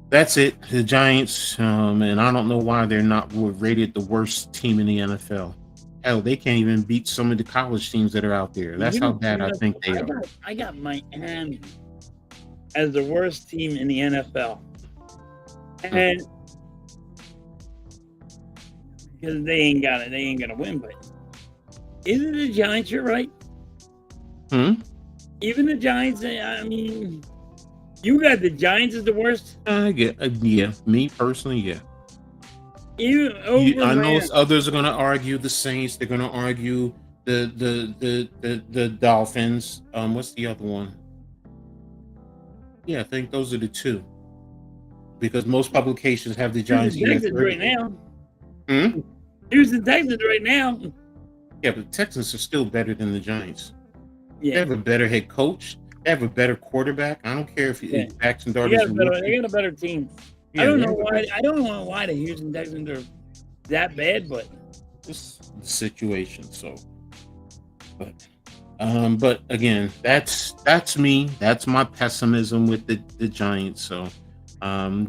Speaker 1: that's it. The Giants, and I don't know why they're not rated the worst team in the NFL. Hell, they can't even beat some of the college teams that are out there. That's how bad I think they are.
Speaker 2: I got Miami as the worst team in the NFL. And because they ain't gonna win, but isn't the Giants, you're right? Even the Giants, I mean, you got the Giants as the worst?
Speaker 1: Yeah, me personally, yeah. I know others are going to argue the Saints. They're going to argue the Dolphins. What's the other one? Yeah, I think those are the 2. Because most publications have the Giants
Speaker 2: right now. Houston Texans right now.
Speaker 1: Yeah, but the Texans are still better than the Giants.
Speaker 2: Yeah.
Speaker 1: They have a better head coach. They have a better quarterback. I don't care if Jackson Dart
Speaker 2: is they got a better team. Yeah, I don't know why the Houston Texans are that bad, but
Speaker 1: this is the situation. So, but again, that's me. That's my pessimism with the Giants. So,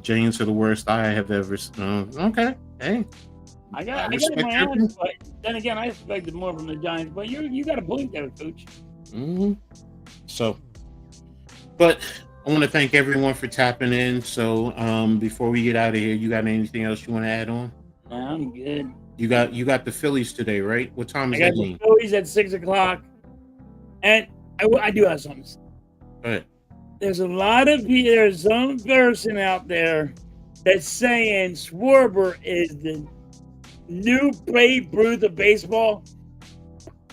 Speaker 1: Giants are the worst I have ever. Okay, hey.
Speaker 2: I got my own, but then again, I expected more from the Giants. But you got a point there, Coach.
Speaker 1: Mm-hmm. So, but I want to thank everyone for tapping in. So, before we get out of here, you got anything else you want to add on?
Speaker 2: No, I'm good.
Speaker 1: You got the Phillies today, right? What time is that game?
Speaker 2: The Phillies at 6:00, and I do have something.
Speaker 1: Go ahead.
Speaker 2: There's some person out there that's saying Schwarber is the new Babe Ruth of baseball.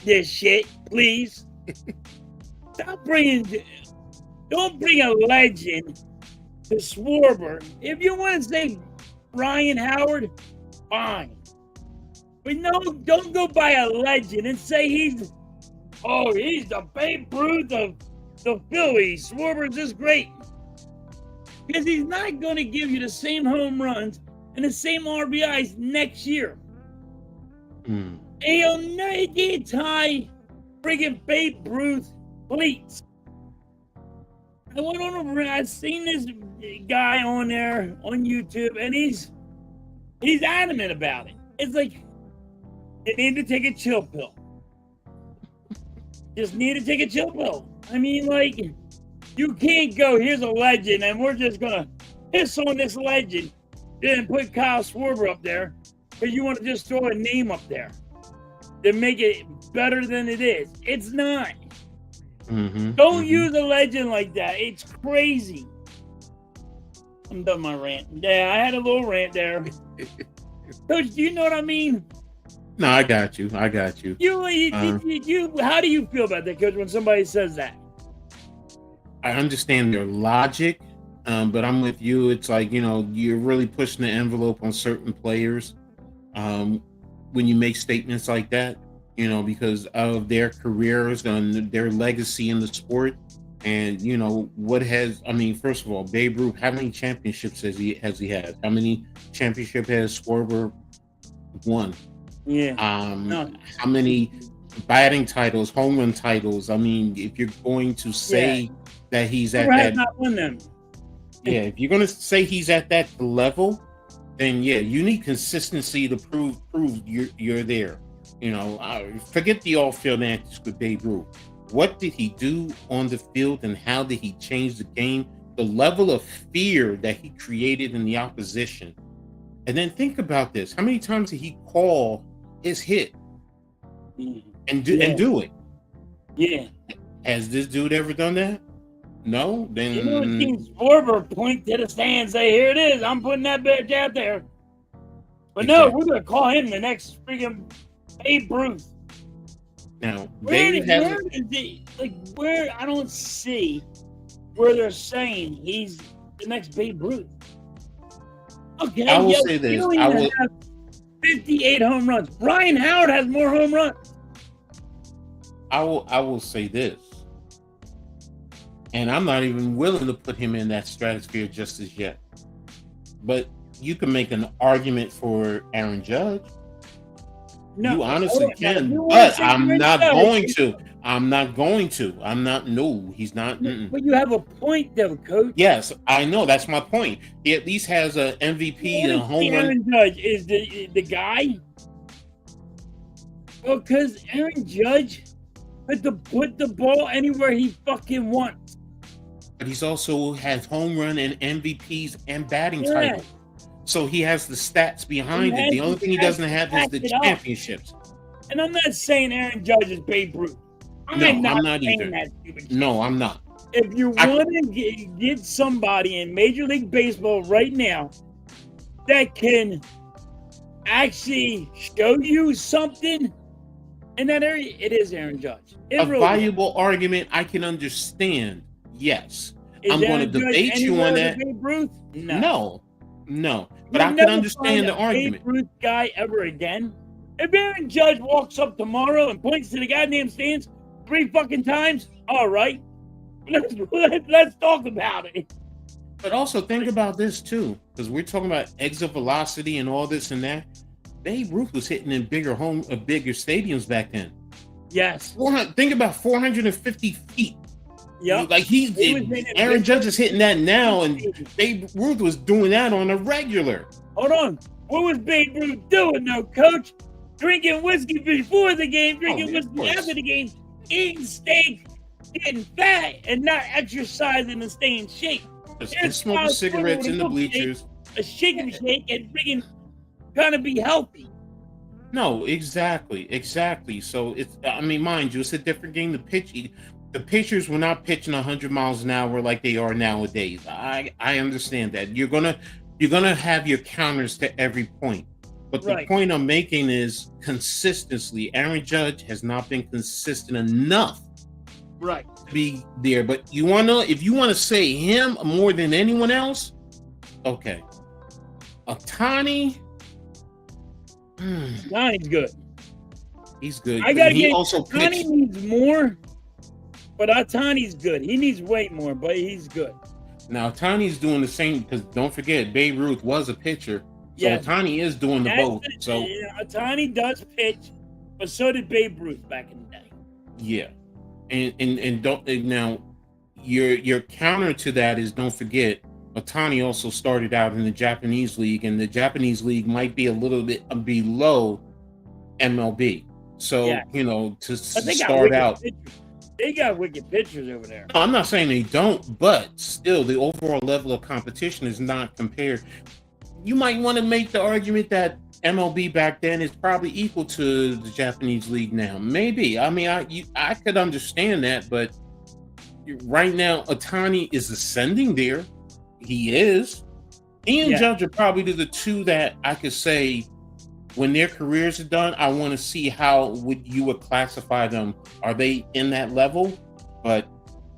Speaker 2: This shit, please. Don't bring a legend to Schwarber. If you want to say Ryan Howard, fine. But no, don't go by a legend and say he's the Babe Ruth of the Phillies. Schwarber's is great. Because he's not going to give you the same home runs and the same RBIs next year. And he can't tie friggin' Babe Ruth cleats. I've seen this guy on there on YouTube, and he's adamant about it. It's like, You need to take a chill pill. Just need to take a chill pill. I mean, like, you can't go, here's a legend, and we're just going to piss on this legend, then put Kyle Schwarber up there, because you want to just throw a name up there to make it better than it is. It's not. Don't use a legend like that. It's crazy. I'm done my rant. Yeah, I had a little rant there. Coach, do you know what I mean?
Speaker 1: No, I got you.
Speaker 2: How do you feel about that, Coach, when somebody says that?
Speaker 1: I understand their logic, but I'm with you. It's like, you're really pushing the envelope on certain players when you make statements like that, because of their careers and their legacy in the sport. And, first of all, Babe Ruth, how many championships has he had? How many championships has Schwarber won?
Speaker 2: Yeah.
Speaker 1: How many batting titles, home run titles? I mean, if you're going to say that he's at that,
Speaker 2: not won them.
Speaker 1: If you're going to say he's at that level, then you need consistency to prove you're there. Forget the off-field antics with Babe Ruth. What did he do on the field, and how did he change the game? The level of fear that he created in the opposition. And then think about this: how many times did he call his hit and do it? Yeah. Has this dude ever done that? No. Then
Speaker 2: Schwarber point to the stand, say, "Here it is. I'm putting that bitch out there." But no, we're gonna call him the next freaking Babe Ruth.
Speaker 1: Now,
Speaker 2: where I don't see where they're saying he's the next Babe Ruth. Okay,
Speaker 1: I will say this:
Speaker 2: I will have 58 home runs. Ryan Howard has more home runs.
Speaker 1: I will say this, and I'm not even willing to put him in that stratosphere just as yet. But you can make an argument for Aaron Judge. No, you honestly can, but I'm not going to. No, he's not.
Speaker 2: But you have a point, though, Coach.
Speaker 1: Yes, I know. That's my point. He at least has an MVP and a home run.
Speaker 2: Aaron Judge is the guy. Well, because Aaron Judge had to put the ball anywhere he fucking wants.
Speaker 1: But he's also has home run and MVPs and batting titles. So he has the stats behind it. The only thing he doesn't have is the championships.
Speaker 2: And I'm not saying Aaron Judge is Babe Ruth.
Speaker 1: I'm not either. No, I'm not.
Speaker 2: If you want to get somebody in Major League Baseball right now that can actually show you something in that area, it is Aaron Judge.
Speaker 1: A valuable argument I can understand. Yes. I'm going to debate you on that.
Speaker 2: Babe Ruth?
Speaker 1: No, but I can understand the argument.
Speaker 2: Babe Ruth guy ever again? If Aaron Judge walks up tomorrow and points to the goddamn stands 3 fucking times, all right, let's talk about it.
Speaker 1: But also think about this too, because we're talking about exit velocity and all this and that. Babe Ruth was hitting in bigger stadiums back then.
Speaker 2: Yes.
Speaker 1: Think about 450 feet.
Speaker 2: Yeah,
Speaker 1: like Aaron Judge is hitting that now, and Babe Ruth was doing that on a regular.
Speaker 2: Hold on, what was Babe Ruth doing, though, Coach? Drinking whiskey before the game, drinking whiskey after the game, eating steak, getting fat, and not exercising and staying in shape.
Speaker 1: Just smoking cigarettes in the bleachers,
Speaker 2: a shake and shake, and freaking trying to be healthy.
Speaker 1: No, exactly. So it's, mind you, it's a different game to pitch. The pitchers were not pitching 100 miles an hour like they are nowadays. I understand that. You're gonna have your counters to every point. But the point I'm making is consistency. Aaron Judge has not been consistent enough to be there. But if you wanna say him more than anyone else, okay. Ohtani.
Speaker 2: Ohtani's good.
Speaker 1: He's good.
Speaker 2: Ohtani needs more. But Ohtani's good. He needs way more, but he's good.
Speaker 1: Now, Ohtani's doing the same, because don't forget, Babe Ruth was a pitcher. So Ohtani is doing the both. So
Speaker 2: Ohtani does pitch, but so did Babe Ruth back in the day.
Speaker 1: Yeah. And don't now your counter to that is, don't forget, Ohtani also started out in the Japanese league, and the Japanese league might be a little bit below MLB. So,
Speaker 2: Yeah.
Speaker 1: to
Speaker 2: But they got
Speaker 1: start
Speaker 2: wicked
Speaker 1: out,
Speaker 2: pitchers. They got wicked pitchers over there.
Speaker 1: no, I'm not saying they don't, but still, the overall level of competition is not compared. You might want to make the argument that MLB back then is probably equal to the Japanese league now. Maybe. I mean, I could understand that, but right now, Otani is ascending there. He is. He and Judge are probably the two that I could say when their careers are done, I want to see how you would classify them. Are they in that level? But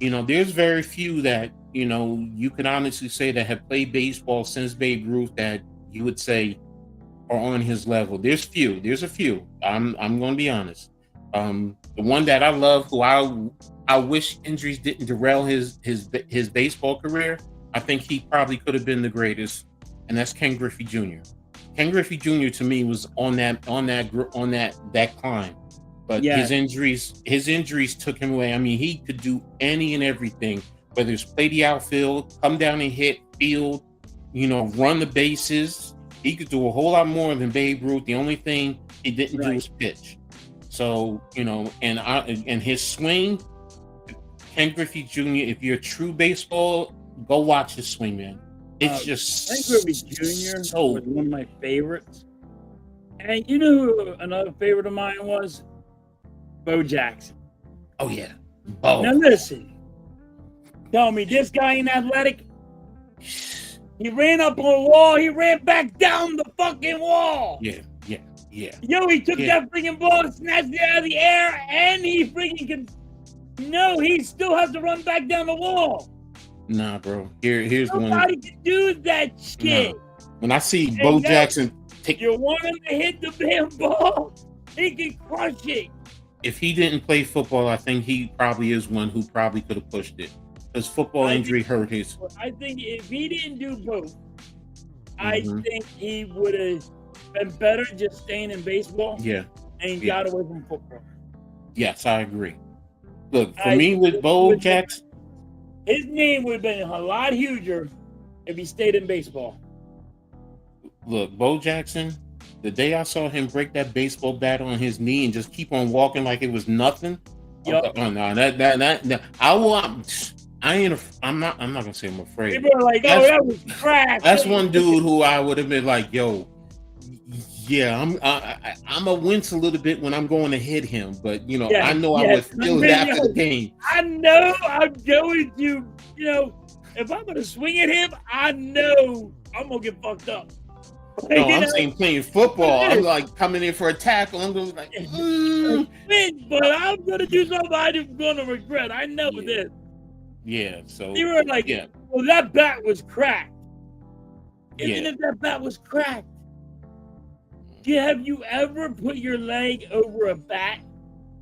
Speaker 1: there's very few that you can honestly say that have played baseball since Babe Ruth that you would say are on his level. There's a few. I'm going to be honest. The one that I love, who I wish injuries didn't derail his baseball career. I think he probably could have been the greatest, and that's Ken Griffey Jr. Ken Griffey Jr. to me was on that climb, but his injuries took him away. I mean, he could do any and everything, whether it's play the outfield, come down and hit field, run the bases. He could do a whole lot more than Babe Ruth. The only thing he didn't do was pitch. So and his swing, Ken Griffey Jr. If you're a true baseball, go watch his swing, man. It's just
Speaker 2: Ken Griffey Jr. was one of my favorites. And you know who another favorite of mine was? Bo Jackson.
Speaker 1: Oh yeah, Bo.
Speaker 2: Now listen, tell me this guy ain't athletic. He ran up on a wall. He ran back down the fucking wall.
Speaker 1: Yeah.
Speaker 2: Yo, he took that freaking ball, snatched it out of the air, and he freaking No, he still has to run back down the wall.
Speaker 1: Nah, bro. Here's the one.
Speaker 2: Nobody can do that shit.
Speaker 1: Nah. When I see Bo Jackson take,
Speaker 2: you want him to hit the damn ball, he can crush it.
Speaker 1: If he didn't play football, I think he probably is one who probably could have pushed it. Because football injury hurt his.
Speaker 2: I think if he didn't do both, I think he would have been better just staying in baseball.
Speaker 1: Yeah.
Speaker 2: And got away from football.
Speaker 1: Yes, I agree. Look, for me with Bo Jackson,
Speaker 2: his name would have been a lot huger if he stayed in baseball.
Speaker 1: Look, Bo Jackson, the day I saw him break that baseball bat on his knee and just keep on walking like it was nothing.
Speaker 2: Yep.
Speaker 1: Oh no, that I'm not gonna say I'm afraid.
Speaker 2: People are like, that was trash.
Speaker 1: That's one dude who I would have been like, yo, yeah, I'm a wince a little bit when I'm going to hit him, but I know I would feel it after the game.
Speaker 2: I know I'm going to, if I'm gonna swing at him, I know I'm gonna get fucked up.
Speaker 1: No, I'm saying playing football. I'm like coming in for a tackle. I'm gonna be like,
Speaker 2: but I'm gonna do something I'm gonna regret. I know this.
Speaker 1: Yeah, so
Speaker 2: you were like, well, that bat was cracked. Even if that bat was cracked, have you ever put your leg over a bat,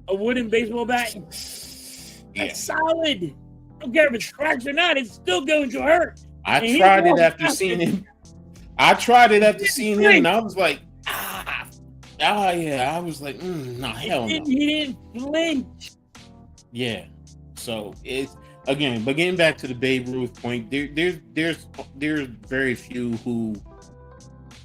Speaker 2: a wooden baseball bat? It's solid. I don't care if it's cracked or not. It's still going to hurt.
Speaker 1: I tried it after seeing him. And I was like, I was like, no, hell no.
Speaker 2: He didn't flinch.
Speaker 1: Yeah. So it's again, but getting back to the Babe Ruth point, there's very few who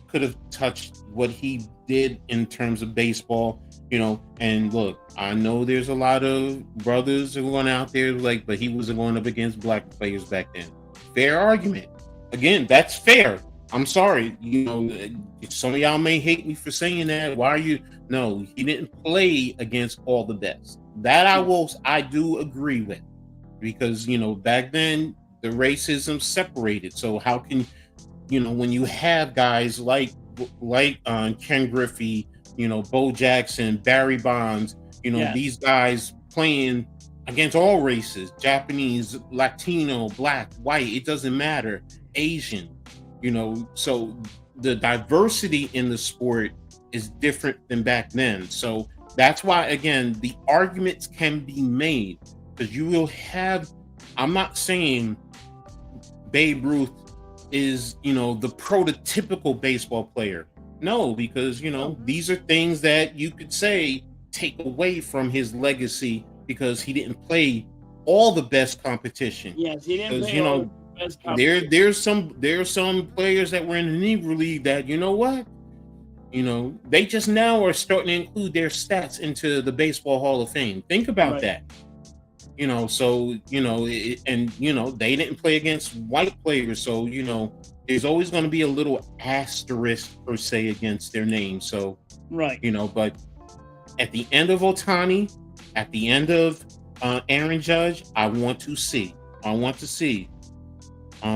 Speaker 1: could have touched what he did in terms of baseball, and look, I know there's a lot of brothers who are going out there like, but he wasn't going up against black players back then. Fair argument. Again, that's fair. I'm sorry, some of y'all may hate me for saying that. Why are you? No, he didn't play against all the best. That I do agree with, because back then the racism separated. So how can when you have guys like Ken Griffey, Bo Jackson, Barry Bonds, these guys playing against all races, Japanese, Latino, black, white, it doesn't matter, Asian. So the diversity in the sport is different than back then. So that's why, again, the arguments can be made, because you will have, I'm not saying Babe Ruth is, the prototypical baseball player. No, because, these are things that you could say take away from his legacy, because he didn't play all the best competition.
Speaker 2: Yes, he didn't play all the best competition.
Speaker 1: There's some players that were in the Negro League that, You know, they just now are starting to include their stats into the Baseball Hall of Fame. Think about
Speaker 2: Right.
Speaker 1: that. You know, so and they didn't play against white players, so there's always going to be a little asterisk per se against their name. So
Speaker 2: Right.
Speaker 1: but at the end of Otani, at the end of Aaron Judge, I want to see.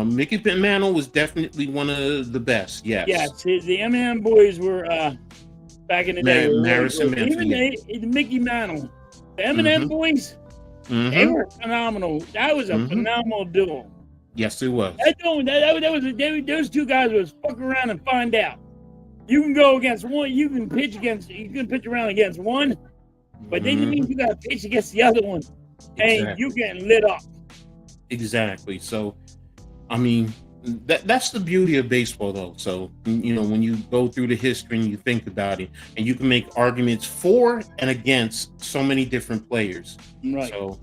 Speaker 1: Mickey Mantle was definitely one of the best. Yes,
Speaker 2: Yes, the Eminem boys were back in the day were really
Speaker 1: Maris and
Speaker 2: good.
Speaker 1: Mantle.
Speaker 2: Even
Speaker 1: Yeah.
Speaker 2: the Mickey Mantle, the Eminem
Speaker 1: Mm-hmm.
Speaker 2: boys, they
Speaker 1: Mm-hmm.
Speaker 2: were phenomenal. That was a
Speaker 1: Mm-hmm.
Speaker 2: phenomenal duo.
Speaker 1: Yes, it was.
Speaker 2: Those two guys was fuck around and find out. You can go against one. You can pitch around against one, but then you mean
Speaker 1: Mhm.
Speaker 2: you got to pitch against the other one, and you
Speaker 1: Exactly.
Speaker 2: getting lit up.
Speaker 1: Exactly. So, I mean, that's the beauty of baseball, though. So, when you go through the history and you think about it, and you can make arguments for and against so many different players.
Speaker 2: Right.
Speaker 1: So,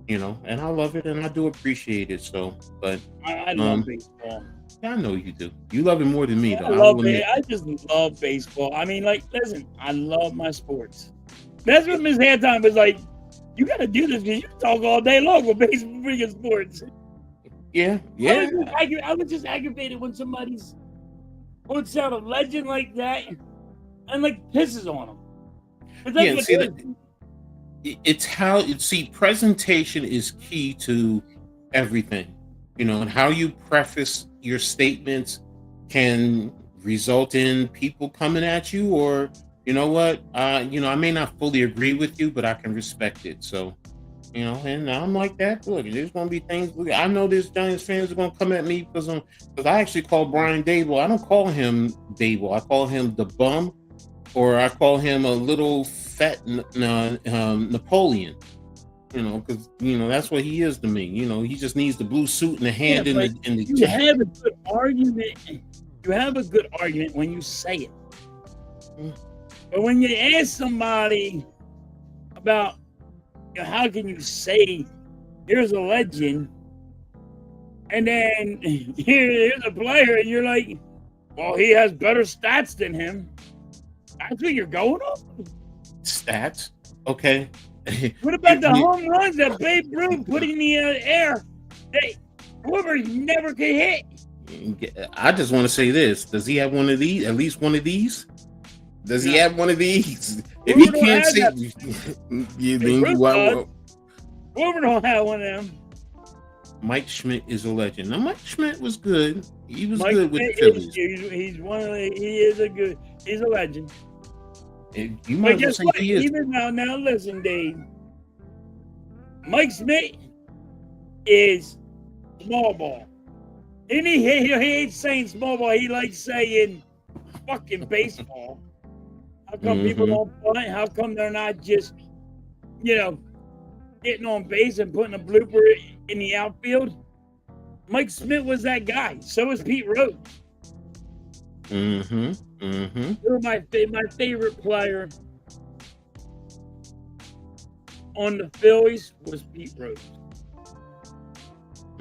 Speaker 1: and I love it and I do appreciate it. So, but
Speaker 2: I love
Speaker 1: um,
Speaker 2: baseball.
Speaker 1: I know you do. You love it more than me, though.
Speaker 2: I
Speaker 1: I
Speaker 2: love
Speaker 1: will
Speaker 2: it.
Speaker 1: admit.
Speaker 2: I just love baseball. I mean, like, listen, I love my sports. That's what Miss Halftime was like. You got to do this because you talk all day long with baseball freaking sports.
Speaker 1: Yeah, yeah,
Speaker 2: I was just aggravated when somebody's puts out a legend like that and like pisses on them. That's
Speaker 1: yeah. And
Speaker 2: what
Speaker 1: see
Speaker 2: it
Speaker 1: that
Speaker 2: is.
Speaker 1: it's how presentation is key to everything, and how you preface your statements can result in people coming at you, or what, I may not fully agree with you, but I can respect it. So, and I'm like that. Look, there's gonna be things. Look, I know there's Giants fans are gonna come at me because I actually call Brian Dable. I don't call him Dable. I call him the bum, or I call him a little fat Napoleon. Because that's what he is to me. He just needs the blue suit and the
Speaker 2: Yeah,
Speaker 1: hand in
Speaker 2: but
Speaker 1: the
Speaker 2: you have a good argument. You have a good argument when you say it. But when you ask somebody about how can you say here's a legend, and then here's a player, and you're like, well, he has better stats than him. That's what you're going on.
Speaker 1: stats. Okay.
Speaker 2: What about the home runs that Babe Ruth put in the air? Whoever never could hit.
Speaker 1: I just want to say this: does he have one of these? At least one of these? Does he
Speaker 2: No.
Speaker 1: have one of these? If
Speaker 2: Whoever
Speaker 1: he
Speaker 2: don't
Speaker 1: can't
Speaker 2: have
Speaker 1: see,
Speaker 2: that,
Speaker 1: you
Speaker 2: Babe
Speaker 1: then
Speaker 2: Ruth
Speaker 1: well,
Speaker 2: does. Whoever don't have one of them.
Speaker 1: Mike Schmidt is a legend. Now, Mike Schmidt was good. He was
Speaker 2: Mike
Speaker 1: good with the
Speaker 2: Schmidt
Speaker 1: Phillies.
Speaker 2: He's a legend.
Speaker 1: You might
Speaker 2: But
Speaker 1: as well
Speaker 2: guess
Speaker 1: say
Speaker 2: what?
Speaker 1: he is.
Speaker 2: Even now listen, Dave. Mike Schmidt is small ball. And he hates saying small ball. He likes saying fucking baseball. How come people don't bunt? How come they're not just, getting on base and putting a blooper in the outfield? Mike Schmidt was that guy. So was Pete Rose. My favorite player on the Phillies was Pete Rose.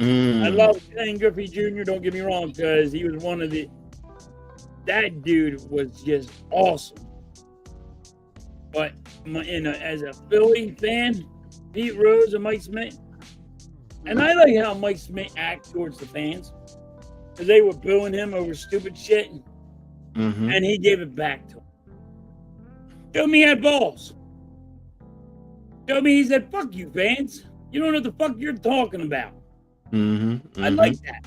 Speaker 2: I love Ken Griffey Jr., don't get me wrong, because he was that dude was just awesome. But as a Philly fan, Pete Rose and Mike Schmidt, and I like how Mike Schmidt acts towards the fans, because they were booing him over stupid shit, and he gave it back to him. Show me he had balls. Show me he said, fuck you, fans. You don't know what the fuck you're talking about. I like that.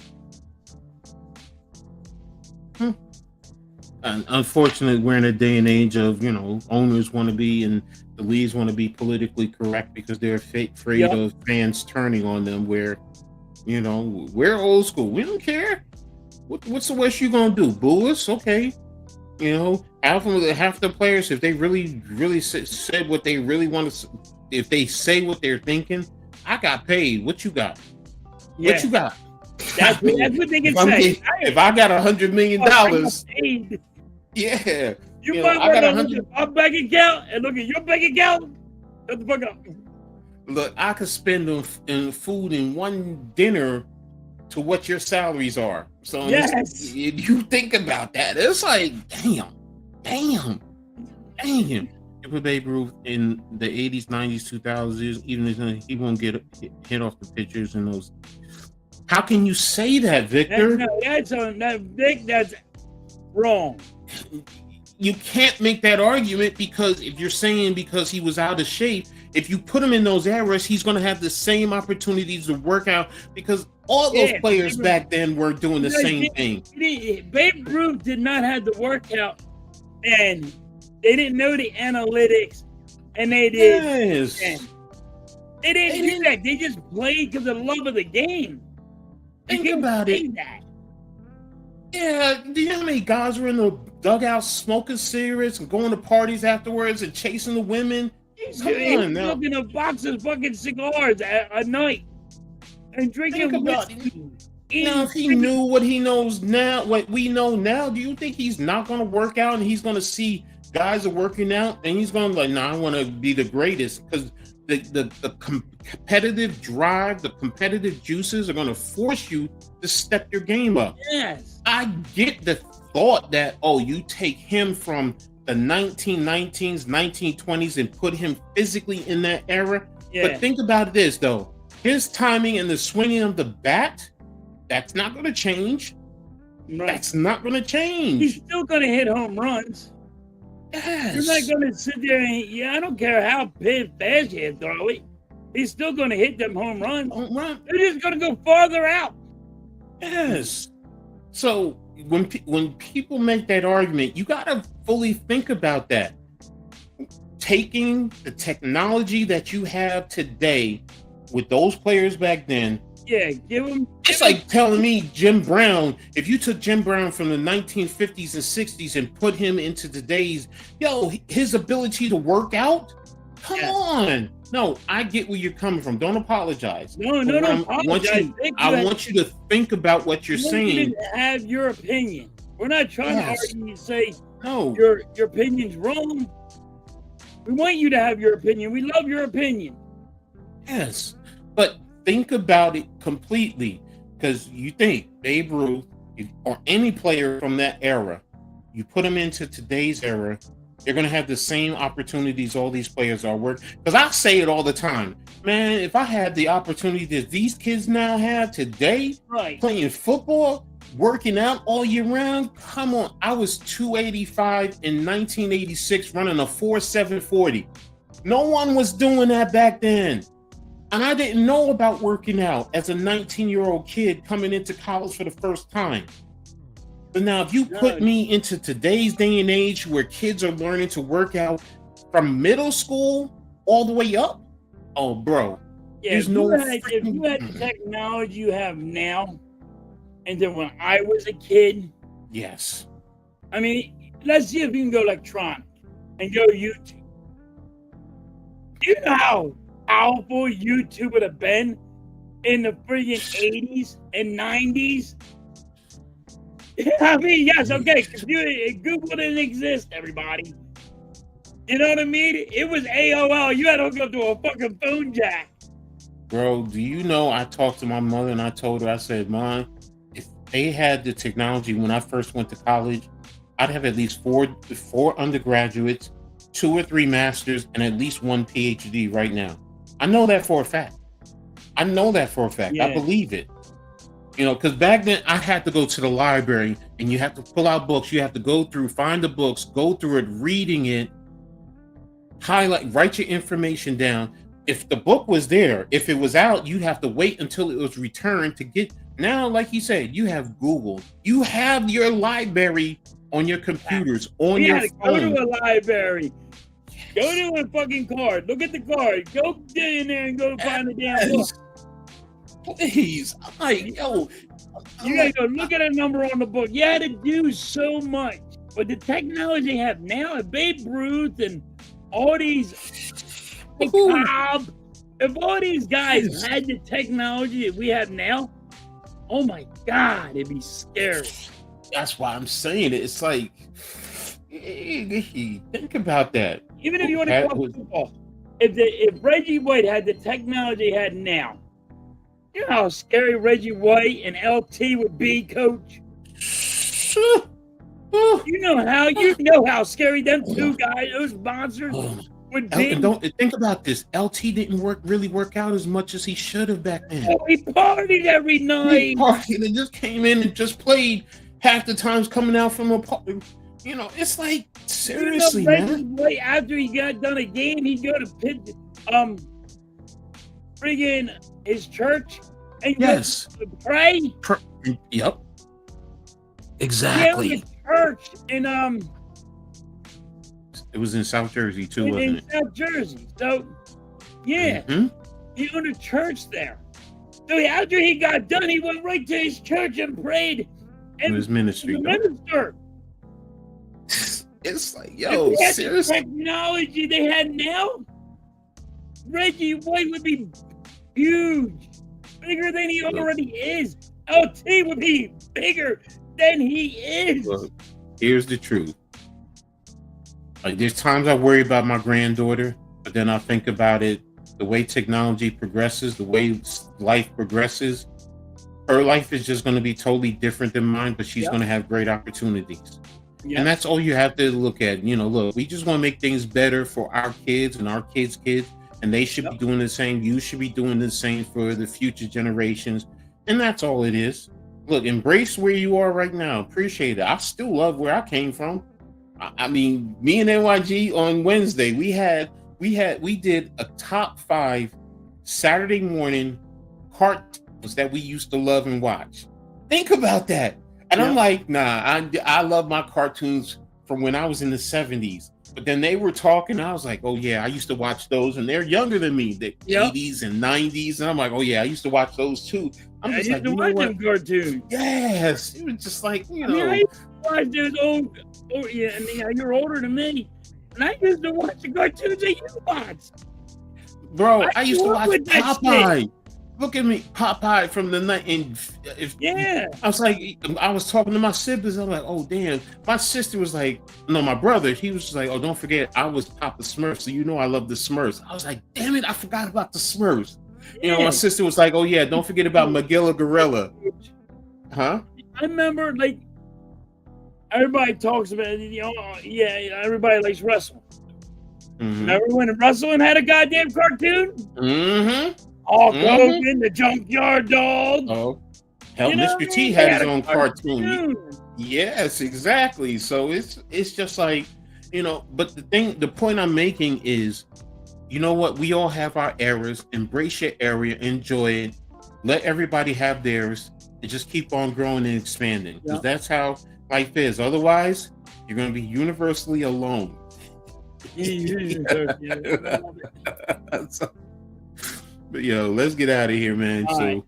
Speaker 1: And unfortunately, we're in a day and age of, owners want to be and the leagues want to be politically correct because they're afraid of fans turning on them. Where, we're old school. We don't care. What's the worst you gonna do? Boo us? Okay. Half the players, if they really said what they really want to, if they say what they're thinking, I got paid. What you got?
Speaker 2: Yeah.
Speaker 1: What you got?
Speaker 2: That's what they can say.
Speaker 1: If I got $100 million, yeah,
Speaker 2: you might I got my bank account and look at your bank account. Shut the fuck up.
Speaker 1: Look, I could spend on food in one dinner to what your salaries are. So
Speaker 2: yes,
Speaker 1: you think about that, it's like, damn. Damn. You put Babe Ruth in the 80s, 90s, 2000s, even if he won't get hit off the pictures and those. How can you say that, Victor?
Speaker 2: Vic, that's wrong.
Speaker 1: You can't make that argument, because if you're saying because he was out of shape, if you put him in those eras, he's going to have the same opportunities to work out, because all those players back then were doing the same thing.
Speaker 2: Babe Ruth did not have the workout, and they didn't know the analytics, and they did.
Speaker 1: Yes.
Speaker 2: They didn't do that. They just played because of the love of the game.
Speaker 1: Think about it. Yeah, do you know how many guys were in the dugout smoking cigarettes and going to parties afterwards and chasing the women?
Speaker 2: Come on now. Smoking a box of fucking cigars at night and drinking whiskey.
Speaker 1: Now, if he knew what he knows now, what we know now, do you think he's not going to work out and he's going to see guys are working out and he's going to be like, nah, I want to be the greatest? Because the competitive drive, the competitive juices are going to force you to step your game up.
Speaker 2: Yes.
Speaker 1: I get the thought that, oh, you take him from the 1919s, 1920s and put him physically in that era. Yeah. But think about this, though. His timing and the swinging of the bat, that's not going to change. Right. That's not going to change.
Speaker 2: He's still going to hit home runs.
Speaker 1: Yes.
Speaker 2: You're not going to sit there and, I don't care how fast you throw it. He's still going to hit them home runs. They're just going to go farther out.
Speaker 1: Yes. So when people make that argument, you got to fully think about that. Taking the technology that you have today with those players back then.
Speaker 2: Yeah,
Speaker 1: It's like telling me Jim Brown, if you took Jim Brown from the 1950s and 60s and put him into today's, his ability to work out? Come on. No, I get where you're coming from. Don't apologize.
Speaker 2: No,
Speaker 1: I want you to think about what you're saying.
Speaker 2: You have your opinion. We're not trying to argue and say,
Speaker 1: no,
Speaker 2: your opinion's wrong. We want you to have your opinion. We love your opinion.
Speaker 1: Yes, but think about it completely, because you think Babe Ruth or any player from that era, you put them into today's era, they're going to have the same opportunities all these players are working. Because I say it all the time, man, if I had the opportunity that these kids now have today, playing football, working out all year round, come on. I was 285 in 1986 running a 4.7 40. No one was doing that back then. And I didn't know about working out as a 19-year-old kid coming into college for the first time. But now if you put me into today's day and age where kids are learning to work out from middle school all the way up, oh, bro.
Speaker 2: Yeah, if you had the technology you have now, and then when I was a kid.
Speaker 1: Yes.
Speaker 2: I mean, let's see if you can go electronic and go YouTube. Do you know how powerful YouTube would have been in the friggin' 80s and 90s? I mean, yes, okay, Google didn't exist, everybody. You know what I mean? It was AOL. You had to hook up to a fucking phone jack.
Speaker 1: Bro, do you know, I talked to my mother and I told her, I said, Mom, if they had the technology when I first went to college, I'd have at least four undergraduates, 2 or 3 masters, and at least 1 PhD right now. I know that for a fact. I believe it. You know, because back then I had to go to the library and you have to pull out books. You have to go through, find the books, go through it, reading it, highlight, write your information down. If the book was there, if it was out, you'd have to wait until it was returned to get. Now, like you said, you have Google. You have your library on your computers, on your phone.
Speaker 2: Go to a library. Go to a fucking card. Look at the card. Go get in there and go find the damn book.
Speaker 1: Please, I'm like, yo.
Speaker 2: You gotta go look at a number on the book. You had to do so much. But the technology they have now, Babe Ruth and all these Cobb, if all these guys had the technology that we have now, oh my God, it'd be scary.
Speaker 1: That's why I'm saying it. It's like, think about that.
Speaker 2: Even if you want to talk football, if Reggie White had the technology he had now, you know how scary Reggie White and LT would be, Coach?
Speaker 1: Oh,
Speaker 2: You know how scary them two guys, those monsters, would be.
Speaker 1: And don't think about this. LT didn't really work out as much as he should have back then.
Speaker 2: Oh, he partied every
Speaker 1: He
Speaker 2: night.
Speaker 1: partied and just came in and just played half the times coming out from a party. You know, it's like seriously, man.
Speaker 2: Right after he got done a game, he'd go to friggin' his church and go to pray.
Speaker 1: Yep. Exactly.
Speaker 2: Yeah, church in
Speaker 1: it was in South Jersey too, wasn't it?
Speaker 2: South Jersey. So yeah, he owned a church there. So after he got done, he went right to his church and prayed.
Speaker 1: In his ministry.
Speaker 2: Minister.
Speaker 1: It's like, yo, seriously.
Speaker 2: The technology they had now, Reggie White would be huge, bigger than he already is. LT would be bigger than he is.
Speaker 1: Look, here's the truth. Like, there's times I worry about my granddaughter, but then I think about it, the way technology progresses, the way life progresses, her life is just going to be totally different than mine, but she's going to have great opportunities. And that's all you have to look at. You know, look, we just want to make things better for our kids and our kids' kids, and they should be doing the same. You should be doing the same for the future generations. And that's all it is. Look, embrace where you are right now. Appreciate it. I still love where I came from. I mean, me and NYG on Wednesday, we did a top 5 Saturday morning cartoons that we used to love and watch. Think about that. And I'm like, nah, I love my cartoons from when I was in the 70s. But then they were talking, I was like, oh yeah, I used to watch those, and they're younger than me, the 80s and 90s. And I'm like, oh yeah, I used to watch those too. I'm just like, you know what?
Speaker 2: Cartoons.
Speaker 1: Yes. It was just like, you know.
Speaker 2: I used to watch those old, you're older than me. And I used to watch the cartoons that you watched.
Speaker 1: Bro, I used to watch Popeye. Look at me, Popeye from the night. I was like, I was talking to my siblings. I'm like, oh damn. My sister was like, no, my brother. He was just like, oh, don't forget, I was Papa Smurf, so you know I love the Smurfs. I was like, damn it, I forgot about the Smurfs. You know, my sister was like, oh yeah, don't forget about Magilla Gorilla. Huh?
Speaker 2: I remember, like, everybody talks about everybody likes wrestling. Remember when wrestling had a goddamn cartoon? Hulk Hogan, the Junkyard Dog.
Speaker 1: Oh, hell, Mr. T had his own cartoon. Yes, exactly. So it's just like, you know, but the point I'm making is, you know what? We all have our eras. Embrace your area, enjoy it. Let everybody have theirs, and just keep on growing and expanding. Because that's how life is. Otherwise, you're going to be universally alone. But yo, let's get out of here, man. So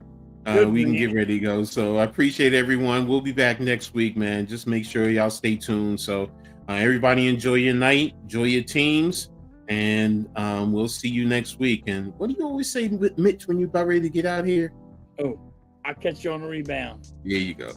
Speaker 1: we can get ready to go. So I appreciate everyone. We'll be back next week, man. Just make sure y'all stay tuned. So everybody enjoy your night, enjoy your teams, and we'll see you next week. And what do you always say, Mitch, when you're about ready to get out of here?
Speaker 2: Oh, I'll catch you on the rebound.
Speaker 1: There you go.